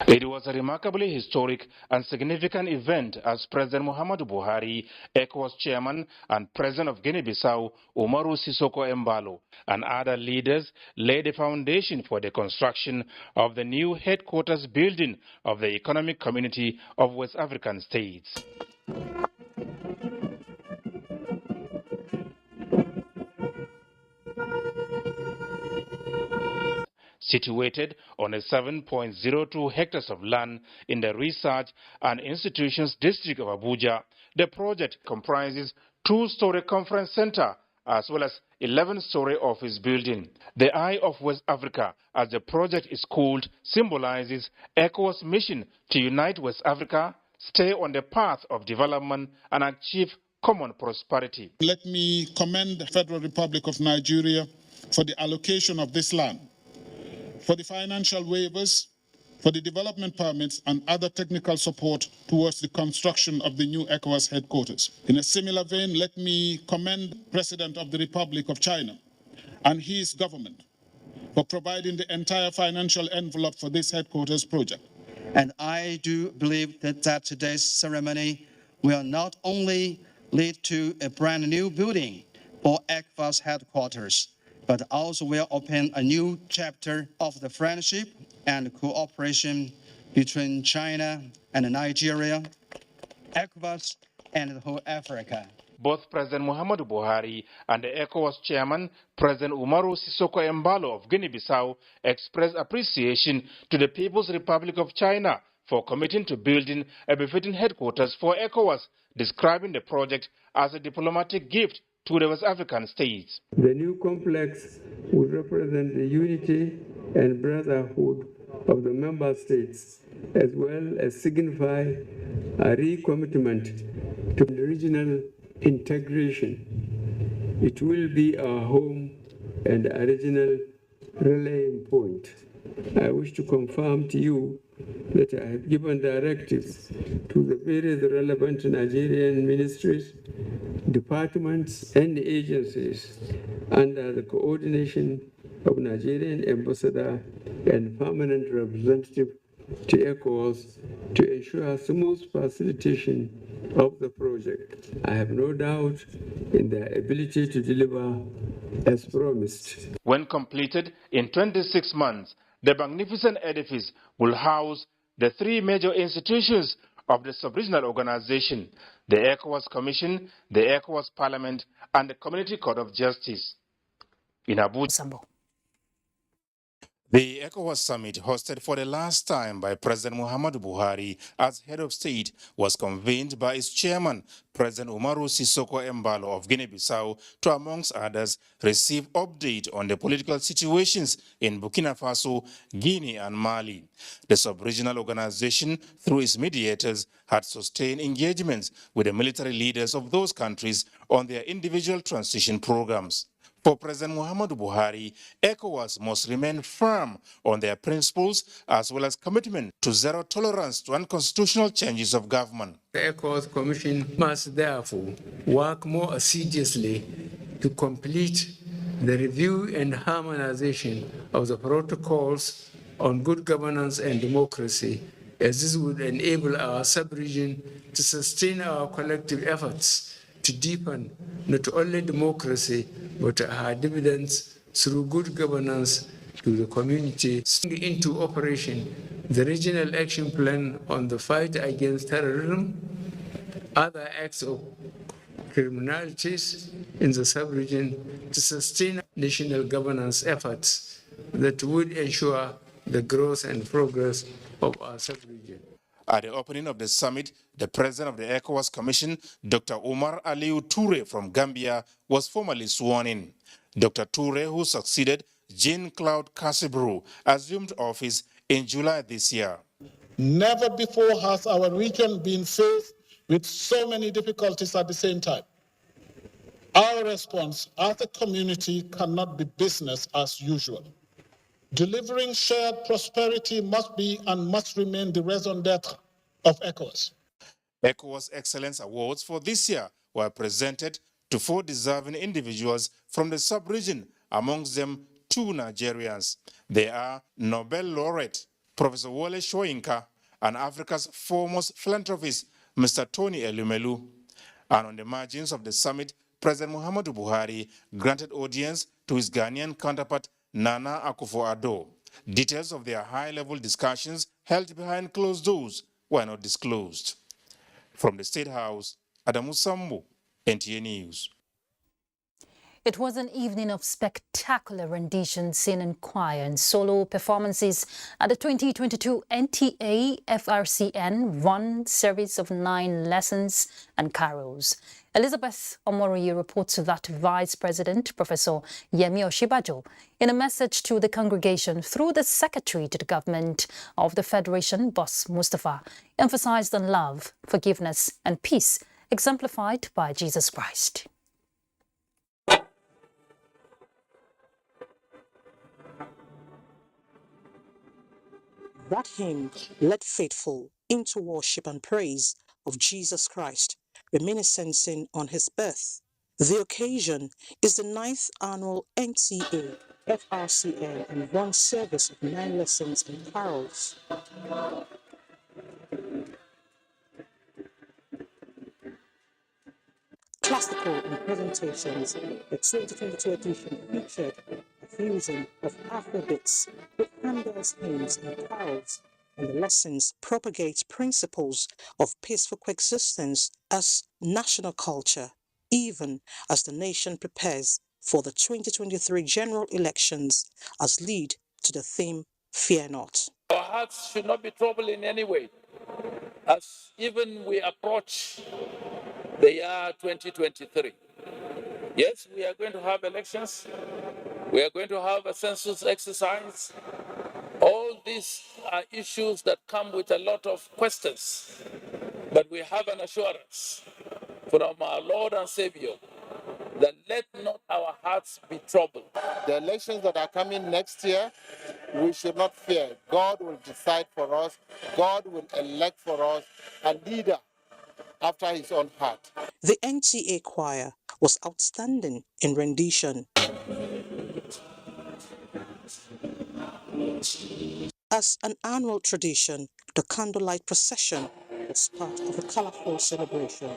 It was a remarkably historic and significant event as President Muhammadu Buhari, ECOWAS chairman and president of Guinea-Bissau, Umaru Sissoco Embalo, and other leaders laid the foundation for the construction of the new headquarters building of the Economic Community of West African States. Situated on a 7.02 hectares of land in the Research and Institutions District of Abuja, the project comprises two-story conference center as well as 11-story office building. The Eye of West Africa, as the project is called, symbolizes ECOWAS' mission to unite West Africa, stay on the path of development and achieve common prosperity. Let me commend the Federal Republic of Nigeria for the allocation of this land, for the financial waivers, for the development permits and other technical support towards the construction of the new ECOWAS headquarters. In a similar vein, let me commend the President of the Republic of China and his government for providing the entire financial envelope for this headquarters project. And I do believe that today's ceremony will not only lead to a brand new building for ECOWAS headquarters, but also will open a new chapter of the friendship and cooperation between China and Nigeria, ECOWAS, and the whole Africa. Both President Muhammadu Buhari and the ECOWAS chairman, President Umaru Sissoco Embalo of Guinea-Bissau, expressed appreciation to the People's Republic of China for committing to building a befitting headquarters for ECOWAS, describing the project as a diplomatic gift to the West African states. The new complex will represent the unity and brotherhood of the member states, as well as signify a recommitment to regional integration. It will be our home and a regional rallying point. I wish to confirm to you that I have given directives to the various relevant Nigerian ministries, departments and agencies under the coordination of Nigerian ambassador and permanent representative to ECOWAS to ensure smooth facilitation of the project. I have no doubt in their ability to deliver as promised. When completed in 26 months, the magnificent edifice will house the three major institutions of the sub-regional organization, the ECOWAS Commission, the ECOWAS Parliament, and the Community Court of Justice. In Abuja. The ECOWAS summit, hosted for the last time by President Muhammadu Buhari as head of state, was convened by its chairman, President Umaru Sissoco Embalo of Guinea-Bissau, to, amongst others, receive update on the political situations in Burkina Faso, Guinea, and Mali. The sub-regional organization, through its mediators, had sustained engagements with the military leaders of those countries on their individual transition programs. For President Muhammadu Buhari, ECOWAS must remain firm on their principles as well as commitment to zero tolerance to unconstitutional changes of government. The ECOWAS Commission must therefore work more assiduously to complete the review and harmonization of the protocols on good governance and democracy, as this would enable our sub-region to sustain our collective efforts to deepen not only democracy, but our dividends through good governance to the community. Into operation the Regional Action Plan on the fight against terrorism, other acts of criminalities in the sub-region to sustain national governance efforts that would ensure the growth and progress of our sub-region. At the opening of the summit, the president of the ECOWAS Commission, Dr. Umar Aliu Toure from Gambia, was formally sworn in. Dr. Toure, who succeeded Jean-Claude Cassibru, assumed office in July this year. Never before has our region been faced with so many difficulties at the same time. Our response as a community cannot be business as usual. Delivering shared prosperity must be and must remain the raison d'etre of ECOWAS. ECOWAS Excellence Awards for this year were presented to 4 deserving individuals from the sub-region, amongst them 2 Nigerians. They are Nobel laureate Professor Wole Soyinka and Africa's foremost philanthropist, Mr. Tony Elumelu. And on the margins of the summit, President Muhammadu Buhari granted audience to his Ghanaian counterpart, Nana Akufo-Addo. Details of their high-level discussions held behind closed doors were not disclosed. From the State House, Adamu Sambo, NTA News. It was an evening of spectacular renditions, sing and choir and solo performances at the 2022 NTA FRCN 1 series of 9 lessons and carols. Elizabeth Omoriyi reports that Vice President Professor Yemi Oshibajo, in a message to the congregation through the Secretary to the Government of the Federation, Boss Mustafa, emphasized on love, forgiveness and peace, exemplified by Jesus Christ. That hymn led faithful into worship and praise of Jesus Christ, reminiscing on his birth. The occasion is the 9th annual NTA FRCN and 1 service of 9 lessons and carols. Classical and presentations, the 2022 edition featured a fusion of Afrobeats with handbells, hymns and carols, and the lessons propagate principles of peaceful coexistence as national culture, even as the nation prepares for the 2023 general elections as lead to the theme, Fear Not. Our hearts should not be troubled in any way, as even we approach the year 2023. Yes, we are going to have elections. We are going to have a census exercise. All these are issues that come with a lot of questions. But we have an assurance from our Lord and Savior that let not our hearts be troubled. The elections that are coming next year, we should not fear. God will decide for us. God will elect for us a leader after his own heart. The NTA choir was outstanding in rendition. As an annual tradition, the candlelight procession was part of a colorful celebration.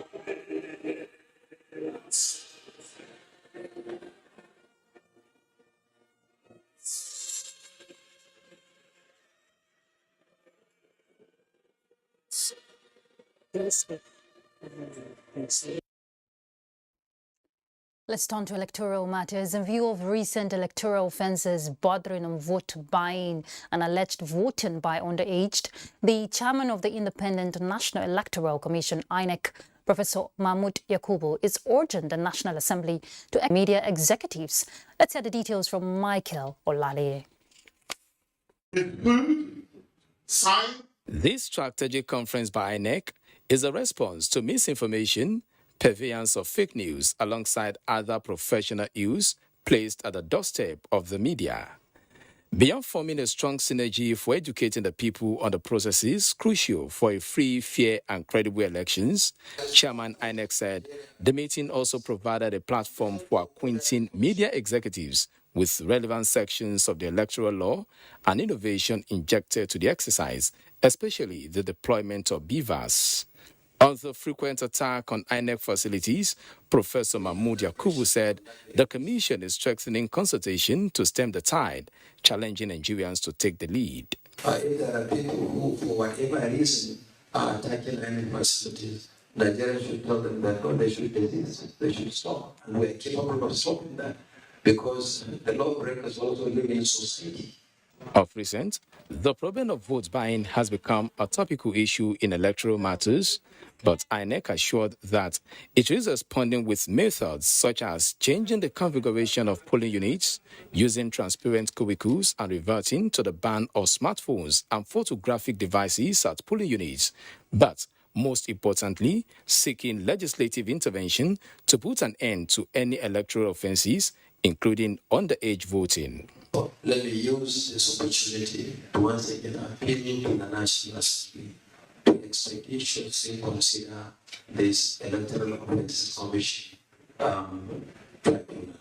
Let's turn to electoral matters. In view of recent electoral offences bordering on vote buying and alleged voting by underaged, the chairman of the Independent National Electoral Commission, INEC, Professor Mahmood Yakubu, is urging the National Assembly to media executives. Let's hear the details from Michael Olale. This strategic conference by INEC is a response to misinformation, purveyance of fake news alongside other professional issues placed at the doorstep of the media. Beyond forming a strong synergy for educating the people on the processes crucial for a free, fair and credible elections, Chairman INEC said the meeting also provided a platform for acquainting media executives with relevant sections of the electoral law and innovation injected to the exercise, especially the deployment of BVAS. On the frequent attack on INEC facilities, Professor Mahmood Yakubu said the Commission is strengthening consultation to stem the tide, challenging Nigerians to take the lead. If there are people who, for whatever reason, are attacking INEC facilities, Nigeria should tell them that no, they should desist, they should stop. And we are capable of stopping that because the lawbreakers also live in society. Of recent, the problem of vote buying has become a topical issue in electoral matters, but INEC assured that it is responding with methods such as changing the configuration of polling units, using transparent cubicles and reverting to the ban of smartphones and photographic devices at polling units, but most importantly, seeking legislative intervention to put an end to any electoral offences, including underage voting. Let me use this opportunity to once again appeal to the National Assembly to expeditiously consider this Electoral Offences Commission tribunal.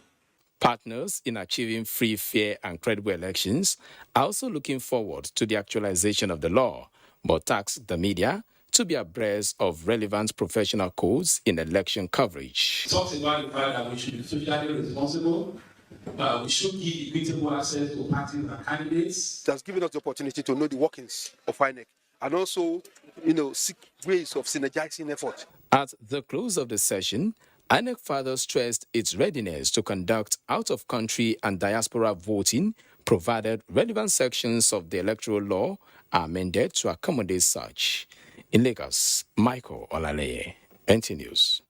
Partners in achieving free, fair and credible elections are also looking forward to the actualization of the law, but task the media to be abreast of relevant professional codes in election coverage. Talks about the fact that we should be socially responsible. We should give equitable access to parties and candidates. It has given us the opportunity to know the workings of INEC and also, seek ways of synergizing effort. At the close of the session, INEC further stressed its readiness to conduct out-of-country and diaspora voting, provided relevant sections of the electoral law are amended to accommodate such. In Lagos, Michael Olale, NTA News.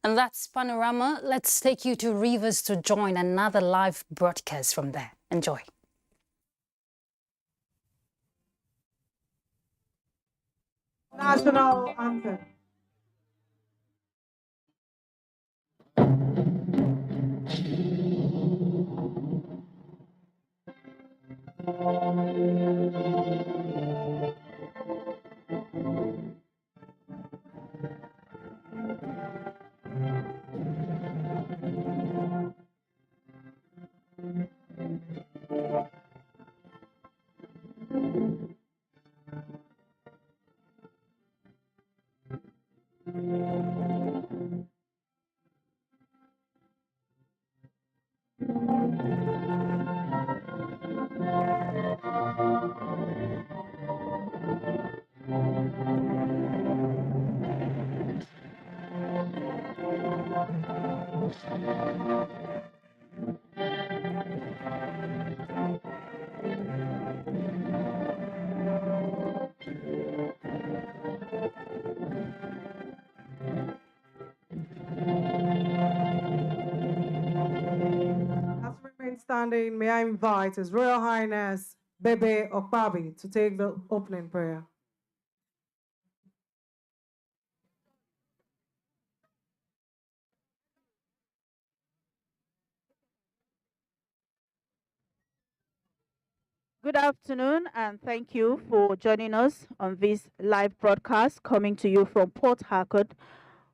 And that's Panorama. Let's take you to Rivers to join another live broadcast from there. Enjoy. National anthem. Standing, may I invite His Royal Highness Bebe Okpabi to take the opening prayer. Good afternoon, and thank you for joining us on this live broadcast coming to you from Port Harcourt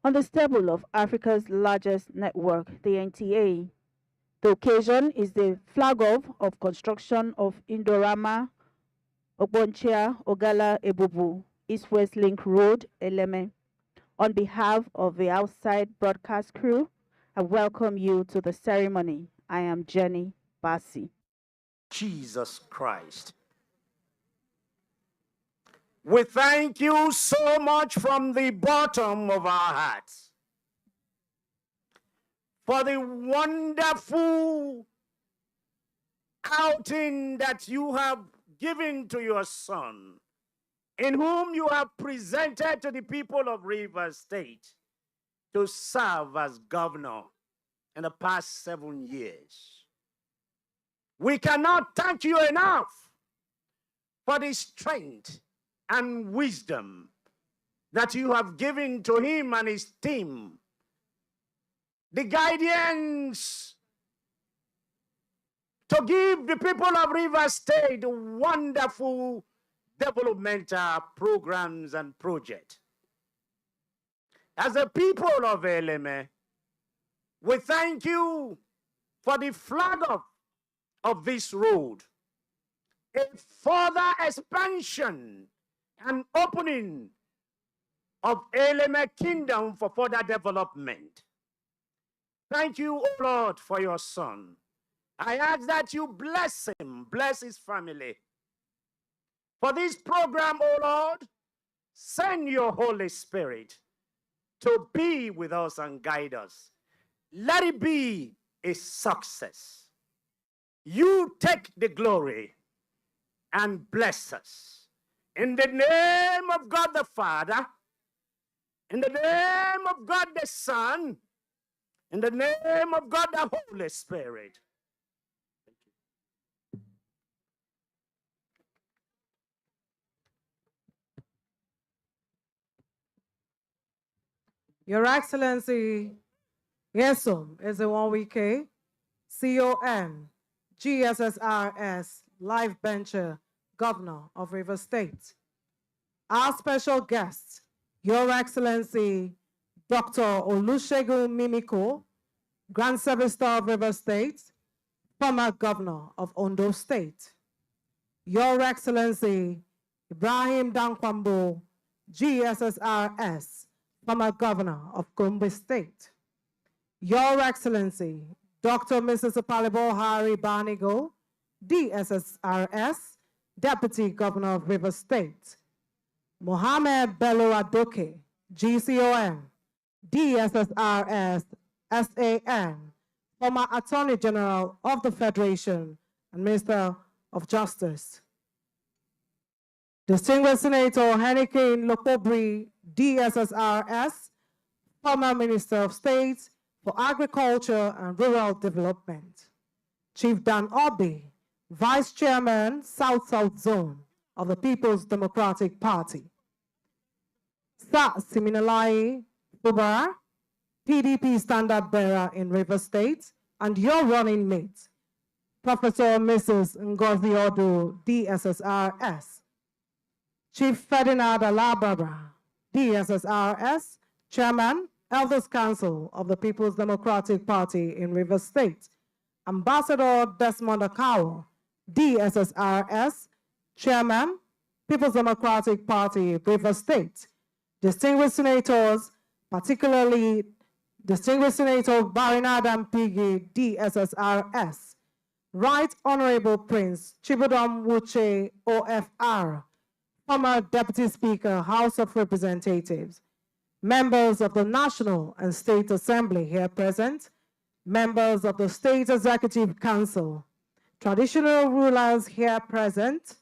on the stable of Africa's largest network, the NTA. The occasion is the flag-off of construction of Indorama, Ogbonchia, Ogala, Ebubu, East-West Link Road, Eleme. On behalf of the outside broadcast crew, I welcome you to the ceremony. I am Jenny Bassi. Jesus Christ. We thank you so much from the bottom of our hearts. for the wonderful outing that you have given to your son, in whom you have presented to the people of Rivers State to serve as governor in the past 7 years. We cannot thank you enough for the strength and wisdom that you have given to him and his team, the guidance to give the people of Rivers State wonderful developmental programs and projects. As a people of Eleme, we thank you for the flag of this road, a further expansion and opening of Eleme Kingdom for further development. Thank you, O Lord, for your son. I ask that you bless him, bless his family. For this program, O Lord, send your Holy Spirit to be with us and guide us. Let it be a success. You take the glory and bless us. In the name of God the Father, in the name of God the Son, in the name of God the Holy Spirit. Your Excellency, Yesum is the 1 week CON, GSSRS, Life Venture, Governor of Rivers State. Our special guest, Your Excellency, Dr. Olusegun Mimiko, Grand Service Star of Rivers State, former Governor of Ondo State. Your Excellency, Ibrahim Dankwambo, GSSRS, former Governor of Gombe State. Your Excellency, Dr. Mrs. Apalibo Hari Banigo, DSSRS, Deputy Governor of Rivers State. Mohamed Bello Adoke, GCON, DSSRS, SAN, former Attorney General of the Federation and Minister of Justice. Distinguished Senator Henneken Lokobri, DSSRS, former Minister of State for Agriculture and Rural Development. Chief Dan Obi, Vice Chairman, South-South Zone of the People's Democratic Party. Sa Siminalai Bubara, PDP Standard Bearer in Rivers State, and your running mate, Professor Mrs. Ngozi Odu, DSSRS. Chief Ferdinand Alababa, DSSRS, Chairman, Elders Council of the People's Democratic Party in Rivers State. Ambassador Desmond Akawo, DSSRS, Chairman, People's Democratic Party, Rivers State. Distinguished senators, particularly Distinguished Senator Barinad Ampigi, DSSRS. Right Honorable Prince Chibudom Wuche, OFR, former Deputy Speaker, House of Representatives. Members of the National and State Assembly here present, members of the State Executive Council, traditional rulers here present,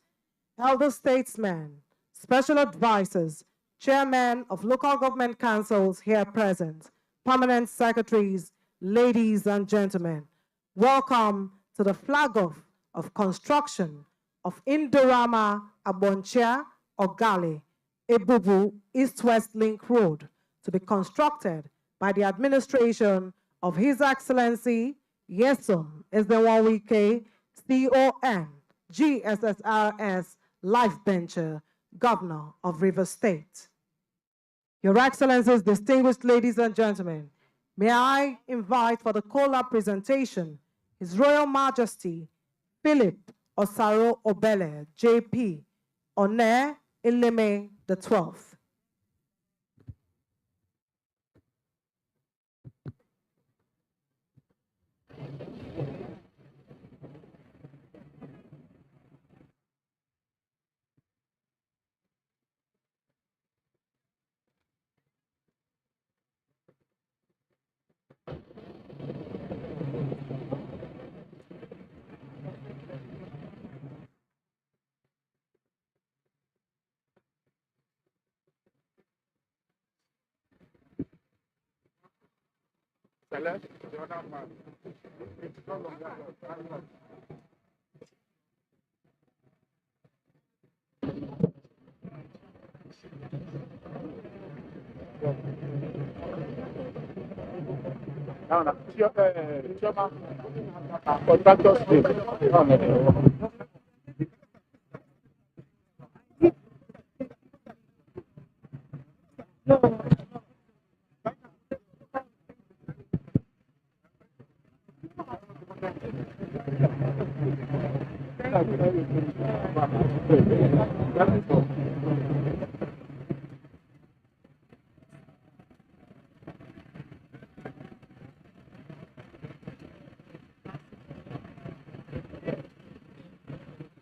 elder statesmen, special advisors, chairmen of local government councils here present, permanent secretaries, ladies and gentlemen, welcome to the flag-off of construction of Indorama Abonchia Ogali Ebubu East-West Link Road to be constructed by the administration of His Excellency Yesum Ezenwa-Wike, CON, GSSRS Life Venture, Governor of Rivers State. Your Excellencies, distinguished ladies and gentlemen, may I invite for the collab presentation His Royal Majesty Philip Osaro Obele, JP, One Eleme the 12th.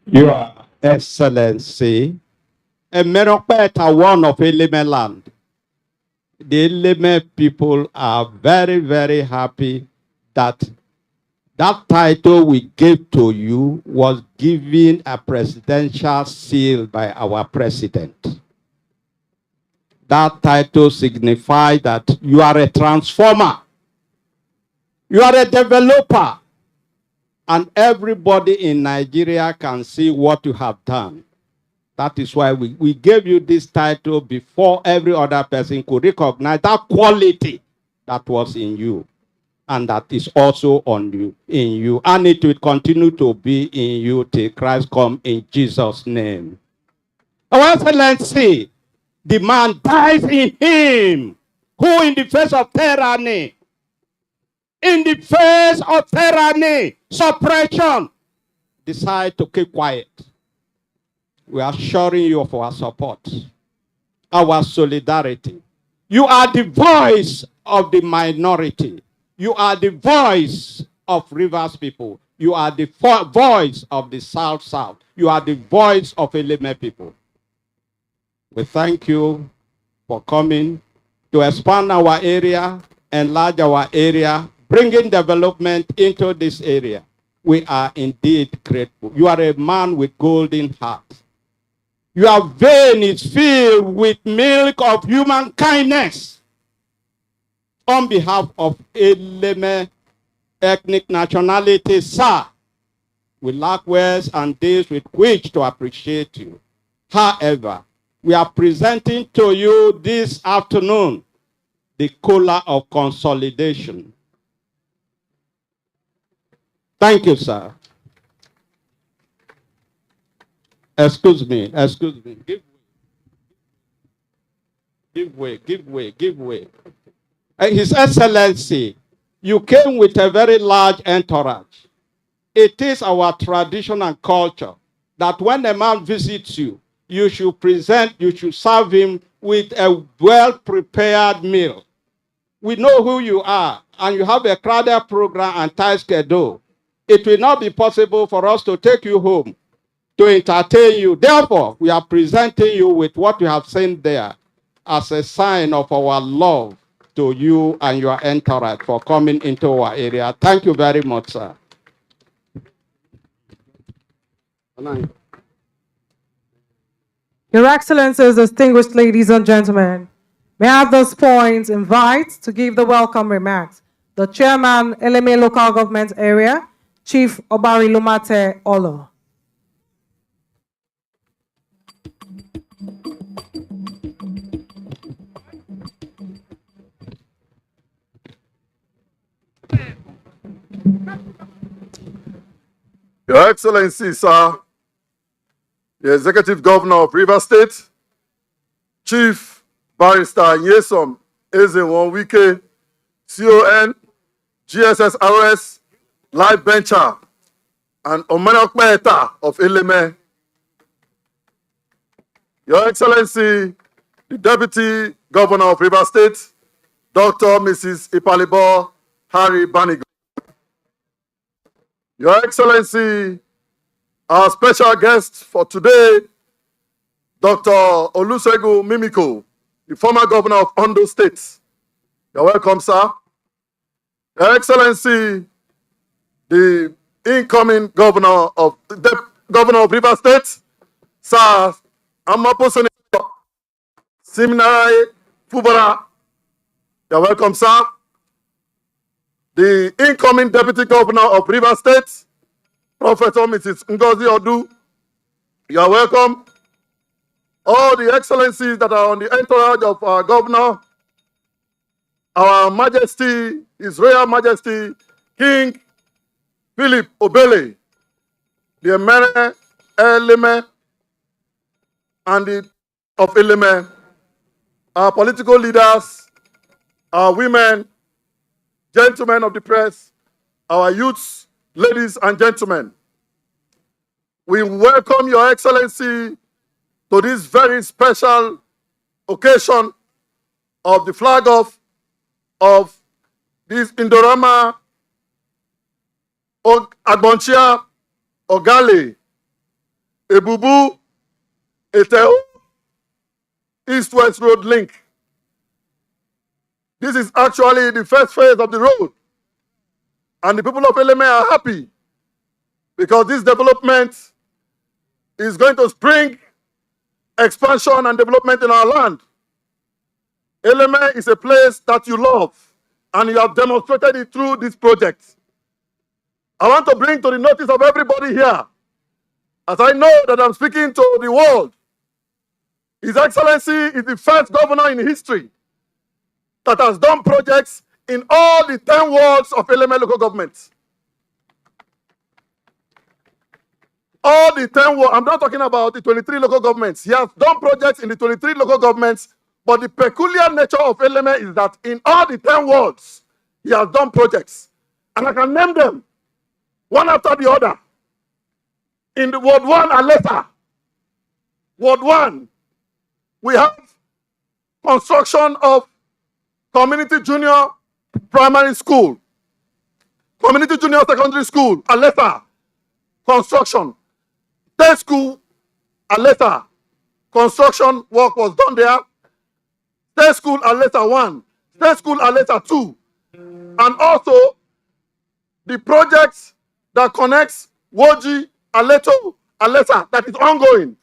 Your Excellency, a Meropeta, one of Eleme land. The Eleme people are very, very happy that that title we gave to you was given a presidential seal by our president. That title signifies that you are a transformer, you are a developer, and everybody in Nigeria can see what you have done. That is why we gave you this title before every other person could recognize that quality that was in you and that is also on you, in you. And it will continue to be in you till Christ come in Jesus' name. Our Excellency, the man dies in him who in the face of tyranny, suppression, decide to keep quiet. We are assuring you of our support, our solidarity. You are the voice of the minority. You are the voice of Rivers people. You are the voice of the South. You are the voice of Eleme people. We thank you for coming to expand our area, enlarge our area, bringing development into this area. We are indeed grateful. You are a man with golden heart. Your vein is filled with milk of human kindness. On behalf of Eleme ethnic nationality, sir, we lack words and days with which to appreciate you. However, we are presenting to you this afternoon the cola of consolidation. Thank you, sir. Excuse me. Give way. His Excellency, you came with a very large entourage. It is our tradition and culture that when a man visits you, you should serve him with a well-prepared meal. We know who you are, and you have a crowded program and tight schedule. It will not be possible for us to take you home to entertain you. Therefore, we are presenting you with what you have seen there as a sign of our love to you and your entourage for coming into our area. Thank you very much, sir. Your Excellencies, distinguished ladies and gentlemen, may I at this point invite to give the welcome remarks the Chairman, Eleme Local Government Area, Chief Obari Lumate Olo. Your Excellency, sir, the Executive Governor of Rivers State, Chief Barrister Nyesom Ezenwonwike, CON, GSSRS, Life Bencher, and Omanokmeta of Eleme. Your Excellency, the Deputy Governor of Rivers State, Dr. Mrs. Ipalibo Harry Banigo. Your Excellency, our special guest for today, Dr. Olusegun Mimiko, the former governor of Ondo State. You're welcome, sir. Your Excellency, the incoming governor of Rivers State, Sir Amapo Siminare Fubara. You're welcome, sir. the incoming Deputy Governor of Rivers State, Professor Mrs. Ngozi Odu. You are welcome. All the excellencies that are on the entourage of our governor, our Majesty, His Royal Majesty, King Philip Obele, the Emere Eleme, and the of Eleme, our political leaders, our women, gentlemen of the press, our youths, ladies and gentlemen. We welcome Your Excellency to this very special occasion of the flag off of this Indorama Agbonchia Ogale Ebubu Eteo East-West Road link. This is actually the first phase of the road. And the people of Eleme are happy because this development is going to spring expansion and development in our land. Eleme is a place that you love, and you have demonstrated it through this project. I want to bring to the notice of everybody here, as I know that I'm speaking to the world, His Excellency is the first governor in history that has done projects in all the 10 wards of Eleme local government. All the 10 wards, I'm not talking about the 23 local governments. He has done projects in the 23 local governments, but the peculiar nature of Eleme is that in all the 10 wards, he has done projects. And I can name them one after the other. In the Ward 1, Aleta, Ward 1, we have construction of Community Junior Primary School, Community Junior Secondary School, Aleta, construction. State School, Aleta, construction work was done there. State School, Aleta 1, State School, Aleta 2, and also the project that connects Woji, Aleto, Aleta, that is ongoing,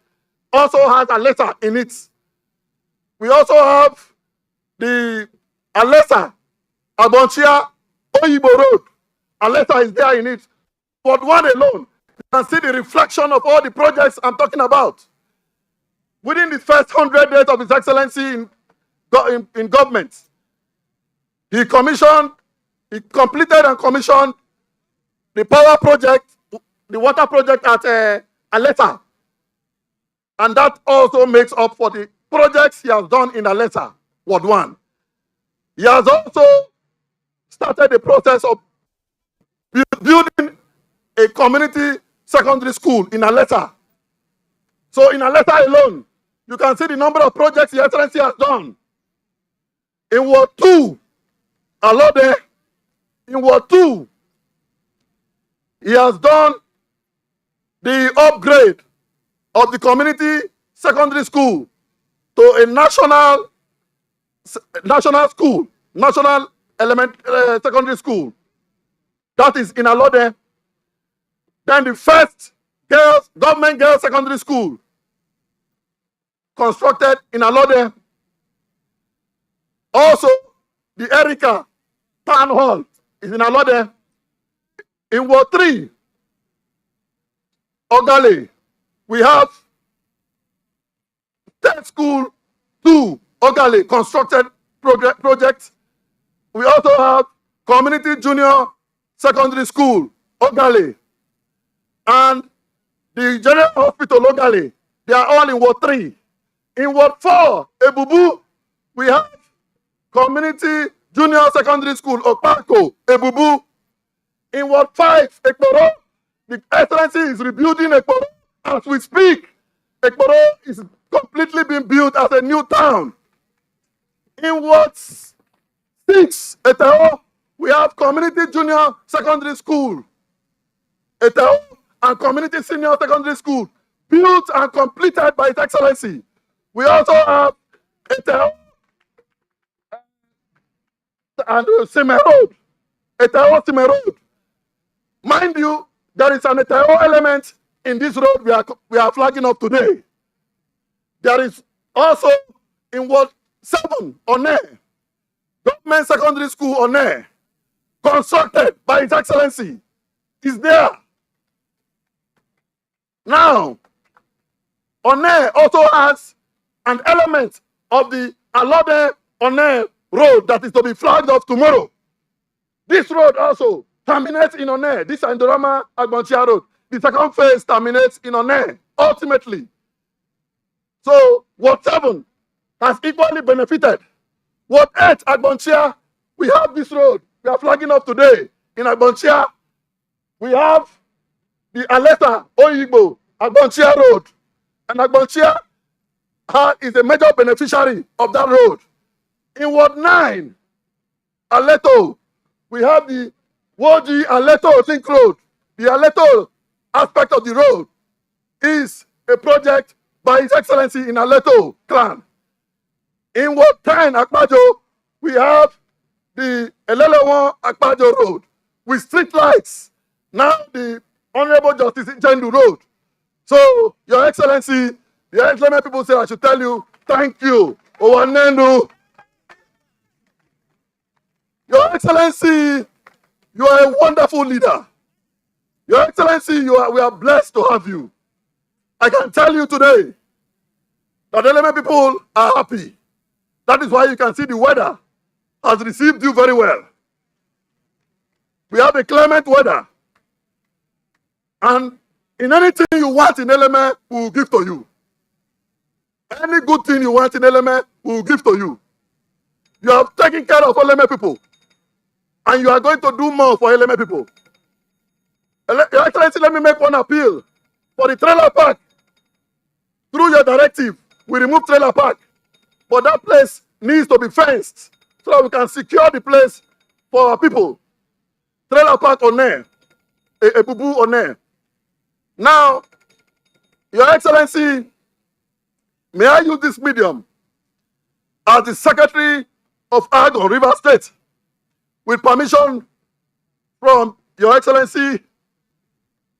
also has Aleta in it. We also have the Aleta, Agbonchia, Oyibo Road. Aleta is there in it. But one alone, you can see the reflection of all the projects I'm talking about. Within the first 100 days of His Excellency in government, he completed and commissioned the power project, the water project at Aleta. And that also makes up for the projects he has done in Aleta, Ward 1. He has also started the process of building a community secondary school in Aleta. So in Aleta alone, you can see the number of projects the Excellency has done. In Ward 2, Alode, in Ward 2, he has done the upgrade of the community secondary school to a national school, national secondary school. That is in Alode. Then the first government girls secondary school constructed in Alode. Also, the Erica Town Hall is in Alode. In Ward 3, Ogale, we have State School 2, Ogale, constructed project. We also have Community Junior Secondary School, Ogale, and the General Hospital, Ogale. They are all in Ward 3. In Ward 4, Ebubu, we have Community Junior Secondary School, Opako, Ebubu. In Ward 5, Ekporo, the Excellency is rebuilding Ekporo as we speak. Ekporo is completely being built as a new town. In Ward 6, Eteo, we have Community Junior Secondary School, Eteo, and Community Senior Secondary School, built and completed by His Excellency. We also have Eteo and Sime Road, Eteo Sime Road. Mind you, there is an Eteo element in this road we are flagging up today. There is also in Ward 7, One, Government Secondary School, One. constructed by His Excellency is there. Now, Onne also has an element of the Alode-Onne road that is to be flagged off tomorrow. This road also terminates in Onne. This Indorama Agbonchia road. The second phase terminates in Onne, ultimately. So, Ward 7 has equally benefited. Ward 8, Agbonchia, we have this road. We are flagging off today. In Agbonchia, we have the Aleta Oyigbo Agbonchia road. And Agbonchia is a major beneficiary of that road. In Ward 9, Aleto, we have the Woji Aleto Link Road. The Aleto aspect of the road is a project by His Excellency in Aleto clan. In Ward 10, Akpajo, we have the Elelewan Akpajo Road with street lights. Now the Honorable Justice Njendu Road. So, Your Excellency, the Eleme people say I should tell you, thank you. Owanendu. Your Excellency, you are a wonderful leader. Your Excellency, we are blessed to have you. I can tell you today that Eleme people are happy. That is why you can see the weather has received you very well. We have a clement weather. And in anything you want in Eleme, we will give to you. Any good thing you want in Eleme, we will give to you. You have taken care of Eleme people. And you are going to do more for Eleme people. Your Excellency, let me make one appeal. For the trailer park, through your directive, we remove trailer park. But that place needs to be fenced so that we can secure the place for our people. Trailer park on there. A boo on there. Now, Your Excellency, may I use this medium as the Secretary of Ag on River State, with permission from Your Excellency,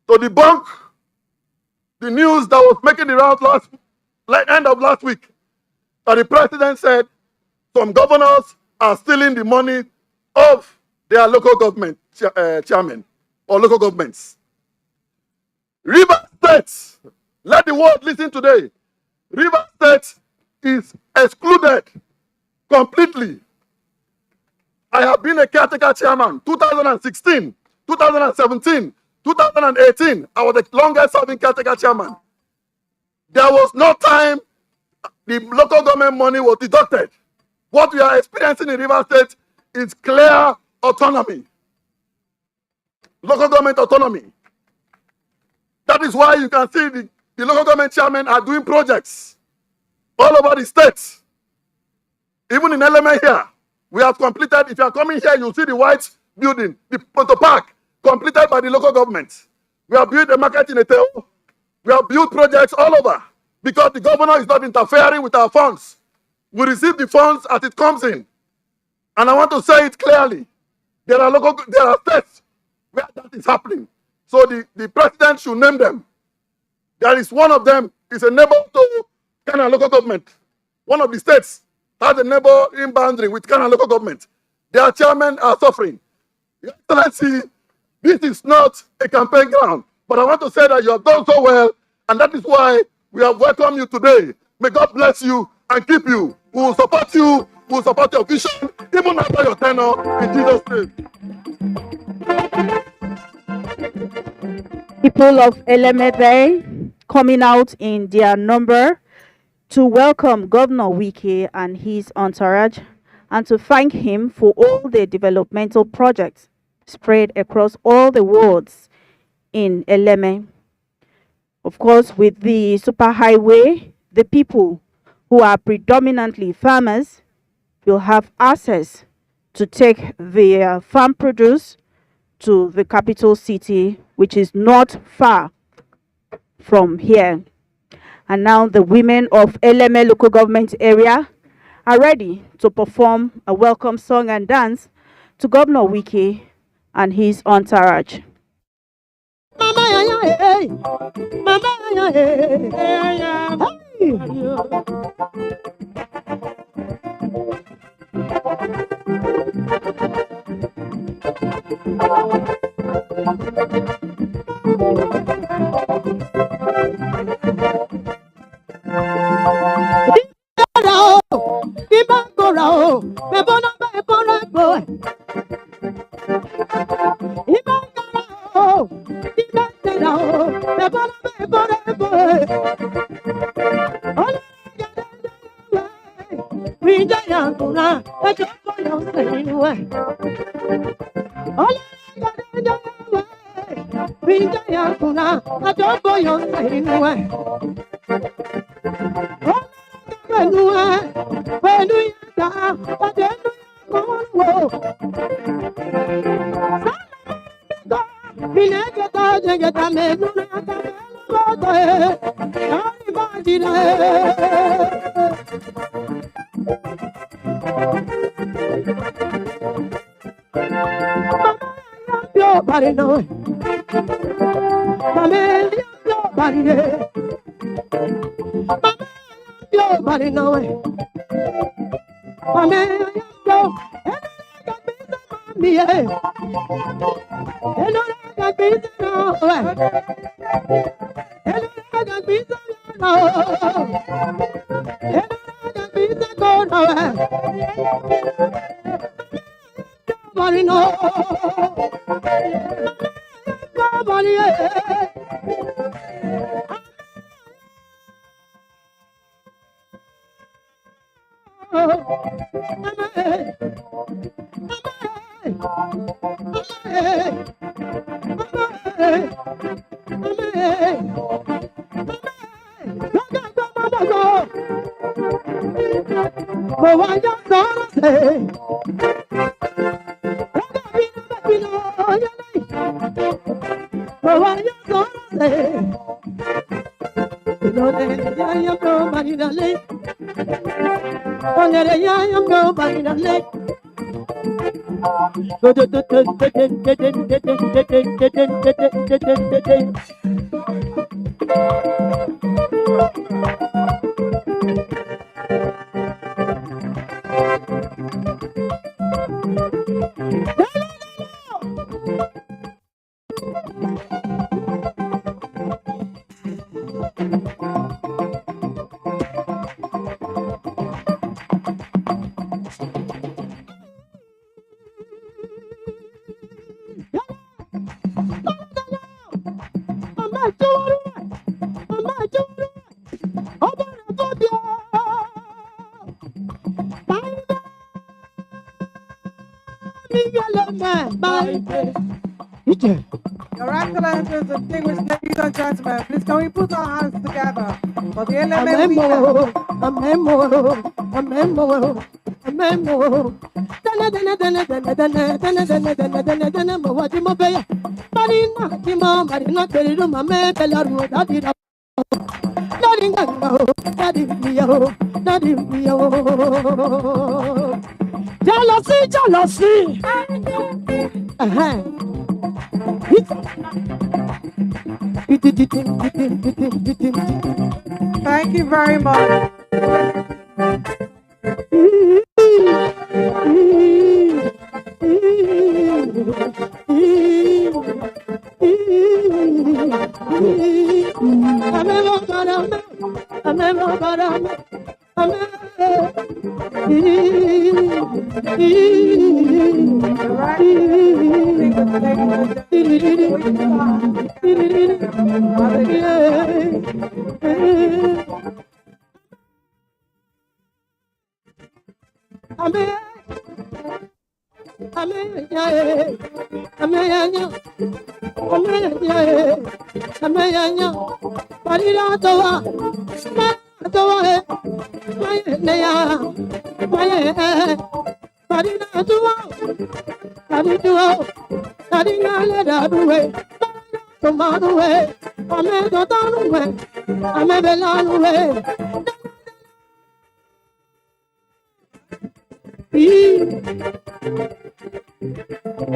to debunk the news that was making the rounds end of last week, that the President said some governors are stealing the money of their local government chairman or local governments. River State, let the world listen today. River State is excluded completely. I have been a caretaker chairman 2016, 2017, 2018. I was the longest serving caretaker chairman. There was no time the local government money was deducted. What we are experiencing in River State is clear autonomy. Local government autonomy. That is why you can see the local government chairmen are doing projects all over the states. Even in Eleme here, we have completed, if you are coming here, you'll see the white building, the Ponto Park, completed by the local government. We have built a market in Eteo. We have built projects all over because the governor is not interfering with our funds. We receive the funds as it comes in. And I want to say it clearly. There are states where that is happening. So the president should name them. There is one of them, is a neighbor to Ghana local government. One of the states has a neighboring boundary with Ghana local government. Their chairmen are suffering. Your Excellency, this is not a campaign ground, but I want to say that you have done so well, and that is why we have welcomed you today. May God bless you and keep you. We will support you. We will support your vision, even after your tenure, in Jesus' name. People of Eleme Bay coming out in their number to welcome Governor Wike and his entourage and to thank him for all the developmental projects spread across all the wards in Eleme. Of course, with the superhighway, the people who are predominantly farmers will have access to take their farm produce to the capital city, which is not far from here. And now the women of Eleme local government area are ready to perform a welcome song and dance to Governor Wike and his entourage. Hey! Nobody know it. Nobody know it. Your Excellencies, distinguished ladies and gentlemen, please can we put our hands together for the LMA Jealousy, jealousy. Thank you very much.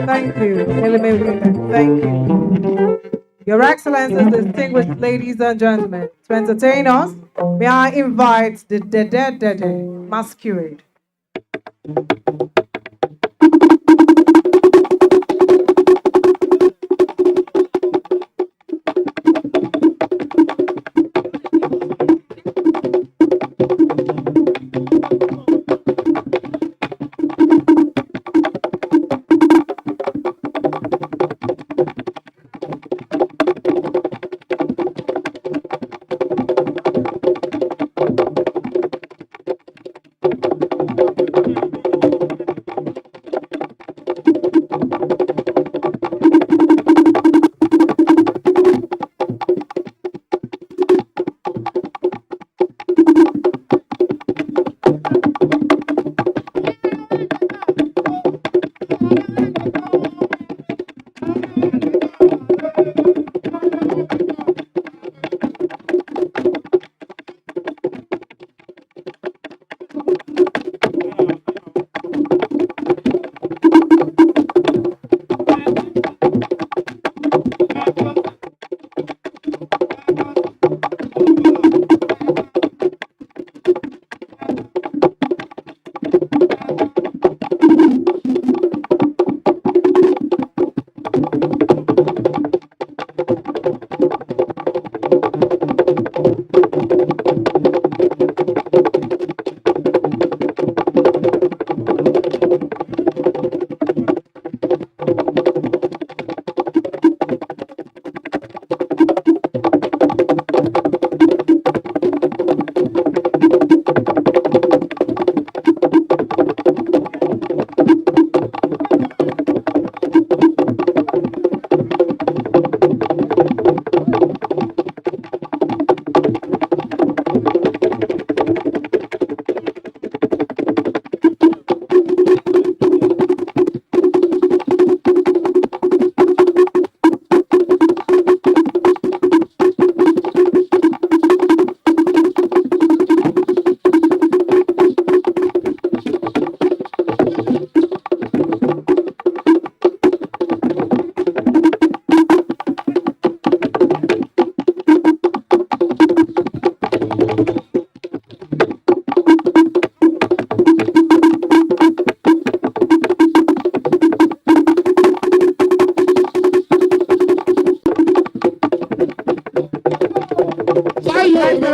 Thank you, LMA women. Thank you. Your Excellencies, distinguished ladies and gentlemen, to entertain us, may I invite the Dede masquerade.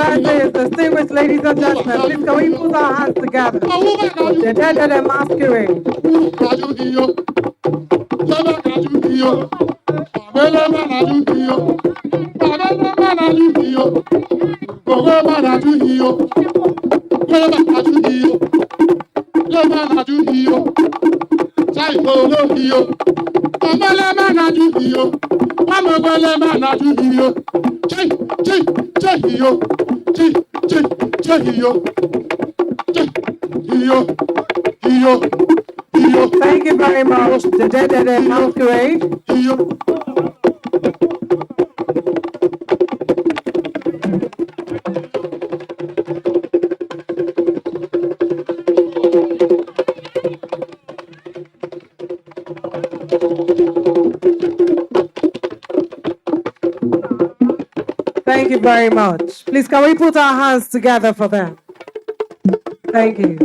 Excellencies, distinguished ladies and gentlemen, please can we put our hands together for the dead and masquerade? Thank you very much. The dead and masquerade. Thank you very much. Please, can we put our hands together for them? Thank you.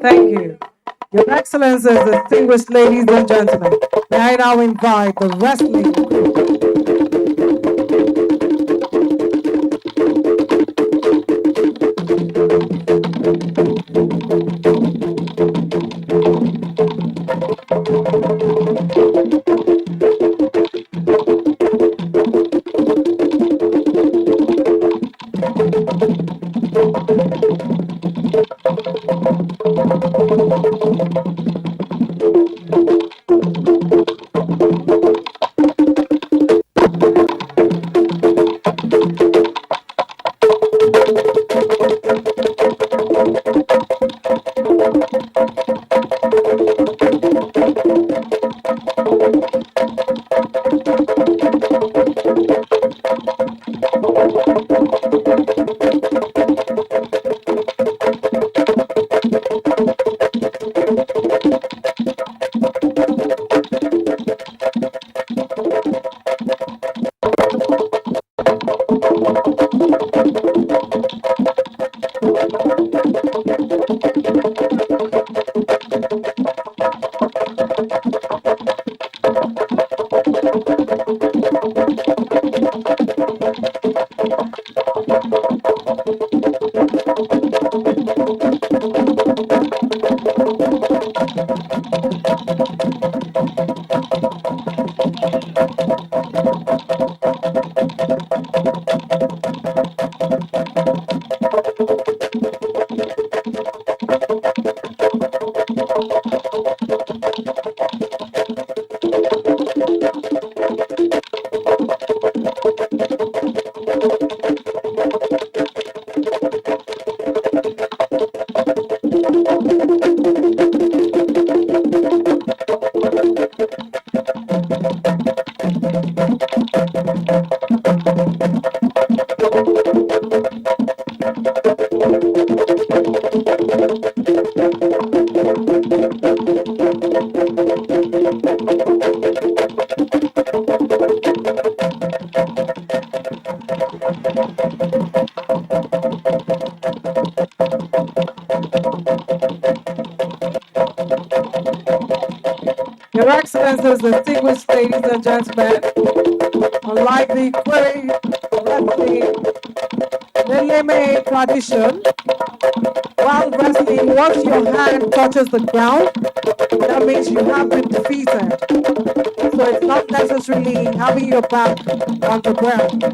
Thank you. Your Excellencies, distinguished ladies and gentlemen, may I now invite the wrestling crew. Your Excellencies, distinguished ladies and gentlemen, unlike the Kweri wrestling Leleme tradition, while wrestling, once your hand touches the ground, that means you have been defeated. So it's not necessarily having your back on the ground.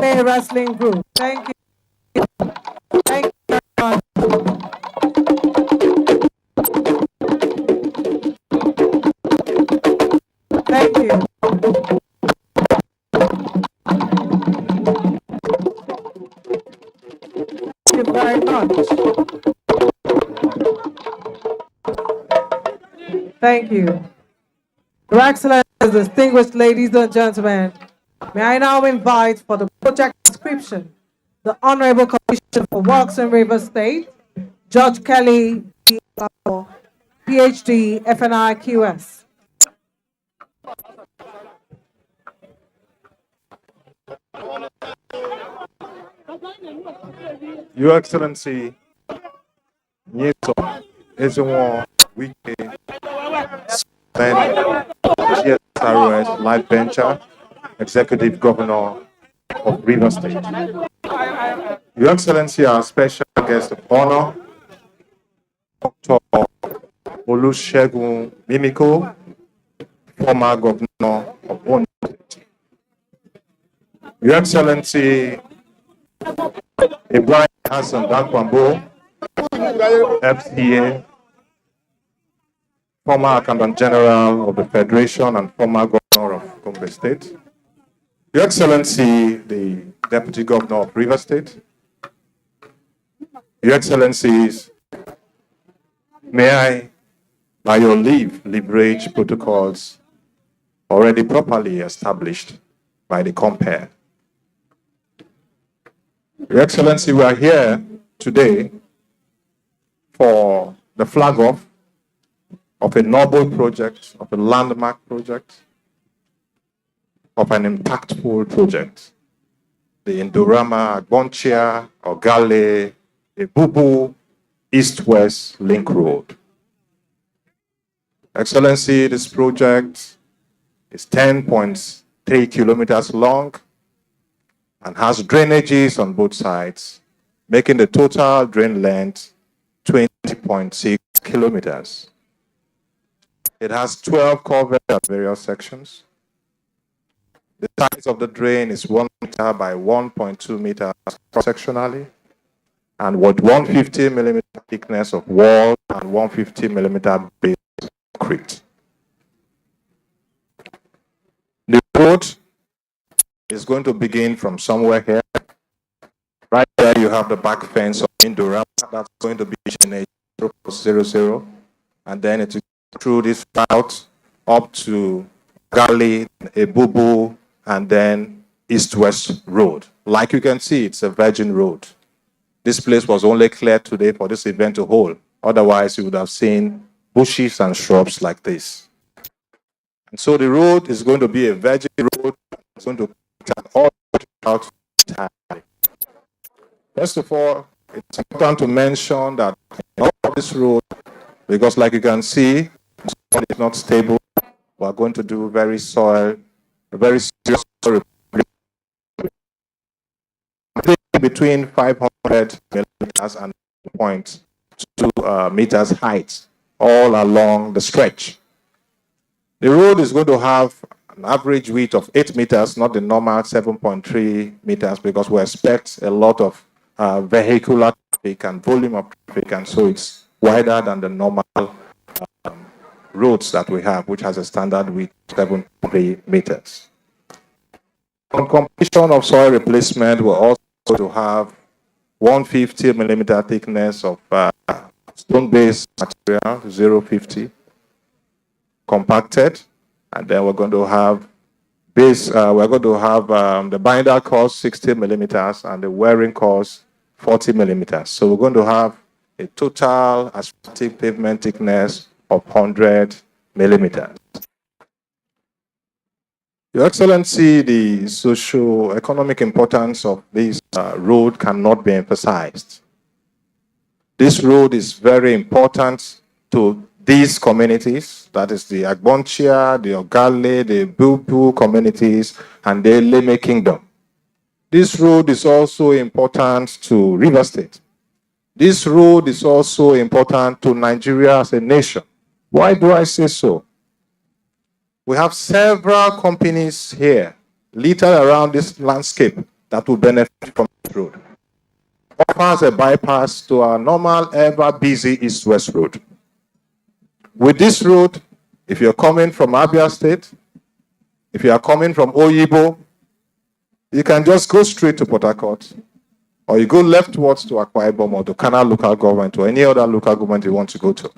LMA Wrestling Group. Thank you. Thank you very much. Thank you. Thank you very much. Thank you. Your Excellencies, distinguished ladies and gentlemen, may I now invite for the project description the Honorable Commissioner for Works in Rivers State, Judge Kelly, PhD, FNI QS. Your Excellency, Nyesom, Ezenwo, Wike, GSROS, Life Venture, Executive Governor of Rivers State. Your Excellency, our special guest of honor, Dr. Olusegun Mimiko, former Governor of Ondo State. Your Excellency, Ibrahim Hassan Dakwambo, FCA, former Accountant General of the Federation and former Governor of Gombe State. Your Excellency, the Deputy Governor of Rivers State. Your Excellencies, may I, by your leave, leverage protocols already properly established by the compare. Your Excellency, we are here today for the flag off of a noble project, of a landmark project, of an impactful project, the Indorama, Agbonchia, Ogale, Ebubu, East-West Link Road. Excellency, this project is 10.3 kilometers long and has drainages on both sides, making the total drain length 20.6 kilometers. It has 12 culverts at various sections. The size of the drain is 1 meter by 1.2 meters cross-sectionally, and with 150 millimeter thickness of wall and 150 millimeter base of concrete. The road is going to begin from somewhere here. Right there you have the back fence of Indorama. That's going to be GNH 000, and then it will go through this route up to Gali, Ebubu, and then East-West Road. Like you can see, it's a virgin road. This place was only cleared today for this event to hold. Otherwise, you would have seen bushes and shrubs like this. And so the road is going to be a virgin road. It's going to turn all out entirely. First of all, it's important to mention that all of this road, because like you can see, it's not stable. We're going to do very serious soil between 500 millimeters and 0.2 meters height all along the stretch. The road is going to have an average width of 8 meters, not the normal 7.3 meters, because we expect a lot of vehicular traffic and volume of traffic, and so it's wider than the normal roads that we have, which has a standard width of 7.3 meters. On completion of soil replacement, we're also to have 150 millimeter thickness of stone-based material, 0.50, compacted, and then we're going to have the binder course 60 millimeters and the wearing course 40 millimeters. So we're going to have a total asphaltic pavement thickness of 100 millimeters. Your Excellency, the socio-economic importance of this road cannot be emphasized. This road is very important to these communities, that is the Agbonchia, the Ogale, the Bubu communities, and the Eleme Kingdom. This road is also important to Rivers State. This road is also important to Nigeria as a nation. Why do I say so? We have several companies here littered around this landscape that will benefit from this road. Offers a bypass to our normal, ever busy east-west road. With this road, if you're coming from Abia State, if you are coming from Oyibo, you can just go straight to Port Harcourt, or you go leftwards to Akwa Ibom or to Kana local government or any other local government you want to go to.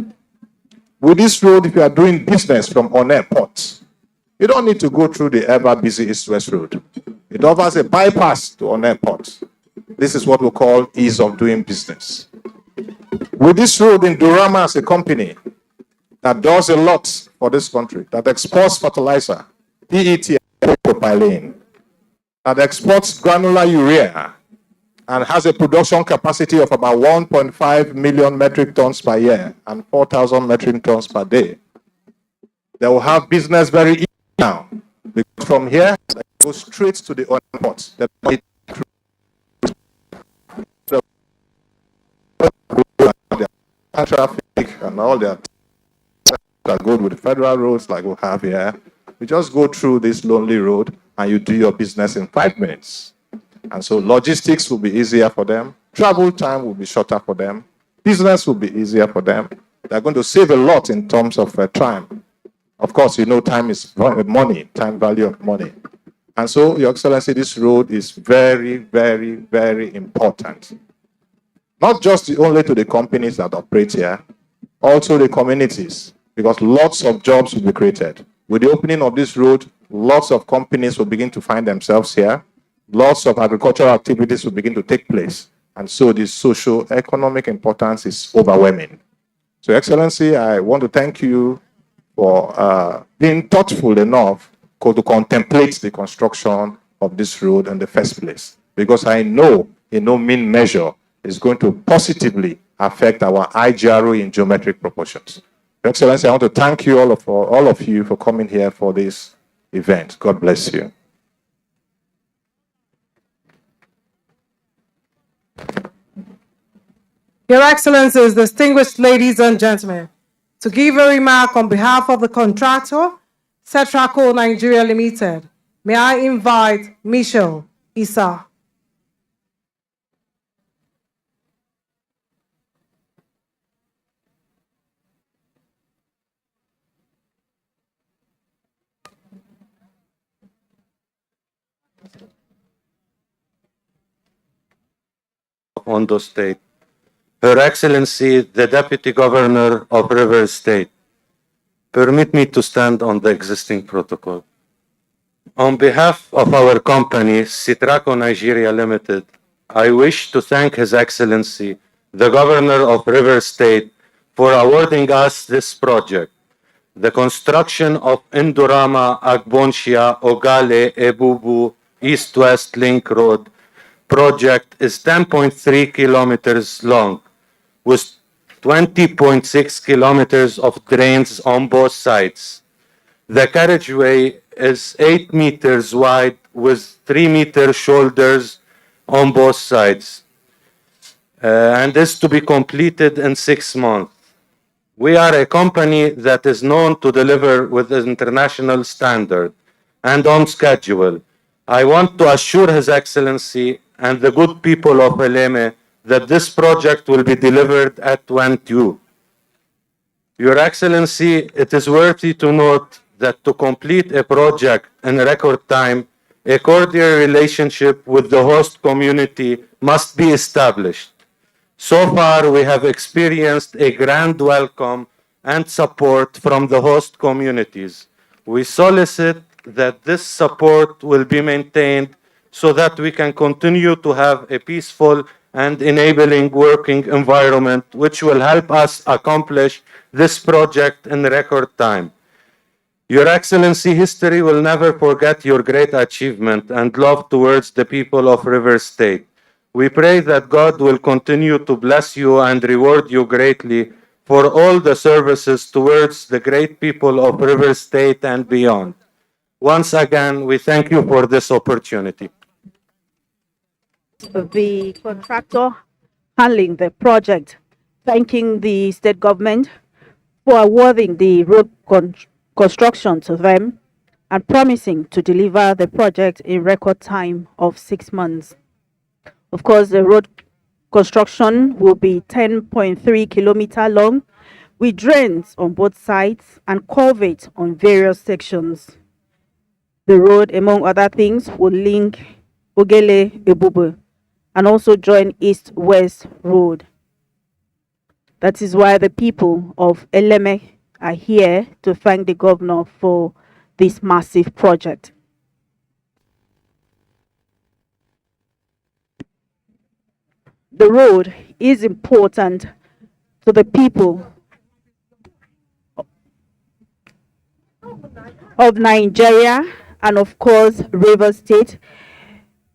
With this road, if you are doing business from Onne Port, you don't need to go through the ever busy east-west road. It offers a bypass to Onne Port. This is what we call ease of doing business. With this road in Durama as a company that does a lot for this country, that exports fertilizer, PET and propylene, that exports granular urea, and has a production capacity of about 1.5 million metric tons per year and 4,000 metric tons per day. They will have business very easy now, because from here, they go straight to the Onne Port. Traffic and all that are good with the federal roads like we have here. You just go through this lonely road and you do your business in 5 minutes. And so logistics will be easier for them. Travel time will be shorter for them. Business will be easier for them. They're going to save a lot in terms of time. Of course, you know time is money, time value of money. And so, Your Excellency, this road is very, very, very important. Not just only to the companies that operate here, also the communities, because lots of jobs will be created. With the opening of this road, lots of companies will begin to find themselves here. Lots of agricultural activities will begin to take place. And so the socio-economic importance is overwhelming. So, Excellency, I want to thank you for being thoughtful enough to contemplate the construction of this road in the first place. Because I know, in no mean measure, it's going to positively affect our IGRO in geometric proportions. Your Excellency, I want to thank you all of you for coming here for this event. God bless you. Your Excellencies, distinguished ladies and gentlemen, to give a remark on behalf of the contractor, Setraco Nigeria Limited, may I invite Michelle Issa. Ondo State, Her Excellency, the Deputy Governor of Rivers State, permit me to stand on the existing protocol. On behalf of our company, Sitraco Nigeria Limited, I wish to thank His Excellency, the Governor of Rivers State, for awarding us this project. The construction of Indorama Agbonshia Ogale Ebubu East-West Link Road project is 10.3 kilometers long, with 20.6 kilometers of drains on both sides. The carriageway is 8 meters wide with 3-meter shoulders on both sides, and is to be completed in 6 months. We are a company that is known to deliver with an international standard and on schedule. I want to assure His Excellency and the good people of Eleme that this project will be delivered at when due. Your Excellency, it is worthy to note that to complete a project in record time, a cordial relationship with the host community must be established. So far, we have experienced a grand welcome and support from the host communities. We solicit that this support will be maintained so that we can continue to have a peaceful and enabling working environment which will help us accomplish this project in record time. Your Excellency, history will never forget your great achievement and love towards the people of Rivers State. We pray that God will continue to bless you and reward you greatly for all the services towards the great people of Rivers State and beyond. Once again, we thank you for this opportunity. The contractor handling the project, thanking the state government for awarding the road construction to them, and promising to deliver the project in record time of 6 months. Of course, the road construction will be 10.3 kilometers long, with drains on both sides and culverts on various sections. The road, among other things, will link Ogele Ebube and also join East-West Road. That is why the people of Eleme are here to thank the governor for this massive project. The road is important to the people of Nigeria and of course Rivers State,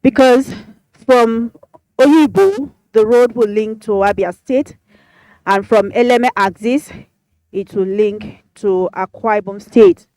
because from Oyibo the road will link to Abia State, and from Eleme axis it will link to Akwa Ibom State.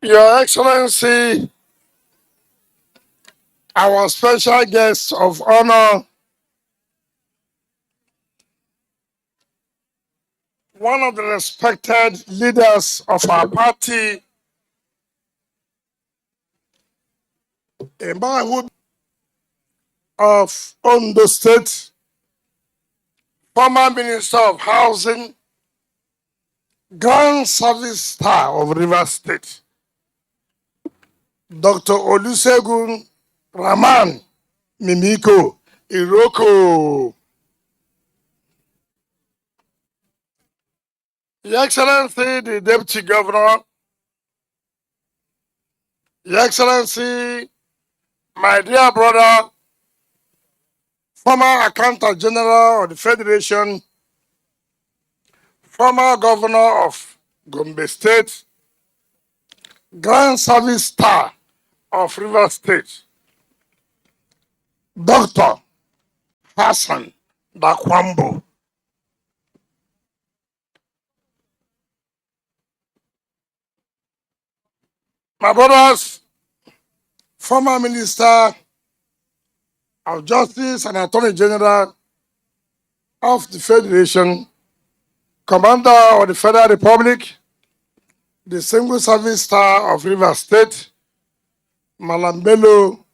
Your Excellency, our special guest of honor, one of the respected leaders of our party, a man who of Ondo State, former Minister of Housing, Grand Service Star of Rivers State, Dr. Olusegun Rahman Mimiko Iroko. Your Excellency, the Deputy Governor, Your Excellency, my dear brother, former Accountant General of the Federation, former Governor of Gombe State, Grand Service Star of Rivers State, Dr. Hassan Dakwambo. My brothers, former Minister of Justice and Attorney General of the Federation, Commander of the Federal Republic, the Single Service Star of Rivers State, Malambelo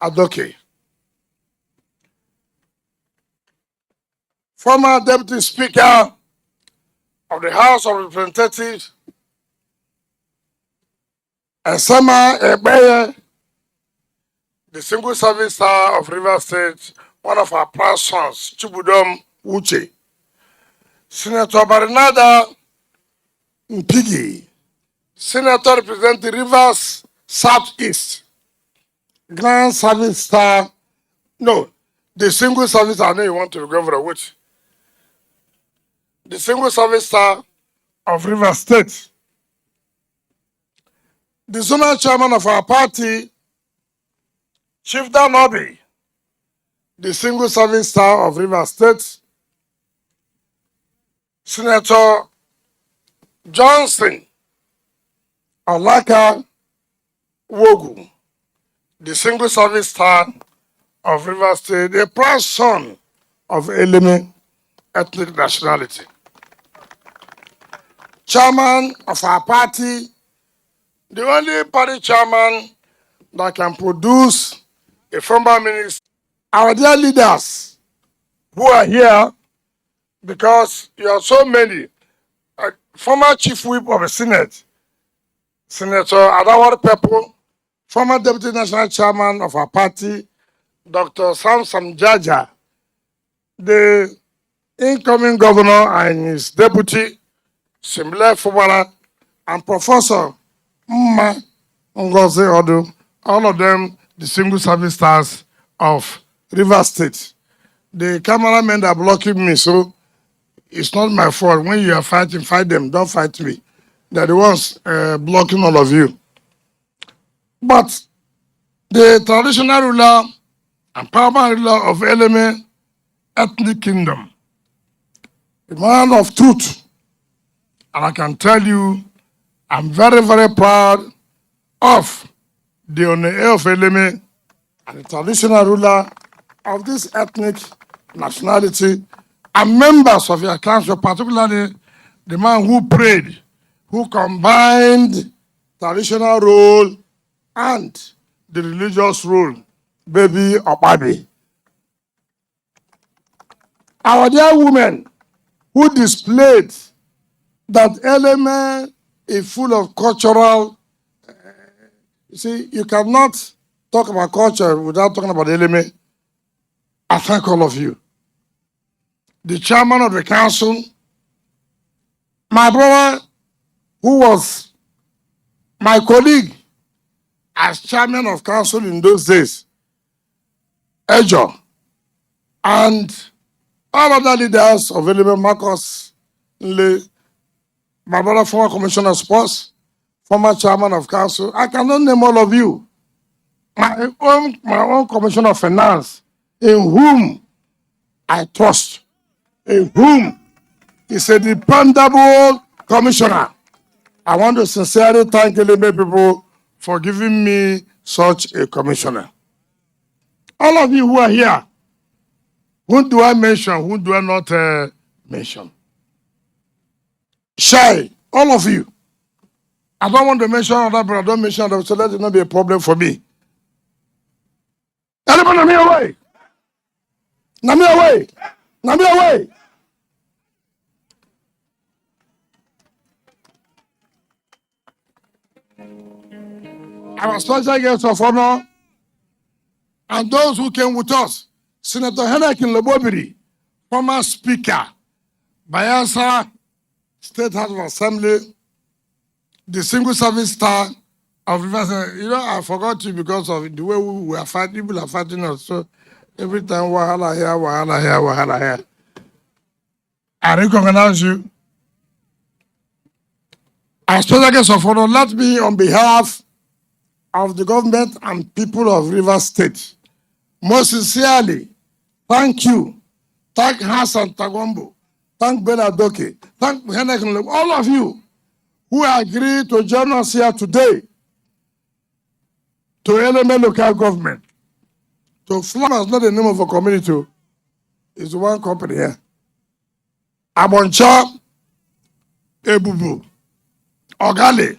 Adoke. Former Deputy Speaker of the House of Representatives, Esema Ebeye, the Single Service Star of Rivers State, one of our proud sons, Chibudom Uche. Senator Barinada Mpigi, Senator representing Rivers Southeast, Grand Service Star, no, the Single Service, I know you want to go for a which. The Single Service Star of Rivers State. The zonal chairman of our party, Chief Danobi, the Single Service Star of Rivers State. Senator Johnson Olaka Wogu, the Single Service Star of Rivers State, a proud son of Eleme ethnic nationality. Chairman of our party, the only party chairman that can produce a former minister. Our dear leaders who are here, because you are so many, former Chief Whip of the Senate, Senator Adawar Pepo, former Deputy National Chairman of our party, Dr. Samson Jaja, the incoming governor and his deputy, Simile Fubara, and Professor Mma Ngozi Odu, all of them the Single Service Stars of Rivers State. The cameramen are blocking me, so it's not my fault. When you are fighting, fight them. Don't fight me. They're the ones blocking all of you. But the traditional ruler and paramount ruler of Eleme ethnic kingdom, a man of truth. And I can tell you, I'm very, very proud of the Onee of Eleme and the traditional ruler of this ethnic nationality and members of your council, particularly the man who prayed, who combined traditional role and the religious role, Baby Opabi. Our dear women who displayed that element is full of cultural, you see, you cannot talk about culture without talking about element. I thank all of you. The chairman of the council, my brother, who was my colleague as chairman of council in those days, Ejo, and all other leaders of Element, Marcus, my brother, former commissioner of sports, former chairman of council. I cannot name all of you. My own commissioner of finance, in whom I trust, in whom is a dependable commissioner. I want to sincerely thank Eleme people for giving me such a commissioner. All of you who are here, who do I mention, who do I not mention? Shy, all of you. I don't want to mention other, but I don't mention them, so let it not be a problem for me. Everybody, Nami away! Nami away! Nami away! Our special guests of honor and those who came with us, Senator Hennekin Lobobiri, former Speaker, Bayelsa State House of Assembly, the single service star of Rivers. You know, I forgot you because of the way we were fighting. People are fighting us. So every time, wahala here, wahala here, wahala here. I recognize you. As special guest of honor, let me, on behalf of the government and people of Rivers State, most sincerely thank you. Thank Hassan Tagombo. Thank Benadoke. Thank Hennekin, all of you who agreed to join us here today to Eleme local government. So Flam is not the name of a community. It's one company here. Aboncha, Ebubu, Ogale,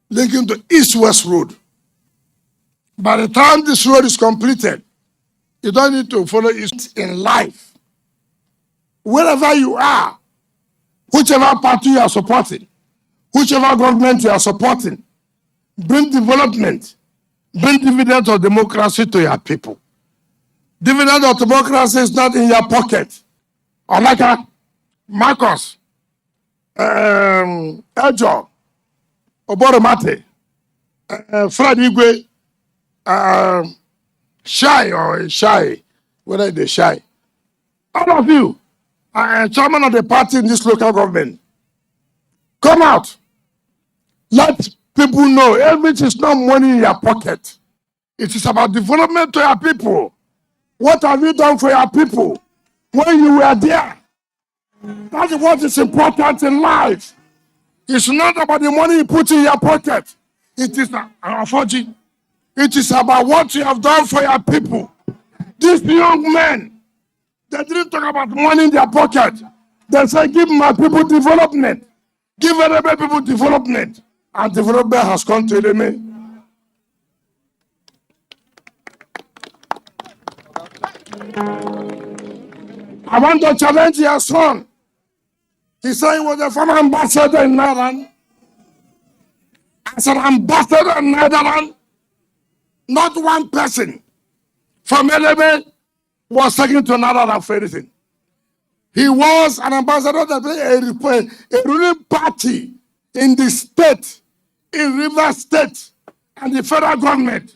linking to East-West Road. By the time this road is completed, you don't need to follow it in life. Wherever you are, whichever party you are supporting, whichever government you are supporting, bring development, bring dividends of democracy to your people. Dividend of democracy is not in your pocket. Olaka, Marcus, Ejo, Oboromate, Fred Igwe, Shy or Shy, whether they're Shy. All of you, chairman of the party in this local government, come out. Let people know everything is not money in your pocket. It is about development to your people. What have you done for your people when you were there? That is what is important in life. It's not about the money you put in your pocket. It is It is about what you have done for your people. These young men, they didn't talk about money in their pocket. They said, give my people development. Give other people development. And development has come to Eleme. I want to challenge your son. He said he was a former ambassador in Netherlands. As an ambassador in Netherlands, not one person from Eleme was taken to Netherlands for anything. He was an ambassador that played a ruling party in the state, in Rivers State, and the federal government.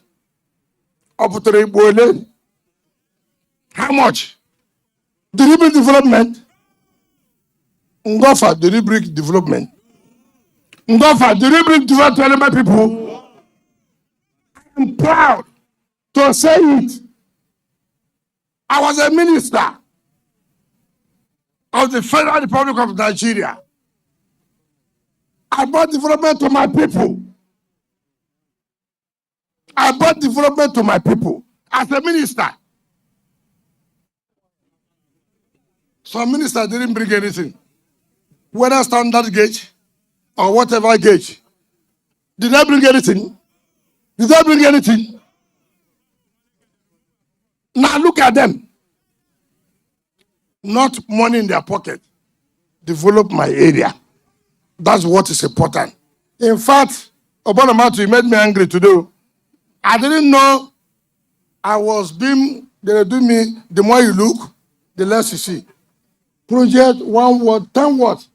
How much? Did he bring development? Ngofa, did he bring development? Ngofa, did he bring development to Eleme people? I'm proud to say it. I was a minister of the Federal Republic of Nigeria. I brought development to my people. I brought development to my people as a minister. Some ministers didn't bring anything, whether standard gauge or whatever gauge. Did I bring anything? Did I bring anything? Now look at them. Not money in their pocket. Develop my area. That's what is important. In fact, Obanamatu, you made me angry today. I didn't know I was being, they do me, the more you look, the less you see. Project, 1 word, 10 words.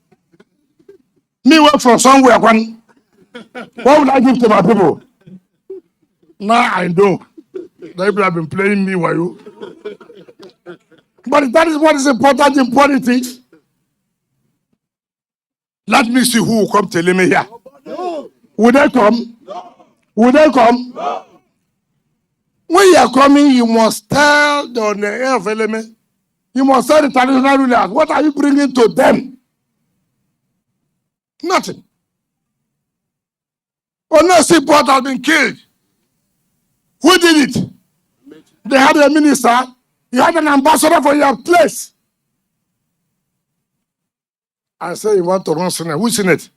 Me work from somewhere. What would I give to my people? Now I know. The people have been playing me while you. But that is what is important in politics. Let me see who will come telling me here. Will they come? Will they come? When you are coming, you must tell the air of element. You must tell the traditional rulers. What are you bringing to them? Nothing. Onesi Port has been killed. Who did it? They had a minister. You had an ambassador for your place. I say you want to run Senate. Who's Senate?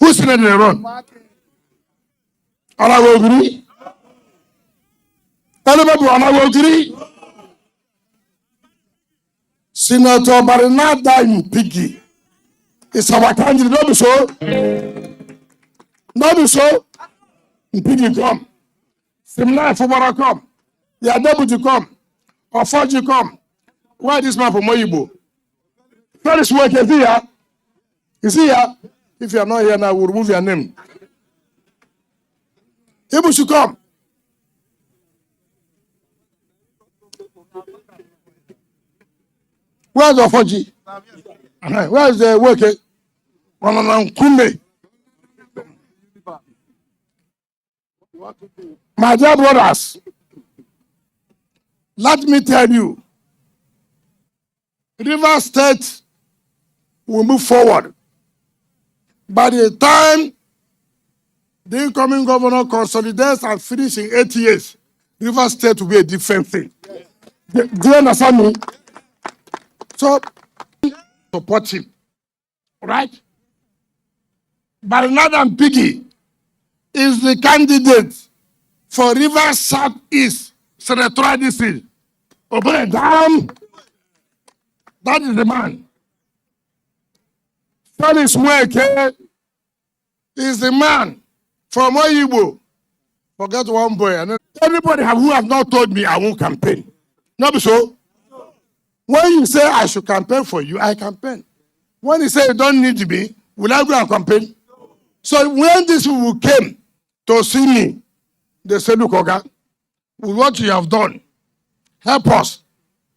Who's Senate they run? And I will agree. Anybody and I will agree. Senator Barinada in Piggy. It's our candidate. Not be so. Not be so. In Piggy come. Similar for come. Yeah, double to come. Or 4G come. Why this man from Moyibo? First work is here. Is here. If you are not here now, we'll remove your name. People should come. Where's the 4G? Where's the worker? My dear brothers, let me tell you, River State will move forward. By the time the incoming governor consolidates and finishes in 8 years, River State will be a different thing. Do you understand me? So, support him. Right? Barnard Piggy is the candidate for River Southeast Senatorial District. Obey down. That is the man. Felix Mweke is the man from Oyibo. Forget one boy. Anybody who have not told me I won't campaign. Not so. When you say I should campaign for you, I campaign. When you say you don't need me, will I go and campaign? So when these people came to see me, they said, look, Oga, with what you have done, help us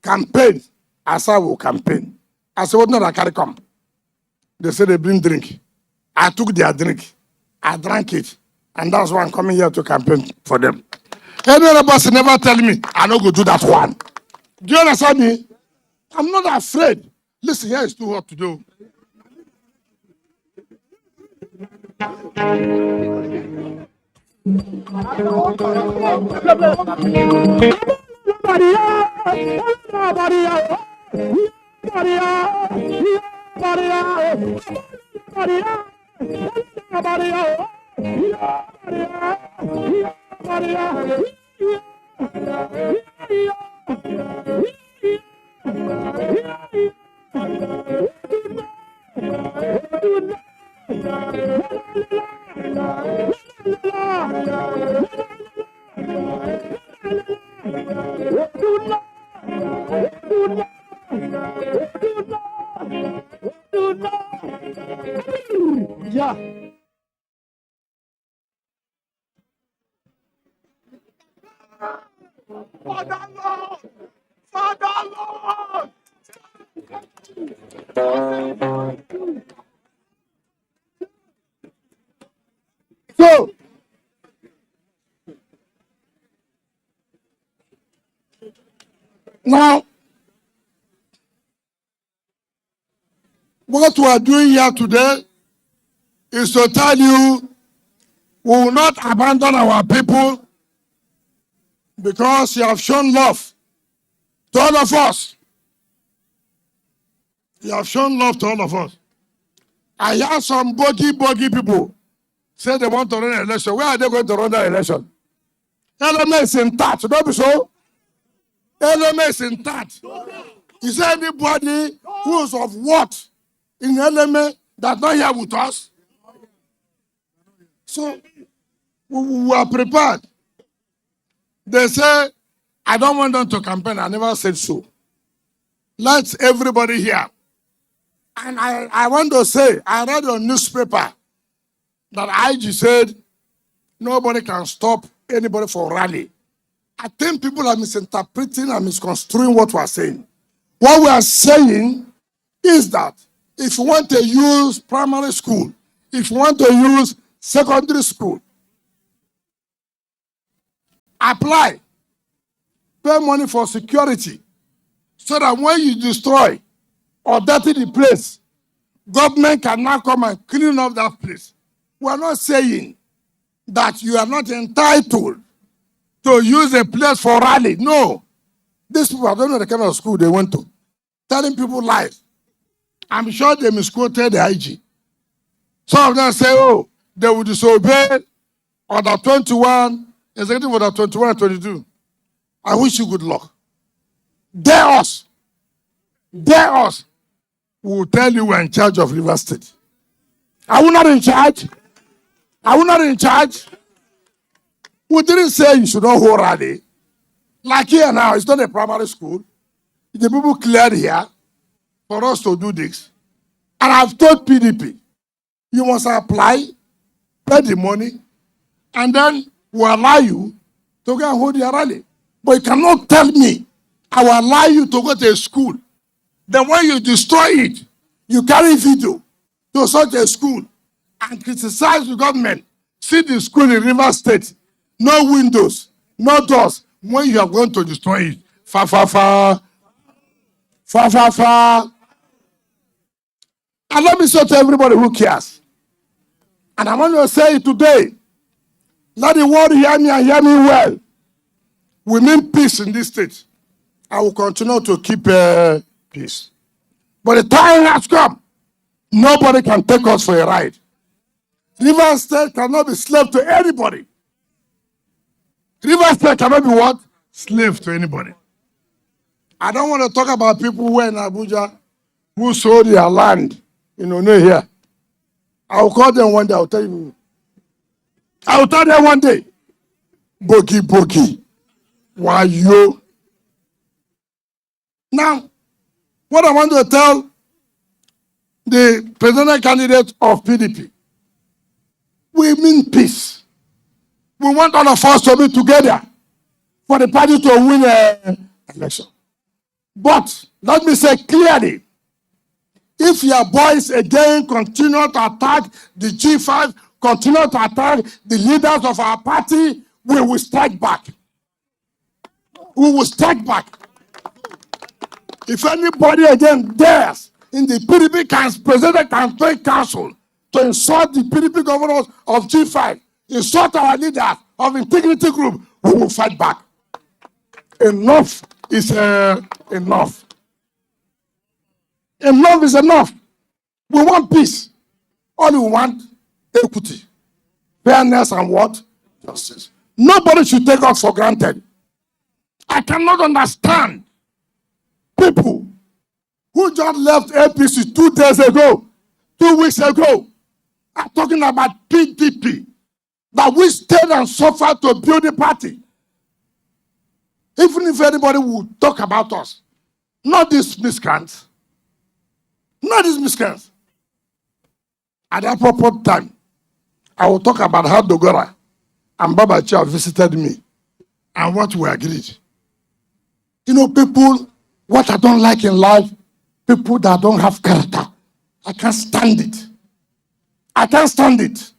campaign as I will campaign. I said, what not I carry come? They said they bring drink. I took their drink. I drank it. And that's why I'm coming here to campaign for them. Any other person never tell me, I don't go do that one. Do you understand me? I'm not afraid. Listen, here is too hot to do. Yeah. Father Lord! Father Lord! So, Now, what we are doing here today is to tell you we will not abandon our people because you have shown love to all of us. You have shown love to all of us. I hear some bogey people say they want to run an election. Where are they going to run that election? LMA is intact. Don't be so. LMA is intact. Is there anybody who is of what in LMA that's not here with us? So we are prepared. They say, I don't want them to campaign. I never said so. Let everybody hear. And I want to say, I read on newspaper that IG said nobody can stop anybody from rally. I think people are misinterpreting and misconstruing what we are saying. What we are saying is that if you want to use primary school, if you want to use secondary school, apply, pay money for security, so that when you destroy or dirty the place, government can now come and clean up that place. We are not saying that you are not entitled to use a place for rally. No. These people, I don't know the kind of school they went to. Telling people lies. I'm sure they misquoted the IG. Some of them say, oh, they will disobey Order 21, Executive Order 21 and 22. I wish you good luck. Dare us. Dare us. We will tell you we're in charge of River State. Are we not in charge? Are we not in charge? We didn't say you should not hold rally. Like here now, it's not a primary school. The people cleared here for us to do this. And I've told PDP, you must apply, pay the money, and then we'll allow you to go and hold your rally. But you cannot tell me, I will allow you to go to a school. Then when you destroy it, you carry video to such a school and criticize the government. See the school in River State, no windows, no doors, when you are going to destroy it. Fa, fa, fa. Fa, fa, fa. And let me say to everybody who cares, and I want to say it today, let the world hear me and hear me well. We mean peace in this state. I will continue to keep peace. But the time has come. Nobody can take us for a ride. River State cannot be slave to anybody. River State cannot be what? Slave to anybody. I don't want to talk about people who are in Abuja who sold their land in Ono here. I will call them one day. I will tell you. I will tell them one day. Bogi. Why you? Now, what I want to tell the presidential candidate of PDP, we mean peace. We want all of us to be together for the party to win an election. But let me say clearly, if your boys again continue to attack the G5, continue to attack the leaders of our party, we will strike back. We will strike back. If anybody again dares in the PDP President Campaign Council to insult the PDP governors of G5, insult our leaders of Integrity Group, we will fight back. Enough is enough. Enough is enough. We want peace. All we want, equity, fairness, and what? Justice. Nobody should take us for granted. I cannot understand people who just left APC 2 days ago, 2 weeks ago, are talking about PDP, that we stayed and suffered to build the party. Even if anybody would talk about us, not these miscreants, not these miscreants. At the appropriate time, I will talk about how Dogora and Baba Chia visited me and what we agreed. You know, people, what I don't like in life, people that don't have character. I can't stand it. I can't stand it.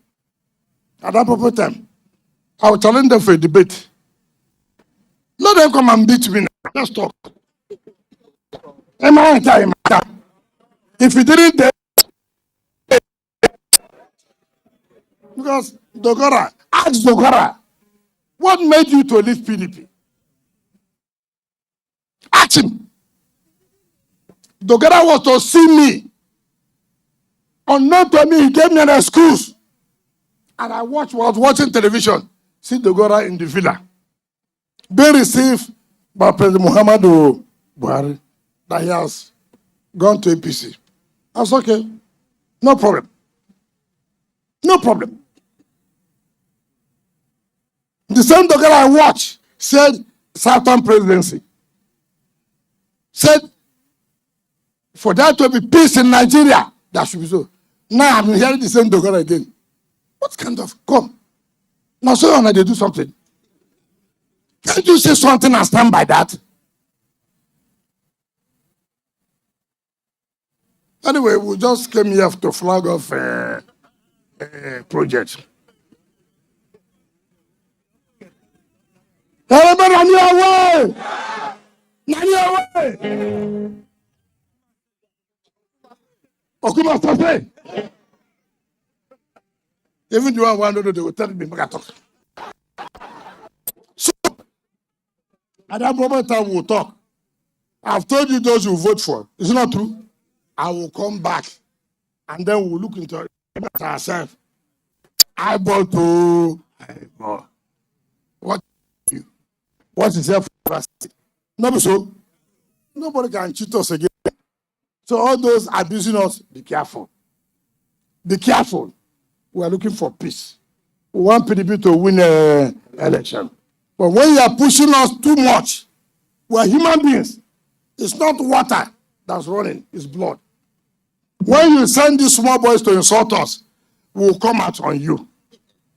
At that appropriate time, I will challenge them for a debate. Let them come and beat me now. Let's talk. Am I time? If you didn't take, because Dogora, ask Dogora, what made you to leave PDP? Ask him. Dogora was to see me. Unknown to me, he gave me an excuse. And I was watching television. See Dogora in the villa. They received by President Muhammadu Buhari that he has gone to APC. I was okay. No problem. No problem. The same Dogora I watched said Southern presidency. Said for there to be peace in Nigeria, that should be so. Now I'm hearing the same Dogora again. What kind of come? Now so when they do something. Can't you say something and stand by that? Anyway, we just came here to flag off a project. Everybody on your way! On your way! Okuma Safe! Even you want to know, they will tell me, talk. So, at that moment, I will talk. I've told you those you vote for. Is it not true? I will come back and then we'll look into it ourselves. Eyeball to eyeball. What is there for us? No, so nobody can cheat us again. So all those abusing us, be careful. Be careful. We are looking for peace. We want PDP to win an election. But when you are pushing us too much, we are human beings. It's not water that's running, it's blood. When you send these small boys to insult us, we will come out on you.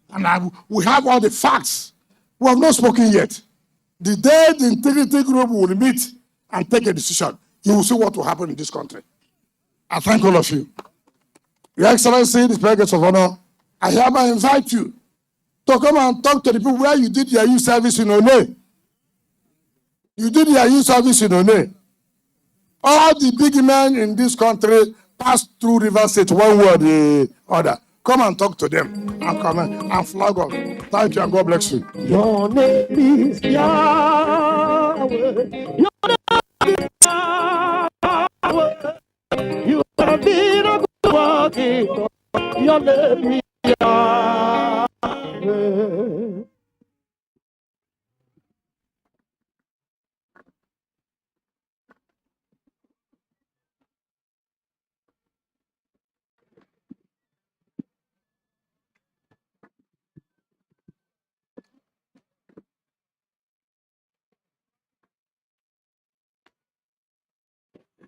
And we have all the facts. We have not spoken yet. The day the integrity group will meet and take a decision, you will see what will happen in this country. I thank all of you. Your Excellency, the Speaker of Honor, I hereby invite you to come and talk to the people where you did your youth service in One. You did your youth service in One. All the big men in this country passed through River State one way or the other. Come and talk to them and come and flag off. Thank you and God bless you. Your name is Yahweh. Your name is Yahweh. You have been a good working. Your name is Yahweh.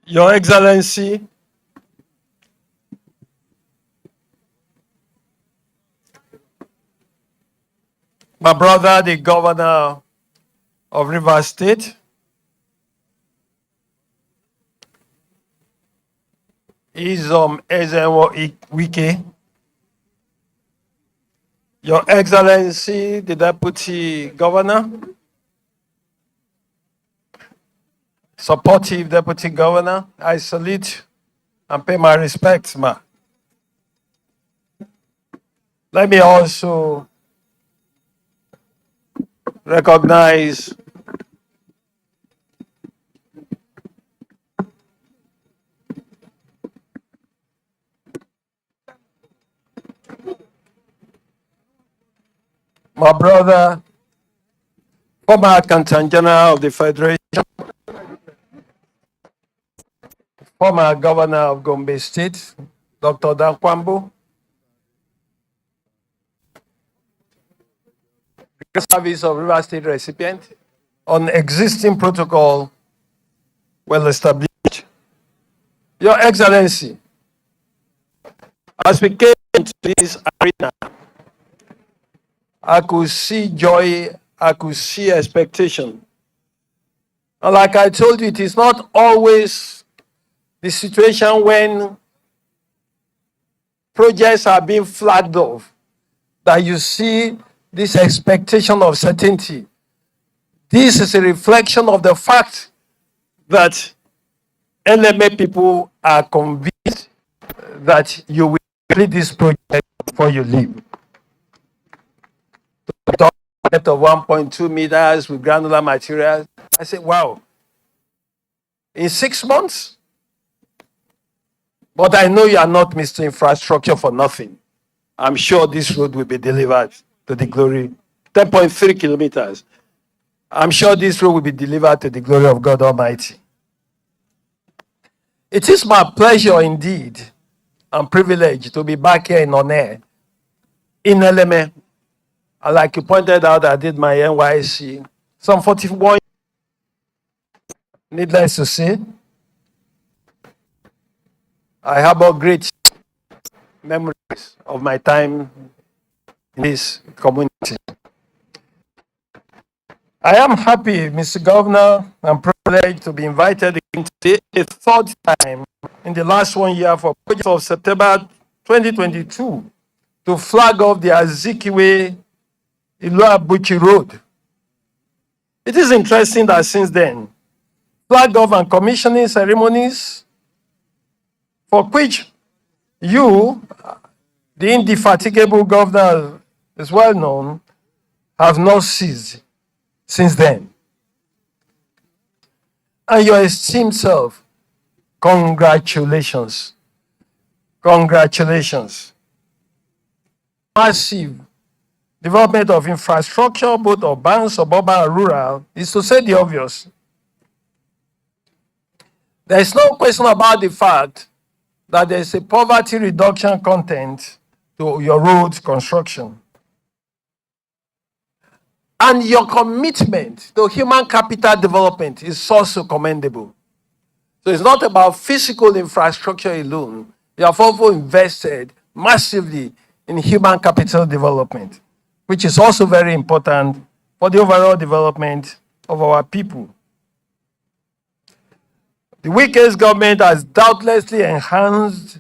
Your Excellency, my brother, the Governor of Rivers State, Ezenwo Wike, Your Excellency, the Deputy Governor, supportive Deputy Governor, I salute and pay my respects, ma. Let me also recognize my brother, former Accountant General of the Federation, former Governor of Gombe State, Dr. Dankwambo, service of River State recipient, on existing protocol well established. Your Excellency, as we came into this arena, I could see joy, I could see expectation. And like I told you, it is not always the situation when projects are being flagged off that you see this expectation of certainty. This is a reflection of the fact that LMA people are convinced that you will complete this project before you leave. Of 1.2 meters with granular materials. I said, wow, in 6 months? But I know you are not Mr. Infrastructure for nothing. I'm sure this road will be delivered to the glory. 10.3 kilometers. I'm sure this road will be delivered to the glory of God Almighty. It is my pleasure indeed and privilege to be back here in Onne, in Eleme. And like you pointed out, I did my NYC. Some 41, needless to say. I have a great memories of my time in this community. I am happy, Mr. Governor, and privileged to be invited again today, a third time in the last 1 year for project of September 2022 to flag off the Azikiwe Iluabuchi Road. It is interesting that since then, flag off and commissioning ceremonies for which you, the indefatigable governor, is well known, have not ceased since then. And your esteemed self, congratulations. Congratulations. Massive development of infrastructure, both urban, suburban, and rural, is to say the obvious. There is no question about the fact that there is a poverty reduction content to your road construction. And your commitment to human capital development is also commendable. So it's not about physical infrastructure alone. You have also invested massively in human capital development, which is also very important for the overall development of our people. The Wike's government has doubtlessly enhanced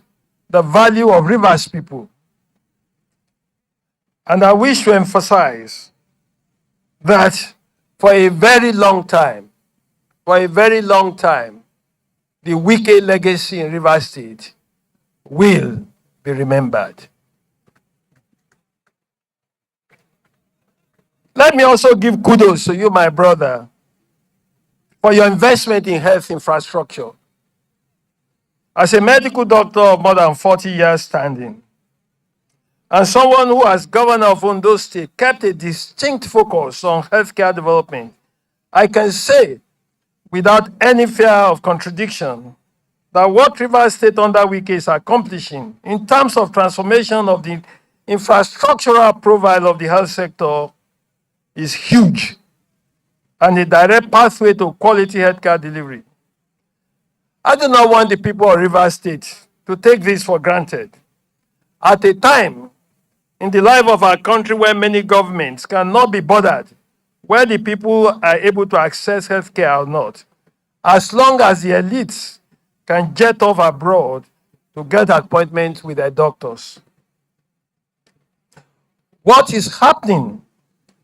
the value of Rivers people. And I wish to emphasize that for a very long time, the Wike legacy in Rivers State will be remembered. Let me also give kudos to you, my brother, for your investment in health infrastructure. As a medical doctor of more than 40 years standing, and someone who, as governor of Ondo State, kept a distinct focus on healthcare development, I can say, without any fear of contradiction, that what Rivers State under Wike is accomplishing in terms of transformation of the infrastructural profile of the health sector is huge and a direct pathway to quality healthcare delivery. I do not want the people of Rivers State to take this for granted. At a time in the life of our country where many governments cannot be bothered where the people are able to access healthcare or not, as long as the elites can jet off abroad to get appointments with their doctors. What is happening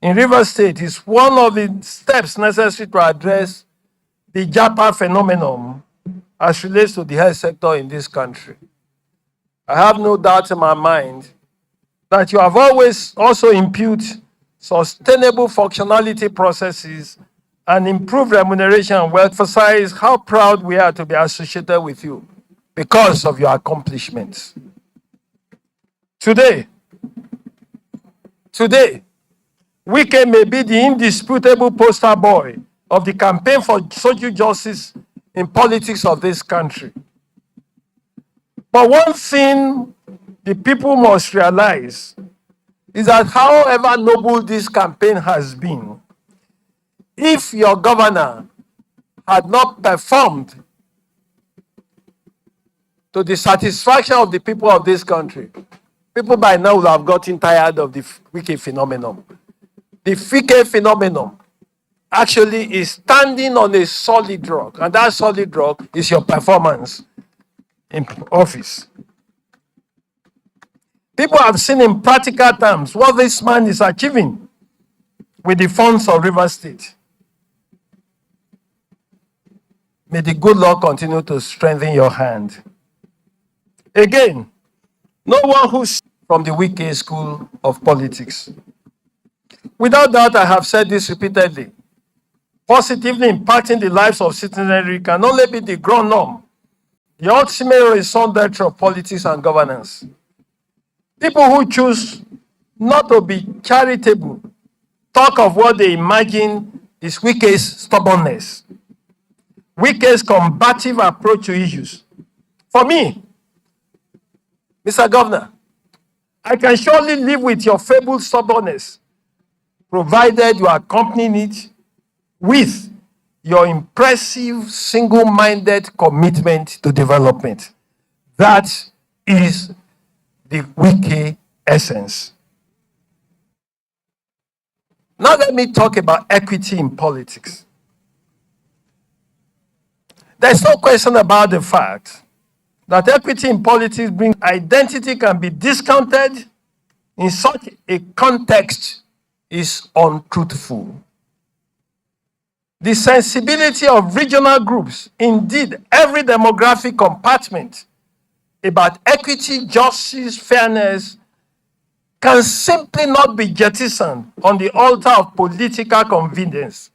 in Rivers State is one of the steps necessary to address the JAPA phenomenon as relates to the health sector in this country. I have no doubt in my mind that you have always also imputed sustainable functionality processes and improved remuneration will emphasize how proud we are to be associated with you because of your accomplishments. Today, Wike may be the indisputable poster boy of the campaign for social justice in politics of this country. But one thing the people must realize is that however noble this campaign has been, if your governor had not performed to the satisfaction of the people of this country, people by now will have gotten tired of the Wike phenomenon. The Wike phenomenon actually is standing on a solid rock, and that solid rock is your performance in office. People have seen in practical terms what this man is achieving with the funds of Rivers State. May the good Lord continue to strengthen your hand. Again, no one who's from the wicked school of politics. Without doubt, I have said this repeatedly. Positively impacting the lives of citizenry can only be the ground norm, the ultimate horizontal of politics and governance. People who choose not to be charitable talk of what they imagine is wicked stubbornness, wicked combative approach to issues. For me, Mr. Governor, I can surely live with your fabled stubbornness, provided you accompany it with your impressive single-minded commitment to development. That is the wiki essence. Now let me talk about equity in politics. There's no question about the fact that equity in politics brings identity can be discounted in such a context is untruthful. The sensibility of regional groups, indeed every demographic compartment, about equity, justice, fairness, can simply not be jettisoned on the altar of political convenience,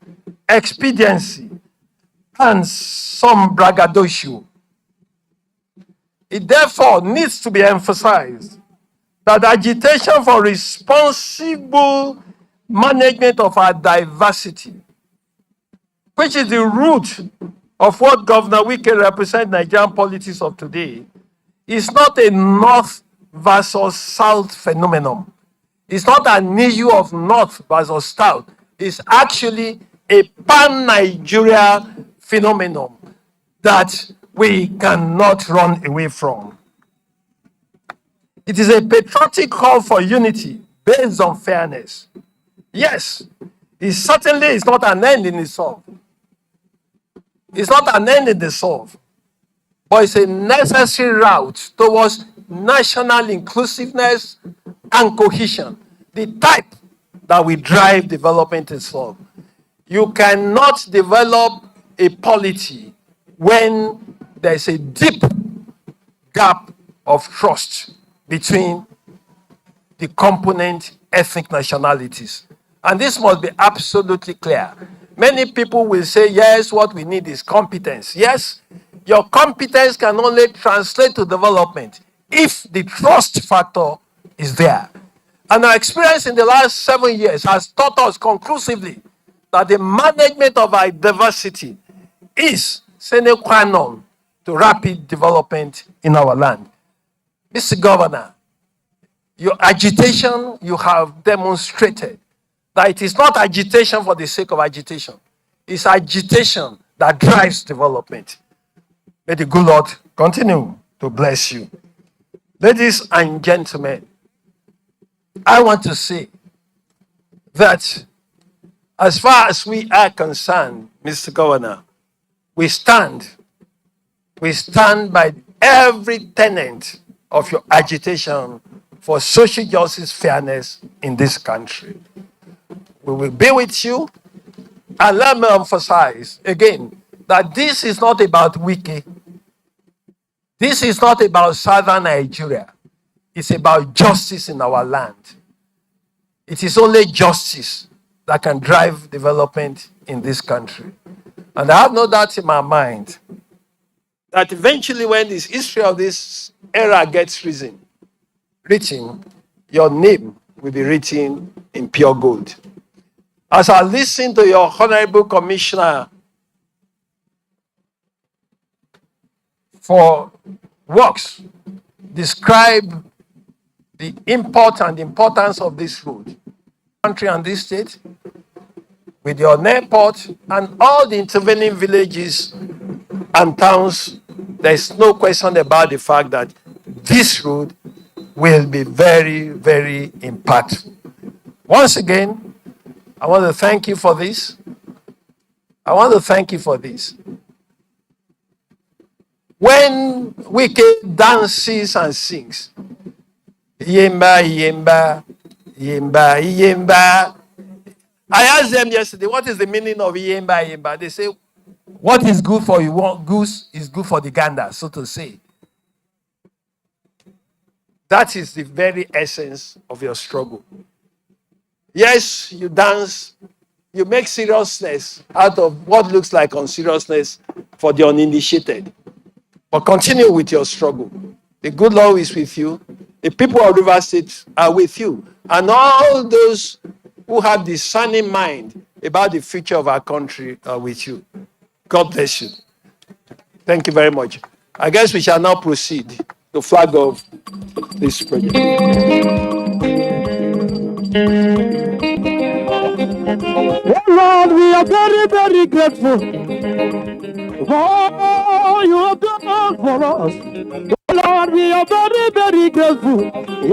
expediency, and some braggadocio. It therefore needs to be emphasized that agitation for responsible management of our diversity, which is the root of what Governor Wike represents Nigerian politics of today, is not a North versus South phenomenon. It's not an issue of North versus South. It's actually a pan-Nigeria phenomenon that we cannot run away from. It is a patriotic call for unity based on fairness. Yes, it certainly is not an end in itself. It's not an end in itself, but it's a necessary route towards national inclusiveness and cohesion, the type that will drive development itself. You cannot develop a polity when there's a deep gap of trust between the component ethnic nationalities. And this must be absolutely clear. Many people will say, yes, what we need is competence. Yes, your competence can only translate to development if the trust factor is there. And our experience in the last 7 years has taught us conclusively that the management of our diversity is sine qua non to rapid development in our land. Mr. Governor, your agitation, you have demonstrated that it is not agitation for the sake of agitation. It's agitation that drives development. May the good Lord continue to bless you. Ladies and gentlemen, I want to say that as far as we are concerned, Mr. Governor, we stand by every tenet of your agitation for social justice, fairness in this country. We will be with you. And let me emphasize again that this is not about Wiki. This is not about Southern Nigeria. It's about justice in our land. It is only justice that can drive development in this country. And I have no doubt in my mind that eventually when this history of this era gets written, your name will be written in pure gold. As I listen to your Honorable Commissioner for Works describe the import and importance of this road, country and this state, with your airport and all the intervening villages and towns, there's no question about the fact that this road will be very, very impactful. Once again, I want to thank you for this. When Wike dances and sings, Yemba, Yemba, Yemba, Yemba. I asked them yesterday, what is the meaning of Yemba, Yemba? They say, What is good for you, goose is good for the gander, so to say. That is the very essence of your struggle. Yes, you dance, you make seriousness out of what looks like unseriousness for the uninitiated. But continue with your struggle. The good Lord is with you. The people of River State are with you. And all those who have discerning mind about the future of our country are with you. God bless you. Thank you very much. I guess we shall now proceed to flag off this project. Oh Lord, we are very, very grateful for all you have done for us. Oh Lord, we are very, very grateful.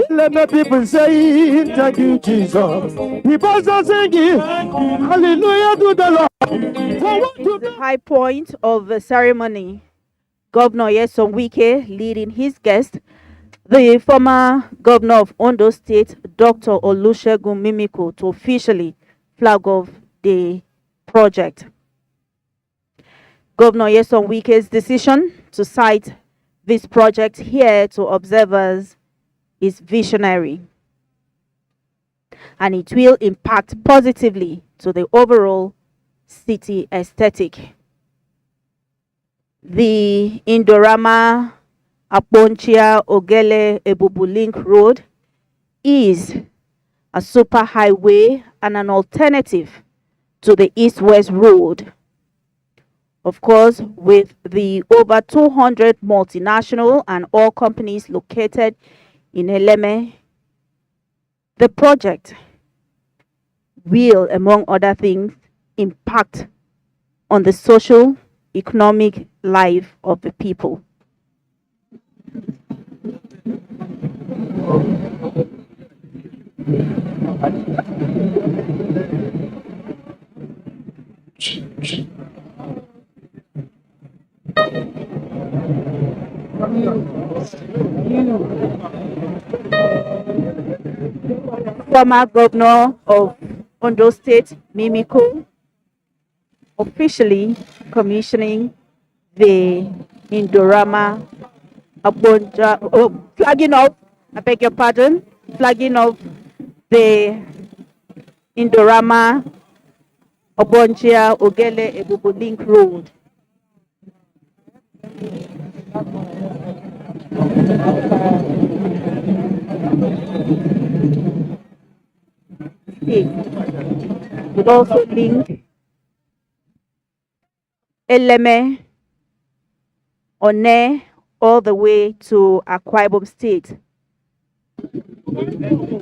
Let the people say thank you, Jesus. People are singing hallelujah to the Lord. The high point of the ceremony, Governor Yeson Wike leading his guest, the former governor of Ondo State, Dr. Olusegun Mimiko, to officially flag off the project. Governor Yeson Wike's decision to cite this project here to observers is visionary, and it will impact positively to the overall city aesthetic. The Indorama Aponchia Ogele Ebubu Link Road is a super highway and an alternative to the east-west road. Of course, with the over 200 multinational and oil companies located in Eleme, the project will, among other things, impact on the social, economic life of the people. Former governor of Ondo State, Mimiko, officially commissioning the Indorama Abuja, flagging off, I beg your pardon, flagging off the Indorama Obonchia Ogele Ebubu Link Road. It would also link Eleme, One, all the way to Akwa Ibom State.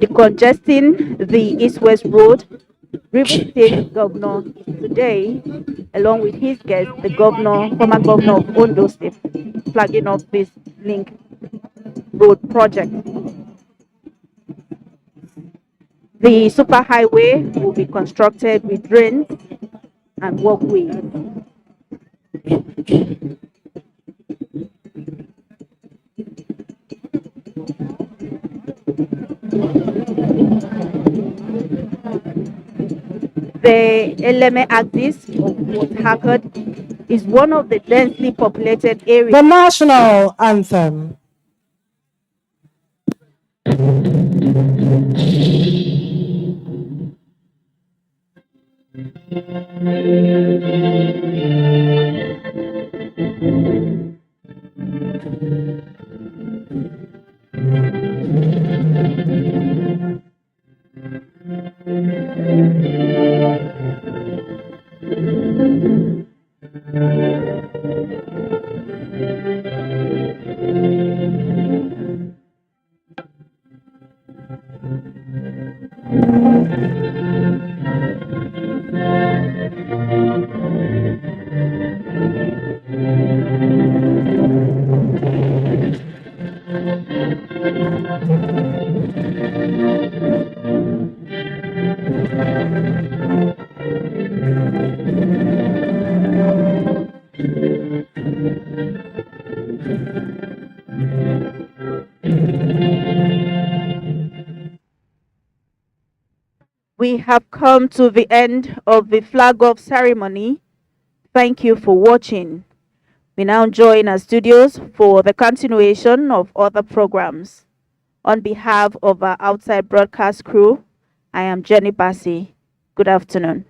Decongesting the east-west road, River State Governor today, along with his guest, the former governor of Ondo State, flagging off this link road project. The superhighway will be constructed with drains and walkways. The Eleme axis of Port Harcourt is one of the densely populated areas. The national anthem. We have come to the end of the flag off ceremony Thank you for watching. We now join our studios for the continuation of other programs. On behalf of our outside broadcast crew, I am Jenny Bassi. Good afternoon.